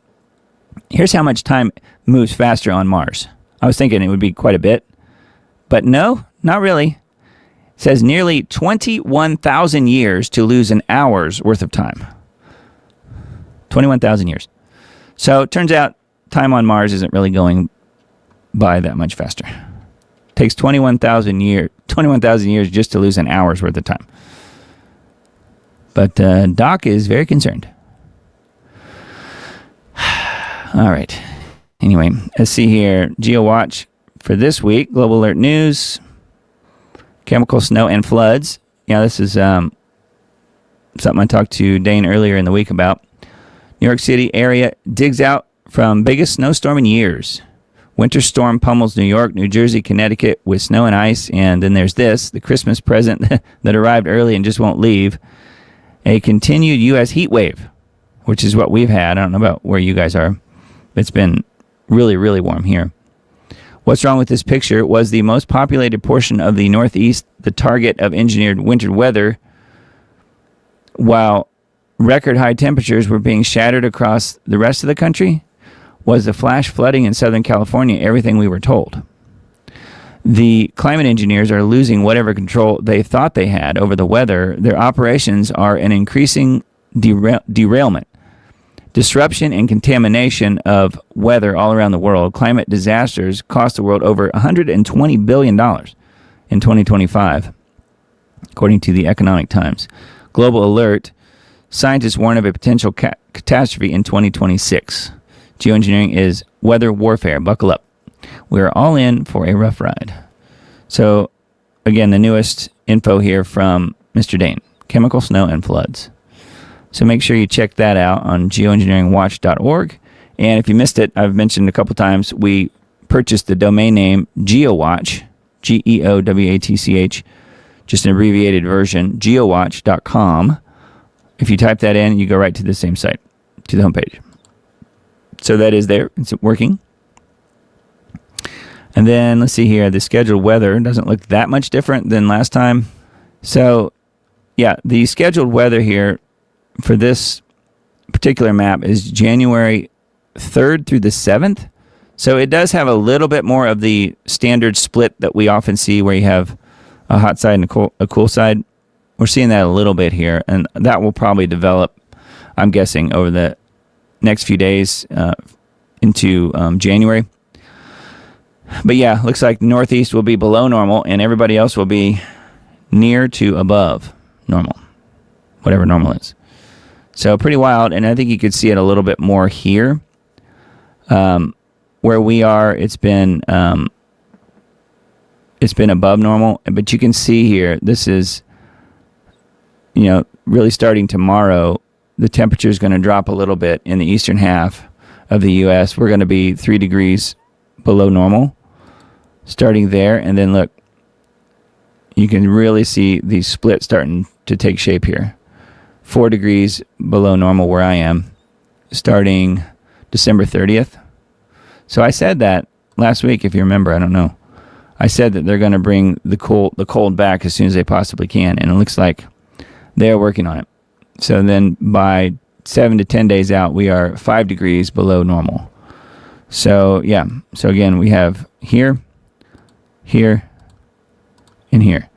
Here's how much time moves faster on Mars. I was thinking it would be quite a bit, but no, not really. It says nearly 21,000 years to lose an hour's worth of time. 21,000 years. So it turns out time on Mars isn't really going by that much faster. It takes 21,000 years just to lose an hour's worth of time. But Doc is very concerned. All right. Anyway, let's see here. GeoWatch for this week. Global Alert News. Chemical snow and floods. Yeah, this is something I talked to Dane earlier in the week about. New York City area digs out from biggest snowstorm in years. Winter storm pummels New York, New Jersey, Connecticut with snow and ice. And then there's this, the Christmas present that arrived early and just won't leave. A continued U.S. heat wave, which is what we've had. I don't know about where you guys are. It's been really, really warm here. What's wrong with this picture was the most populated portion of the Northeast, the target of engineered winter weather, while record high temperatures were being shattered across the rest of the country, was the flash flooding in Southern California everything we were told. The climate engineers are losing whatever control they thought they had over the weather. Their operations are an increasing derailment. Disruption and contamination of weather all around the world. Climate disasters cost the world over $120 billion in 2025, according to the Economic Times. Global Alert. Scientists warn of a potential catastrophe in 2026. Geoengineering is weather warfare. Buckle up. We're all in for a rough ride. So, again, the newest info here from Mr. Dane. Chemical snow and floods. So make sure you check that out on geoengineeringwatch.org. And if you missed it, I've mentioned a couple times, we purchased the domain name GeoWatch, GeoWatch, just an abbreviated version, geowatch.com. If you type that in, you go right to the same site, to the homepage. So that is there. It's working. And then let's see here. The scheduled weather doesn't look that much different than last time. So, yeah, the scheduled weather here for this particular map is January 3rd through the 7th. So it does have a little bit more of the standard split that we often see where you have a hot side and a cool side. We're seeing that a little bit here, and that will probably develop, I'm guessing, over the next few days into January. But yeah, looks like Northeast will be below normal, and everybody else will be near to above normal, whatever normal is. So pretty wild, and I think you could see it a little bit more here. Where we are, it's been above normal, but you can see here, this is, really starting tomorrow, the temperature is going to drop a little bit in the eastern half of the U.S. We're going to be 3 degrees below normal, starting there, and then look, you can really see the split starting to take shape here. 4 degrees below normal where I am, starting December 30th. So I said that last week, if you remember. I don't know. I said that they're going to bring the cold back as soon as they possibly can, and it looks like they're working on it. So then by 7 to 10 days out, we are 5 degrees below normal. So yeah. So again, we have here, here, and here.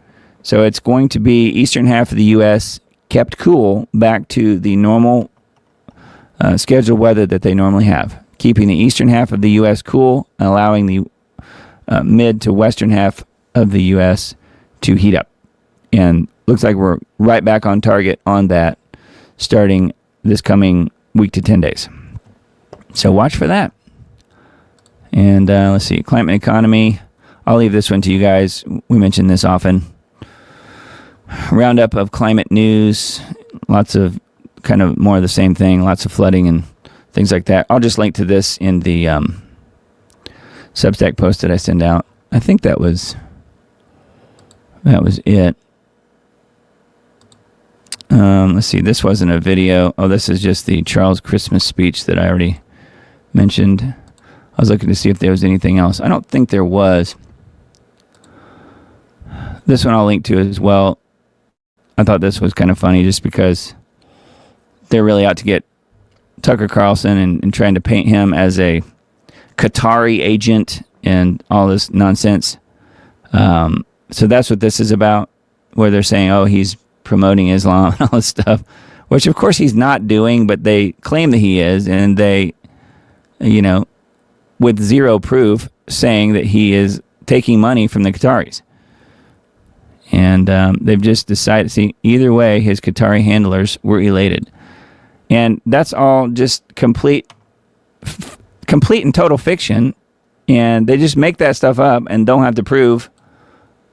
So it's going to be eastern half of the U.S. kept cool back to the normal scheduled weather that they normally have, keeping the eastern half of the U.S. cool, and allowing the mid to western half of the U.S. to heat up. And looks like we're right back on target on that starting this coming week to 10 days. So watch for that. And let's see, climate and economy. I'll leave this one to you guys. We mention this often. Roundup of climate news. Lots of kind of more of the same thing. Lots of flooding and things like that. I'll just link to this in the Substack post that I send out. I think that was it. Let's see. This wasn't a video. Oh, this is just the Charles Christmas speech that I already mentioned. I was looking to see if there was anything else. I don't think there was. This one I'll link to as well. I thought this was kind of funny just because they're really out to get Tucker Carlson and trying to paint him as a Qatari agent and all this nonsense. So that's what this is about, where they're saying, oh, he's promoting Islam and all this stuff, which of course he's not doing, but they claim that he is, and they, with zero proof, saying that he is taking money from the Qataris. And they've just decided, see, either way, his Qatari handlers were elated. And that's all just complete and total fiction. And they just make that stuff up and don't have to prove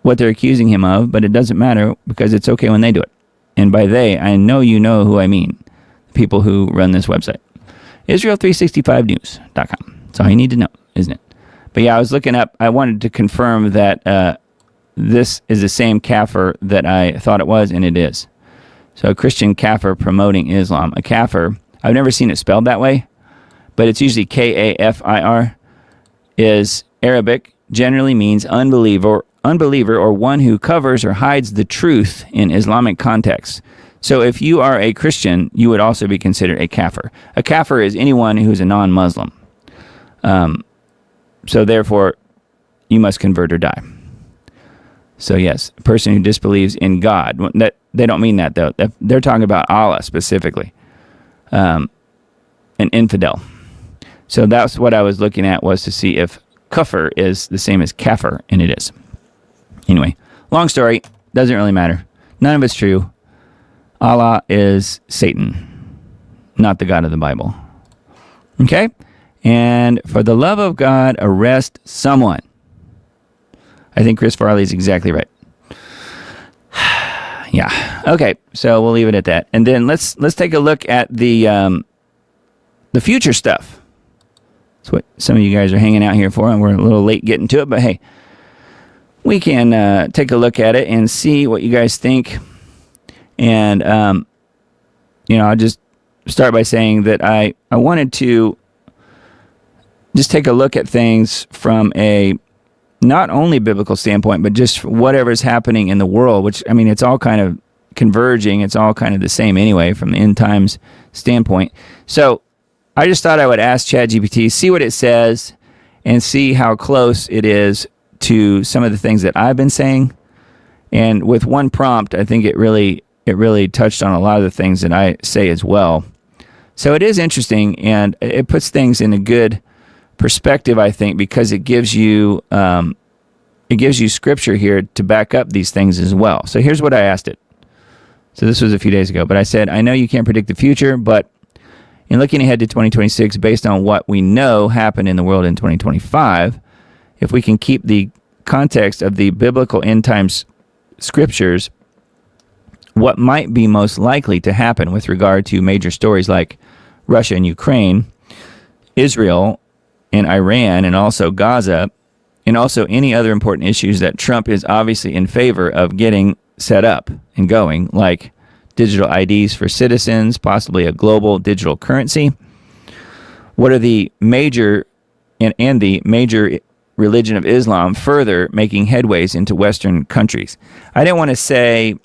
what they're accusing him of, but it doesn't matter because it's okay when they do it. And by they, I know you know who I mean. The people who run this website. Israel365news.com. That's all you need to know, isn't it? But yeah, I was looking up. I wanted to confirm that this is the same kafir that I thought it was, and it is. So a Christian kafir promoting Islam. A kafir, I've never seen it spelled that way, but it's usually Kafir, is Arabic, generally means unbeliever or one who covers or hides the truth in Islamic contexts. So if you are a Christian, you would also be considered a kafir. A kafir is anyone who's a non-Muslim. So therefore, you must convert or die. So yes, a person who disbelieves in God. That they don't mean that though. They're talking about Allah specifically. An infidel. So that's what I was looking at, was to see if kufr is the same as kafir, and it is. Anyway, long story, doesn't really matter. None of it's true. Allah is Satan, not the God of the Bible. Okay? And for the love of God, arrest someone. I think Chris Farley is exactly right. Yeah. Okay, so we'll leave it at that. And then let's take a look at the future stuff. That's what some of you guys are hanging out here for, and we're a little late getting to it, but hey, we can take a look at it and see what you guys think. And, I'll just start by saying that I wanted to just take a look at things from a not only biblical standpoint, but just whatever's happening in the world, which, I mean, it's all kind of converging. It's all kind of the same anyway from the end times standpoint. So I just thought I would ask ChatGPT, see what it says, and see how close it is to some of the things that I've been saying. And with one prompt, I think it really touched on a lot of the things that I say as well. So it is interesting, and it puts things in a good perspective, I think, because it gives you scripture here to back up these things as well. So here's what I asked it. So this was a few days ago, but I said, I know you can't predict the future, but in looking ahead to 2026, based on what we know happened in the world in 2025, if we can keep the context of the biblical end times scriptures, what might be most likely to happen with regard to major stories like Russia and Ukraine, Israel and Iran, and also Gaza, and also any other important issues that Trump is obviously in favor of getting set up and going, like digital IDs for citizens, possibly a global digital currency. What are the major and the major religion of Islam further making headways into Western countries? I didn't want to say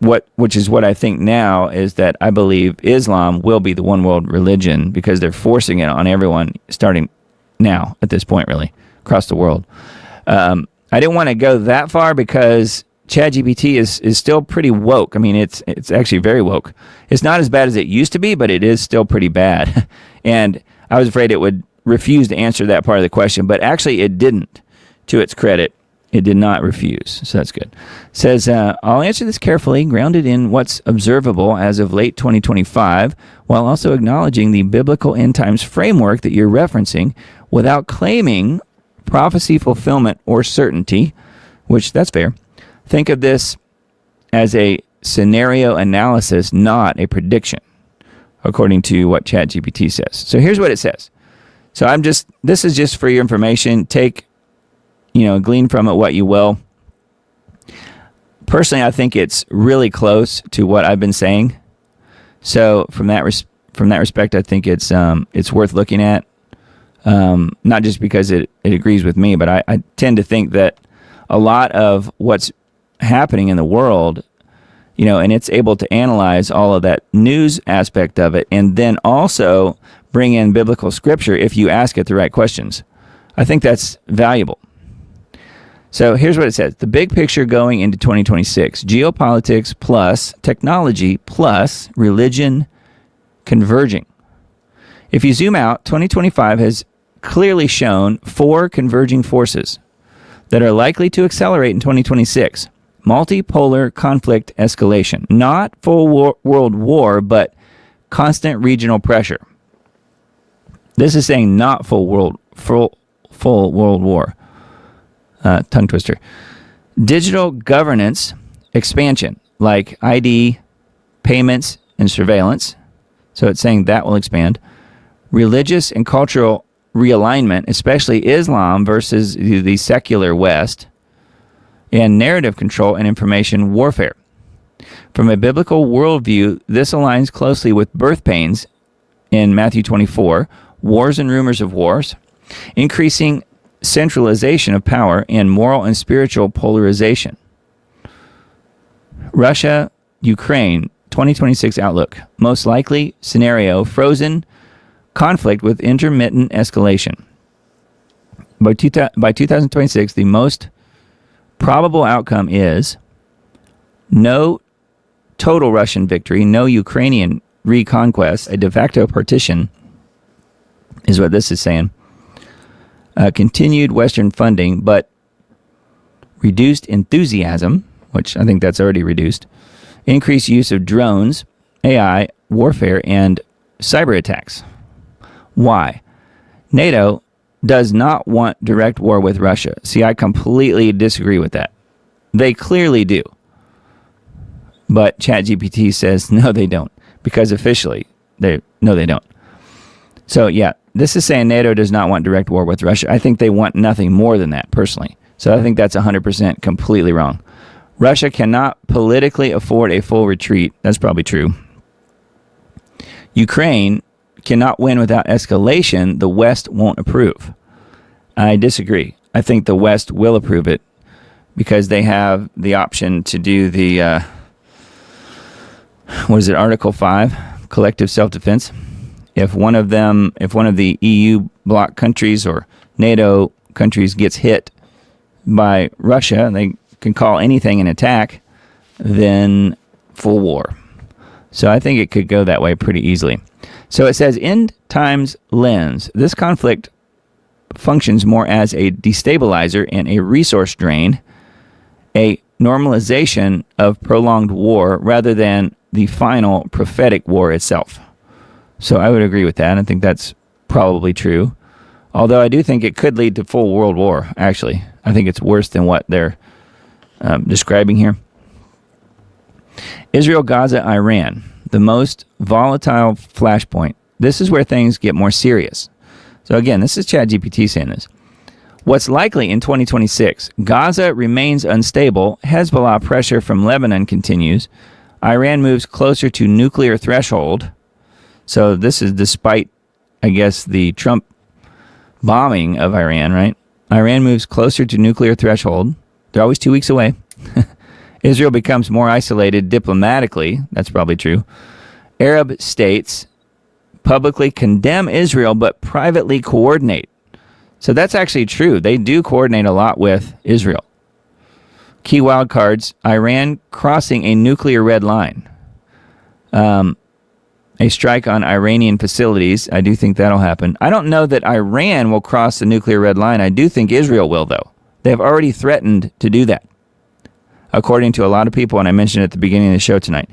which is what I think now, is that I believe Islam will be the one world religion because they're forcing it on everyone starting now at this point, really, across the world. I didn't want to go that far because ChatGPT is still pretty woke. I mean, it's actually very woke. It's not as bad as it used to be, but it is still pretty bad. And I was afraid it would refuse to answer that part of the question, but actually it didn't. To its credit, it did not refuse, so that's good. It says, I'll answer this carefully, grounded in what's observable as of late 2025, while also acknowledging the biblical end times framework that you're referencing, without claiming prophecy fulfillment or certainty, which that's fair. Think of this as a scenario analysis, not a prediction, according to what ChatGPT says. So here's what it says. So this is just for your information. Take, glean from it what you will. Personally, I think it's really close to what I've been saying. So from that respect, I think it's worth looking at. Not just because it agrees with me, but I tend to think that a lot of what's happening in the world, and it's able to analyze all of that news aspect of it, and then also bring in biblical scripture if you ask it the right questions. I think that's valuable. So here's what it says. The big picture going into 2026, geopolitics plus technology plus religion converging. If you zoom out, 2025 has clearly shown 4 converging forces that are likely to accelerate in 2026. Multipolar conflict escalation. Not full world war, but constant regional pressure. This is saying not full world war. Tongue twister. Digital governance expansion, like ID, payments, and surveillance. So it's saying that will expand. Religious and cultural realignment, especially Islam versus the secular West. And narrative control and information warfare. From a biblical worldview, this aligns closely with birth pains in Matthew 24, wars and rumors of wars, increasing centralization of power, and moral and spiritual polarization. Russia, Ukraine, 2026 outlook. Most likely scenario, frozen conflict with intermittent escalation. By 2026, the most probable outcome is no total Russian victory, no Ukrainian reconquest, a de facto partition, is what this is saying. Continued Western funding, but reduced enthusiasm, which I think that's already reduced. Increased use of drones, AI, warfare, and cyber attacks. Why? NATO does not want direct war with Russia. See, I completely disagree with that. They clearly do. But ChatGPT says, no, they don't. Because officially, they don't. So, yeah, this is saying NATO does not want direct war with Russia. I think they want nothing more than that, personally. So I think that's 100% completely wrong. Russia cannot politically afford a full retreat. That's probably true. Ukraine cannot win without escalation. The West won't approve. I disagree. I think the West will approve it because they have the option to do the, Article 5, collective self-defense. If one of the EU bloc countries or NATO countries gets hit by Russia, they can call anything an attack, then full war. So I think it could go that way pretty easily. So it says, end times lens. This conflict functions more as a destabilizer and a resource drain, a normalization of prolonged war rather than the final prophetic war itself. So I would agree with that. I think that's probably true. Although I do think it could lead to full world war, actually. I think it's worse than what they're describing here. Israel, Gaza, Iran, the most volatile flashpoint. This is where things get more serious. So again, this is ChatGPT saying this. What's likely in 2026? Gaza remains unstable. Hezbollah pressure from Lebanon continues. Iran moves closer to nuclear threshold. So this is despite, I guess, the Trump bombing of Iran, right? Iran moves closer to nuclear threshold. They're always 2 weeks away. Israel becomes more isolated diplomatically. That's probably true. Arab states publicly condemn Israel but privately coordinate. So that's actually true. They do coordinate a lot with Israel. Key wildcards, Iran crossing a nuclear red line. A strike on Iranian facilities. I do think that'll happen. I don't know that Iran will cross the nuclear red line. I do think Israel will, though. They have already threatened to do that, according to a lot of people, and I mentioned it at the beginning of the show tonight.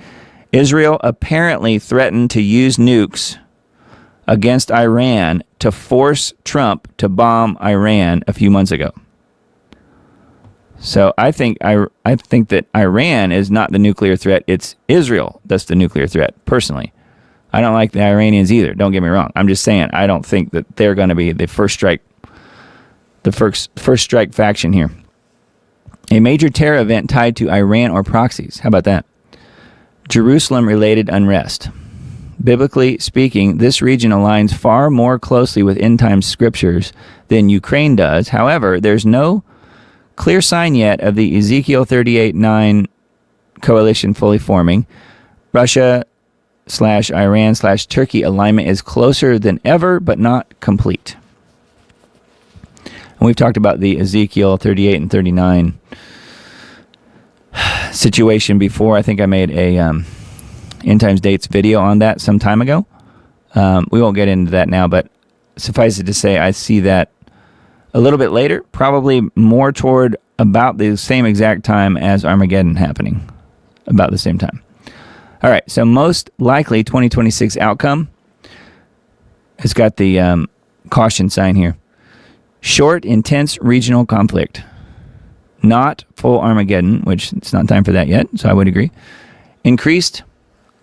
Israel apparently threatened to use nukes against Iran to force Trump to bomb Iran a few months ago. So I think that Iran is not the nuclear threat. It's Israel that's the nuclear threat, personally. I don't like the Iranians either. Don't get me wrong. I'm just saying I don't think that they're going to be the first strike faction here. A major terror event tied to Iran or proxies. How about that? Jerusalem-related unrest. Biblically speaking, this region aligns far more closely with end-time scriptures than Ukraine does. However, there's no clear sign yet of the Ezekiel 38:9 coalition fully forming. Russia/Iran/Turkey alignment is closer than ever, but not complete. And we've talked about the Ezekiel 38 and 39 situation before. I think I made a End Times Dates video on that some time ago. We won't get into that now, but suffice it to say, I see that a little bit later, probably more toward about the same exact time as Armageddon happening, about the same time. All right, so most likely 2026 outcome. It's got the caution sign here. Short, intense regional conflict. Not full Armageddon, which it's not time for that yet, so I would agree. Increased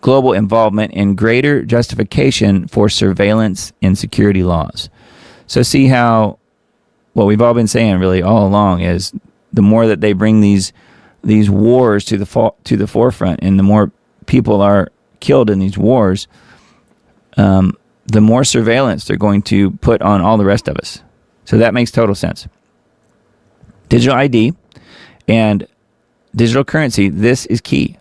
global involvement and greater justification for surveillance and security laws. So see how what we've all been saying really all along is the more that they bring these wars to the forefront and the more people are killed in these wars, the more surveillance they're going to put on all the rest of us. So that makes total sense. Digital ID and digital currency, this is key.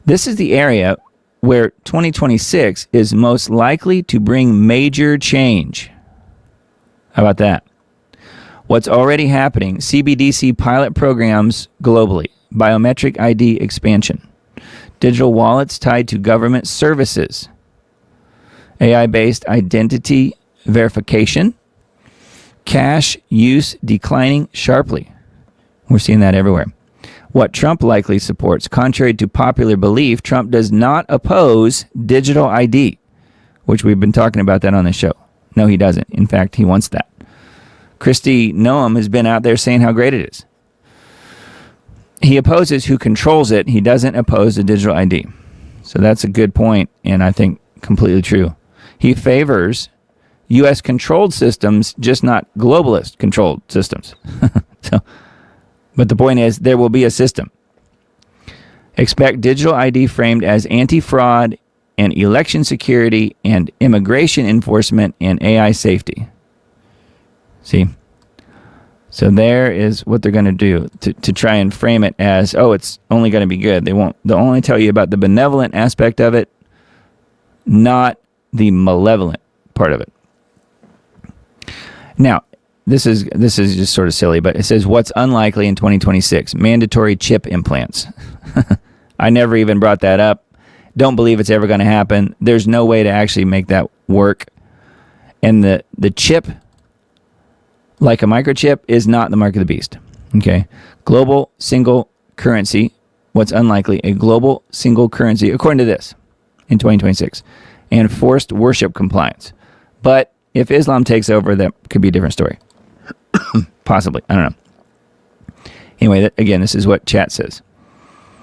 This is the area where 2026 is most likely to bring major change. How about that? What's already happening, CBDC pilot programs globally, biometric ID expansion, digital wallets tied to government services, AI-based identity verification, cash use declining sharply. We're seeing that everywhere. What Trump likely supports. Contrary to popular belief, Trump does not oppose digital ID, which we've been talking about that on the show. No, he doesn't. In fact, he wants that. Kristi Noem has been out there saying how great it is. He opposes who controls it. He doesn't oppose the digital ID. So that's a good point, and I think completely true. He favors U.S. controlled systems, just not globalist controlled systems. But the point is, there will be a system. Expect digital ID framed as anti-fraud and election security and immigration enforcement and AI safety. See? So there is what they're going to do to try and frame it as, oh, it's only going to be good. They'll only tell you about the benevolent aspect of it, not the malevolent part of it. Now, this is just sort of silly, but it says what's unlikely in 2026, mandatory chip implants. I never even brought that up. Don't believe it's ever going to happen. There's no way to actually make that work. And the chip, like a microchip, is not the mark of the beast. Okay? Global single currency, what's unlikely, a global single currency, according to this, in 2026, and forced worship compliance. But if Islam takes over, that could be a different story. Possibly. I don't know. Anyway, again, this is what chat says.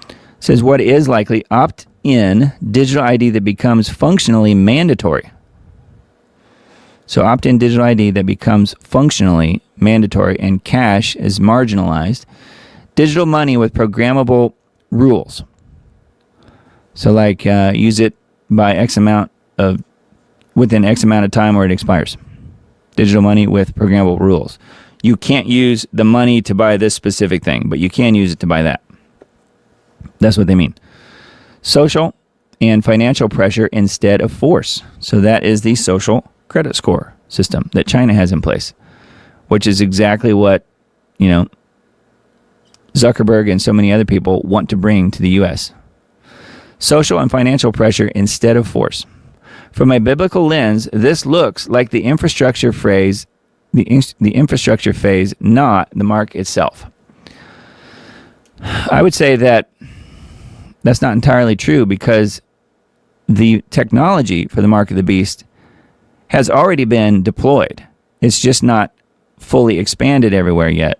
It says, what is likely? Opt-in digital ID that becomes functionally mandatory. So opt-in digital ID that becomes functionally mandatory and cash is marginalized. Digital money with programmable rules. So like use it by within X amount of time or it expires. Digital money with programmable rules. You can't use the money to buy this specific thing, but you can use it to buy that. That's what they mean. Social and financial pressure instead of force. So that is the social credit score system that China has in place, which is exactly what, Zuckerberg and so many other people want to bring to the U.S. Social and financial pressure instead of force. From a biblical lens, this looks like the infrastructure phase, the infrastructure phase, not the mark itself. I would say that that's not entirely true because the technology for the mark of the beast has already been deployed. It's just not fully expanded everywhere yet.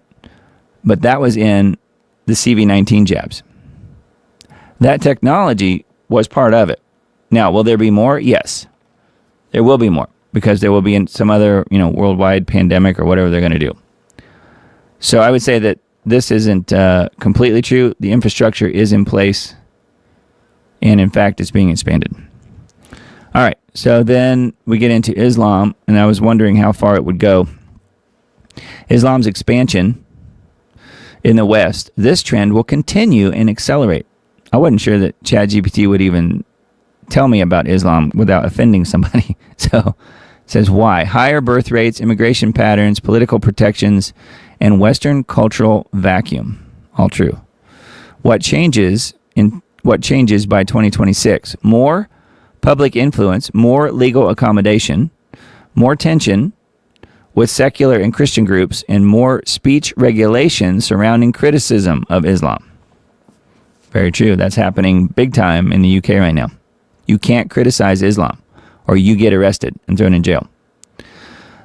But that was in the CV-19 jabs. That technology was part of it. Now, will there be more? Yes. There will be more because there will be in some other, worldwide pandemic or whatever they're going to do. So I would say that this isn't completely true. The infrastructure is in place. And in fact, it's being expanded. All right. So then we get into Islam, and I was wondering how far it would go. Islam's expansion in the West, this trend will continue and accelerate. I wasn't sure that ChatGPT would even tell me about Islam without offending somebody. So it says why? Higher birth rates, immigration patterns, political protections, and Western cultural vacuum. All true. What changes by 2026? More public influence, more legal accommodation, more tension with secular and Christian groups, and more speech regulation surrounding criticism of Islam. Very true. That's happening big time in the UK right now. You can't criticize Islam or you get arrested and thrown in jail.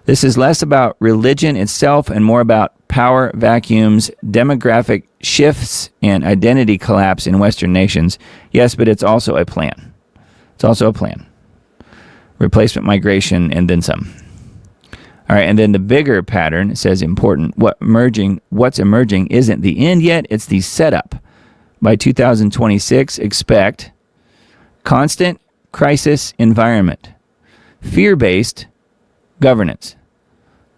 This is less about religion itself and more about power vacuums, demographic shifts, and identity collapse in Western nations. Yes, but it's also a plan. It's also a plan. Replacement migration and then some. All right, and then the bigger pattern says important. What's emerging isn't the end yet, it's the setup. By 2026, expect constant crisis environment, fear-based governance,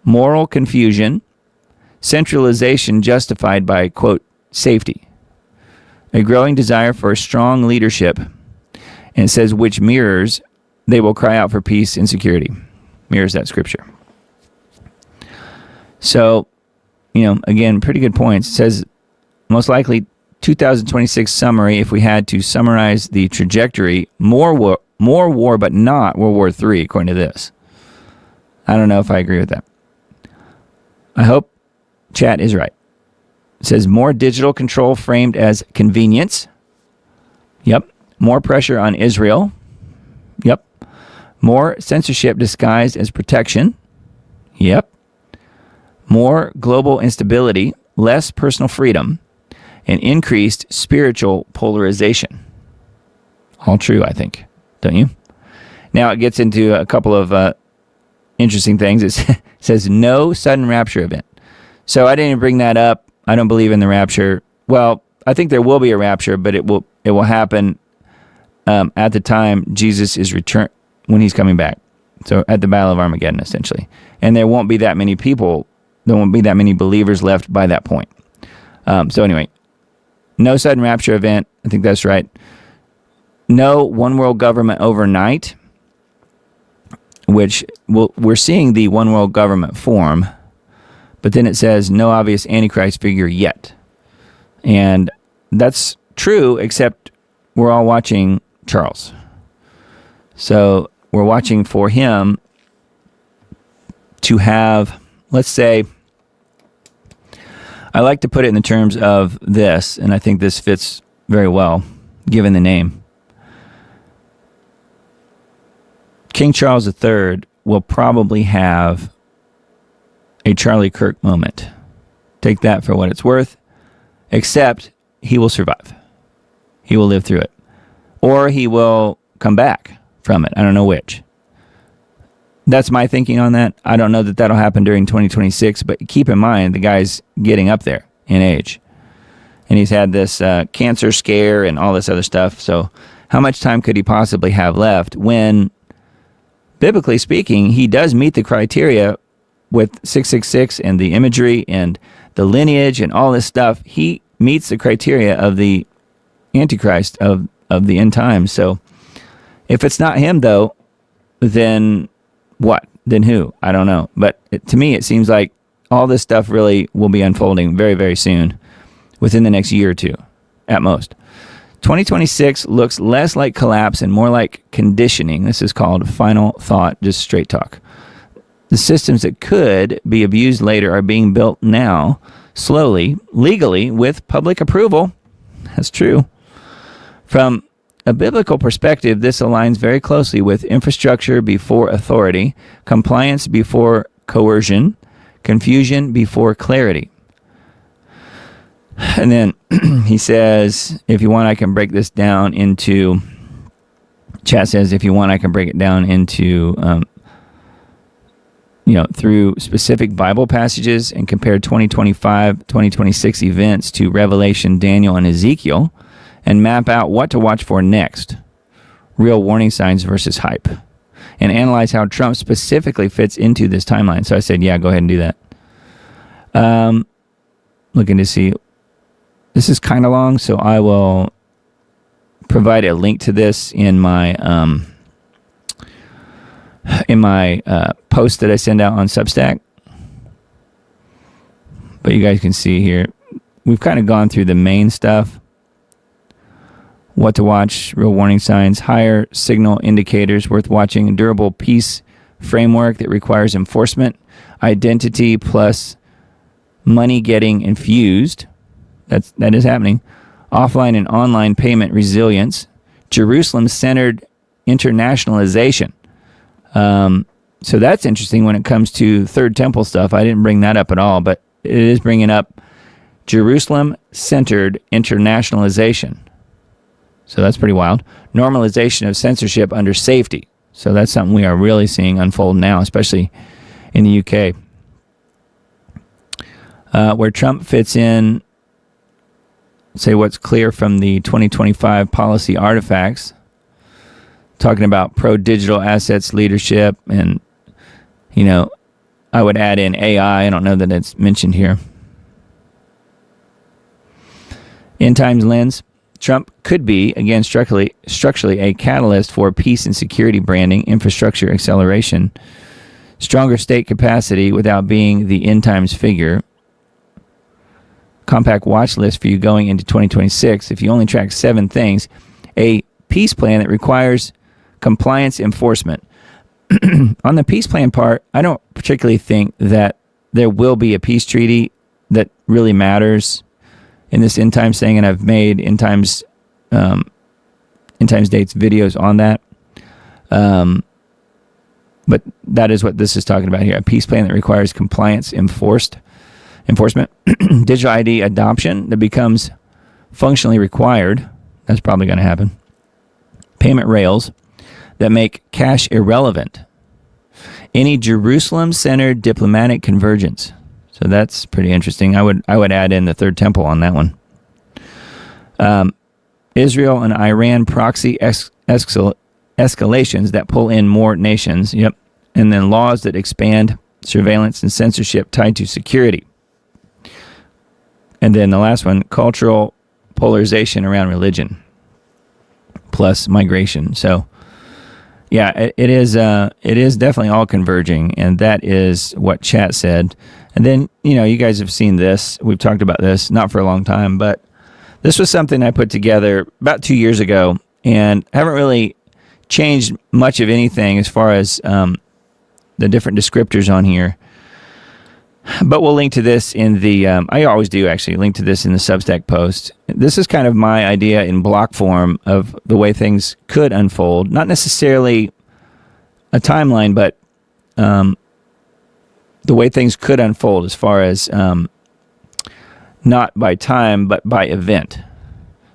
moral confusion, centralization justified by, quote, safety, a growing desire for strong leadership, and it says which mirrors they will cry out for peace and security. Mirrors that scripture. So, again, pretty good points. It says most likely 2026 summary, if we had to summarize the trajectory, more war, but not World War III, according to this. I don't know if I agree with that. I hope chat is right. It says more digital control framed as convenience. Yep. More pressure on Israel. Yep. More censorship disguised as protection. Yep. More global instability, less personal freedom, and increased spiritual polarization. All true, I think. Don't you? Now it gets into a couple of interesting things. It says no sudden rapture event. So I didn't even bring that up. I don't believe in the rapture. Well, I think there will be a rapture, but it will happen at the time Jesus is returned, when he's coming back. So at the Battle of Armageddon, essentially. And there won't be that many people. There won't be that many believers left by that point. So anyway, no sudden rapture event. I think that's right. No one world government overnight, which we're seeing the one world government form, but then it says no obvious Antichrist figure yet. And that's true, except we're all watching Charles. So we're watching for him to have, let's say, I like to put it in the terms of this, and I think this fits very well, given the name. King Charles III will probably have a Charlie Kirk moment. Take that for what it's worth, except he will survive. He will live through it. Or he will come back from it. I don't know which. That's my thinking on that. I don't know that that'll happen during 2026, but keep in mind the guy's getting up there in age. And he's had this cancer scare and all this other stuff. So how much time could he possibly have left when, biblically speaking, he does meet the criteria with 666 and the imagery and the lineage and all this stuff? He meets the criteria of the Antichrist of the end times. So if it's not him, though, then what? Then who? I don't know. But to me, it seems like all this stuff really will be unfolding very, very soon, within the next year or two, at most. 2026 looks less like collapse and more like conditioning. This is called final thought, just straight talk. The systems that could be abused later are being built now, slowly, legally, with public approval. That's true. From a biblical perspective, this aligns very closely with infrastructure before authority, compliance before coercion, confusion before clarity. And then he says, if you want, I can break this down into, chat says, if you want, I can break it down into, through specific Bible passages and compare 2025, 2026 events to Revelation, Daniel, and Ezekiel, and map out what to watch for next. Real warning signs versus hype. And analyze how Trump specifically fits into this timeline. So I said, yeah, go ahead and do that. Looking to see. This is kind of long, so I will provide a link to this in my post that I send out on Substack. But you guys can see here, we've kind of gone through the main stuff. What to watch, real warning signs, higher signal indicators worth watching, a durable peace framework that requires enforcement, identity plus money getting infused. That is happening. Offline and online payment resilience, Jerusalem-centered internationalization. So that's interesting when it comes to Third Temple stuff. I didn't bring that up at all, but it is bringing up Jerusalem-centered internationalization. So that's pretty wild. Normalization of censorship under safety. So that's something we are really seeing unfold now, especially in the UK. Where Trump fits in, say what's clear from the 2025 policy artifacts, talking about pro-digital assets leadership, and, I would add in AI. I don't know that it's mentioned here. End times lens. Trump could be, again, structurally a catalyst for peace and security branding, infrastructure acceleration, stronger state capacity without being the end times figure. Compact watch list for you going into 2026. If you only track 7 things, a peace plan that requires compliance enforcement. On the peace plan part, I don't particularly think that there will be a peace treaty that really matters in this end times thing, and I've made end times dates videos on that. But that is what this is talking about here: a peace plan that requires compliance enforcement, digital ID adoption that becomes functionally required. That's probably going to happen. Payment rails that make cash irrelevant. Any Jerusalem-centered diplomatic convergence. So that's pretty interesting. I would add in the Third Temple on that one. Israel and Iran proxy escalations that pull in more nations. Yep. And then laws that expand surveillance and censorship tied to security. And then the last one, cultural polarization around religion plus migration. So yeah, it is definitely all converging, and that is what chat said. And then, you guys have seen this. We've talked about this, not for a long time, but this was something I put together about 2 years ago, and haven't really changed much of anything as far as the different descriptors on here. But we'll link to this in the, I always do actually, link to this in the Substack post. This is kind of my idea in block form of the way things could unfold. Not necessarily a timeline, but the way things could unfold as far as not by time, but by event.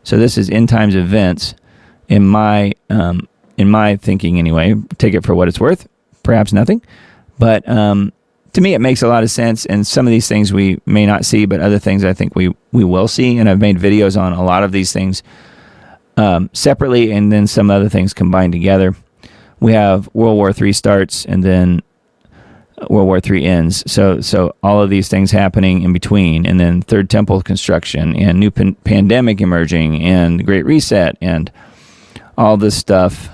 So this is end times events in my thinking anyway. Take it for what it's worth. perhaps nothing. But to me, it makes a lot of sense. And some of these things we may not see, but other things I think we will see. And I've made videos on a lot of these things separately, and then some other things combined together. We have World War III starts, and then World War III ends. So all of these things happening in between, and then Third Temple construction, and new pandemic emerging, and the Great Reset, and all this stuff.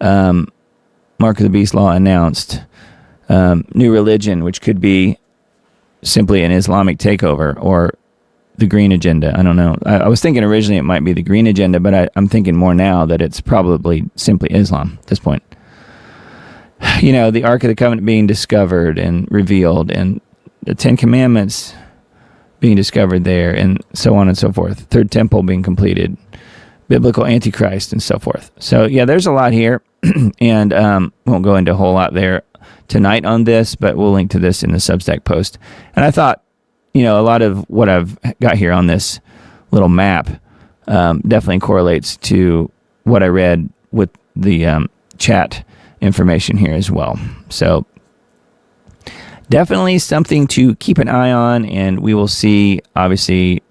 Mark of the Beast law announced. New religion, which could be simply an Islamic takeover, or the Green Agenda. I don't know. I was thinking originally it might be the Green Agenda, but I'm thinking more now that it's probably simply Islam at this point. You know, the Ark of the Covenant being discovered and revealed, and the Ten Commandments being discovered there, and so on and so forth. Third Temple being completed, biblical Antichrist, and so forth. So, yeah, there's a lot here, and won't go into a whole lot there tonight on this, but we'll link to this in the Substack post. And I thought, you know, a lot of what I've got here on this little map definitely correlates to what I read with the chat information here as well. So definitely something to keep an eye on, and we will see, obviously,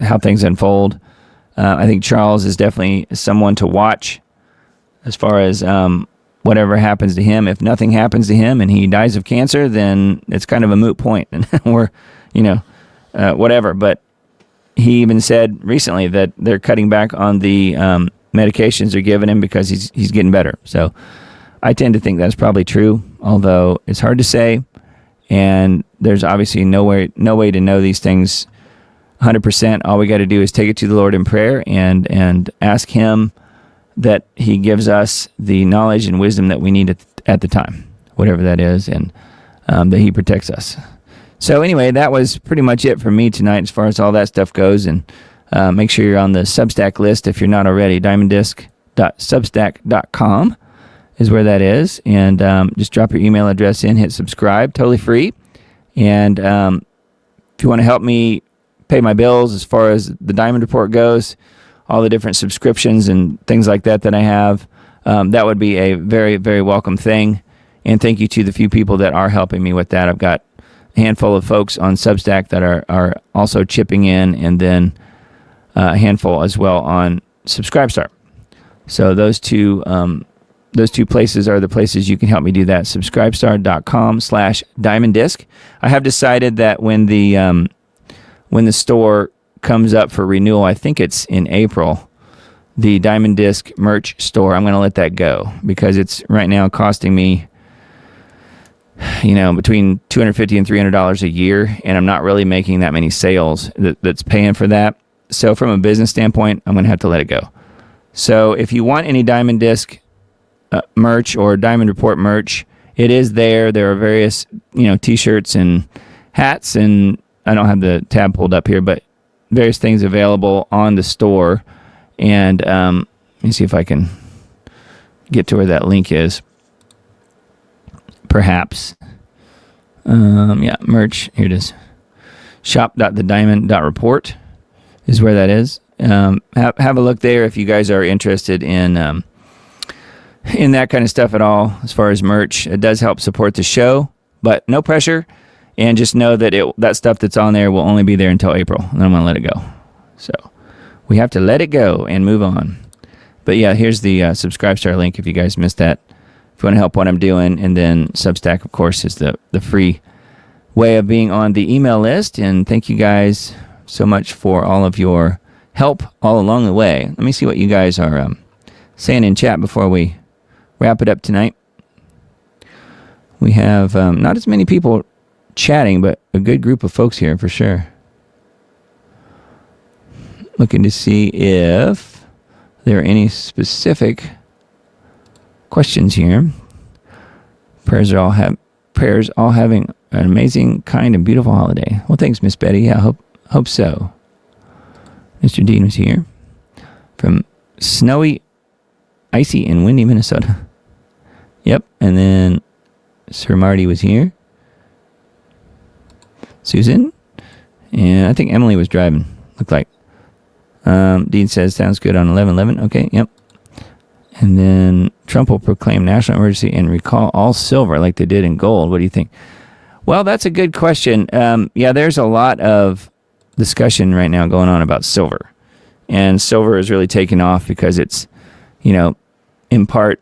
how things unfold. I think Charles is definitely someone to watch as far as whatever happens to him. If nothing happens to him and he dies of cancer, then it's kind of a moot point, or, you know, whatever. But he even said recently that they're cutting back on the medications they're giving him because he's getting better. So I tend to think that's probably true, although it's hard to say, and there's obviously no way to know these things 100%. All we got to do is take it to the Lord in prayer and ask Him that He gives us the knowledge and wisdom that we need at the time, whatever that is, and that He protects us. So anyway, that was pretty much it for me tonight as far as all that stuff goes. And make sure you're on the Substack list if you're not already. diamonddisc.substack.com is where that is. And just drop your email address in, hit subscribe, totally free. And if you want to help me pay my bills as far as the Diamond Report goes, all the different subscriptions and things like that I have, that would be a very, very welcome thing. And thank you to the few people that are helping me with that. I've got a handful of folks on Substack that are also chipping in, and then a handful as well on Subscribestar. So those two places are the places you can help me do that. Subscribestar.com/diamonddisc. I have decided that when the store comes up for renewal, I think it's in April, the Diamond Disc merch store, I'm going to let that go because it's right now costing me, you know, between $250 and $300 a year, and I'm not really making that many sales that's paying for that. So from a business standpoint, I'm going to have to let it go. So if you want any Diamond Disc merch or Diamond Report merch, it is there. There are various, you know, t-shirts and hats, and I don't have the tab pulled up here, but various things available on the store. And let me see if I can get to where that link is. Perhaps. Yeah, merch. Here it is. Shop.thediamond.report is where that is. Have a look there if you guys are interested in that kind of stuff at all as far as merch. It does help support the show, but no pressure. And just know that that stuff that's on there will only be there until April, and then I'm going to let it go. So we have to let it go and move on. But yeah, here's the Subscribestar link if you guys missed that. If you want to help what I'm doing. And then Substack, of course, is the free way of being on the email list. And thank you guys so much for all of your help all along the way. Let me see what you guys are saying in chat before we wrap it up tonight. We have not as many people chatting, but a good group of folks here for sure. Looking to see if there are any specific questions here. Prayers all having an amazing, kind, and beautiful holiday. Well, thanks, Miss Betty. Yeah, hope so. Mr. Dean was here from snowy, icy, and windy Minnesota. Yep, and then Sir Marty was here. Susan, and I think Emily was driving, looked like. Dean says, sounds good on 11/11. Okay, yep. And then Trump will proclaim national emergency and recall all silver like they did in gold. What do you think? Well, that's a good question. Yeah, there's a lot of discussion right now going on about silver. And silver is really taking off because it's, in part,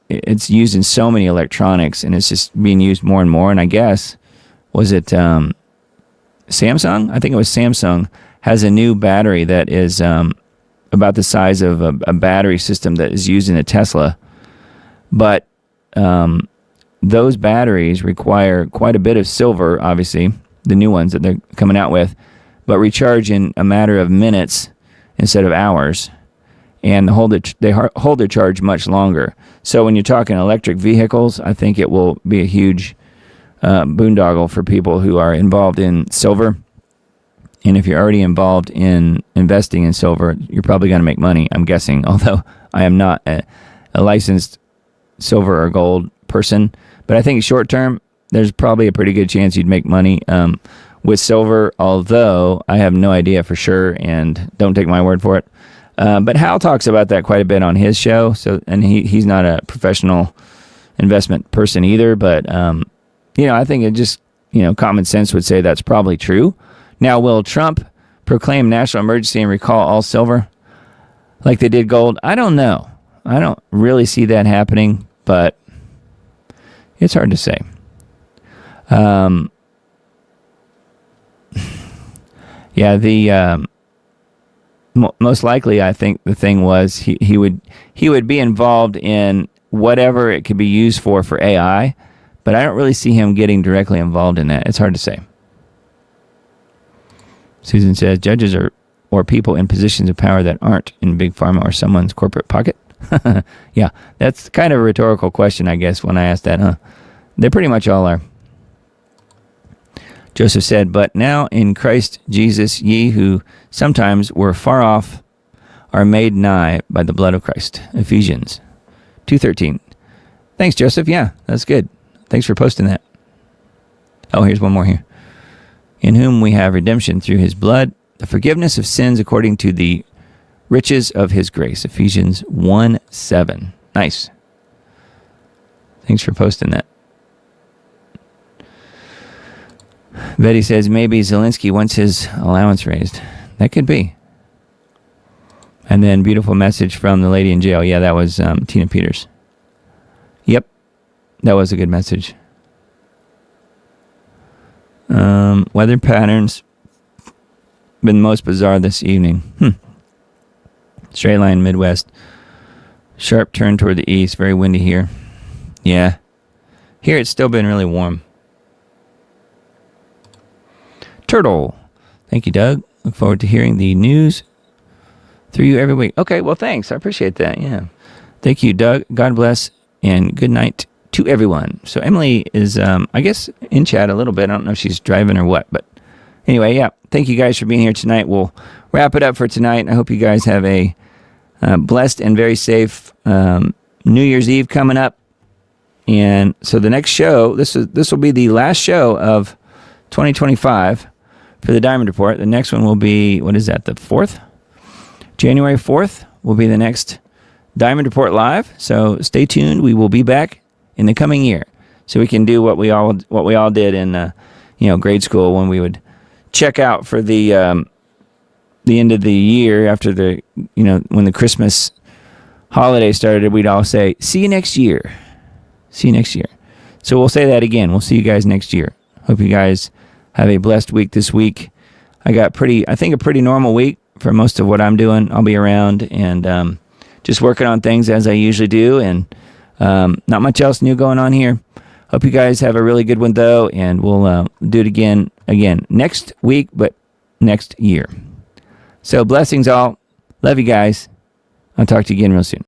it's used in so many electronics, and it's just being used more and more. And I guess, was it Samsung? I think it was Samsung has a new battery that is about the size of a battery system that is used in a Tesla. But those batteries require quite a bit of silver, obviously, the new ones that they're coming out with, but recharge in a matter of minutes instead of hours, and they hold their charge much longer. So when you're talking electric vehicles, I think it will be a huge boondoggle for people who are involved in silver. And if you're already involved in investing in silver, you're probably going to make money, I'm guessing, although I am not a licensed silver or gold person. But I think short term, there's probably a pretty good chance you'd make money with silver, although I have no idea for sure, and don't take my word for it. But Hal talks about that quite a bit on his show. So, and he's not a professional investment person either, but I think it just, common sense would say that's probably true. Now, will Trump proclaim national emergency and recall all silver like they did gold? I don't know. I don't really see that happening, but it's hard to say. Most likely, I think the thing was he would be involved in whatever it could be used for AI, but I don't really see him getting directly involved in that. It's hard to say. Susan says judges or people in positions of power that aren't in big pharma or someone's corporate pocket. Yeah, that's kind of a rhetorical question, I guess, when I ask that, huh? They pretty much all are. Joseph said, but now in Christ Jesus, ye who sometimes were far off are made nigh by the blood of Christ. Ephesians 2:13. Thanks, Joseph. Yeah, that's good. Thanks for posting that. Oh, here's one more here. In whom we have redemption through his blood, the forgiveness of sins according to the riches of his grace. Ephesians 1:7. Nice. Thanks for posting that. Betty says maybe Zelensky wants his allowance raised. That could be. And then beautiful message from the lady in jail. Yeah, that was Tina Peters. Yep, that was a good message. Weather patterns been most bizarre this evening. Straight line Midwest. Sharp turn toward the east. Very windy here. Yeah. Here it's still been really warm. Turtle. Thank you, Doug. Look forward to hearing the news through you every week. Okay, well, thanks. I appreciate that. Yeah. Thank you, Doug. God bless and good night to everyone. So Emily is, I guess, in chat a little bit. I don't know if she's driving or what, but anyway, yeah. Thank you guys for being here tonight. We'll wrap it up for tonight. I hope you guys have a blessed and very safe New Year's Eve coming up. And so the next show, this will be the last show of 2025 for the Diamond Report. The next one will be, what is that, the 4th? January 4th will be the next Diamond Report Live. So stay tuned. We will be back in the coming year, so we can do what we all did in grade school, when we would check out for the end of the year after when the Christmas holiday started. We'd all say, "See you next year." See you next year. So we'll say that again. We'll see you guys next year. Hope you guys have a blessed week this week. I got I think a pretty normal week for most of what I'm doing. I'll be around and just working on things as I usually do, and not much else new going on here. Hope you guys have a really good one, though, and we'll do it again next week, but next year. So blessings all. Love you guys. I'll talk to you again real soon.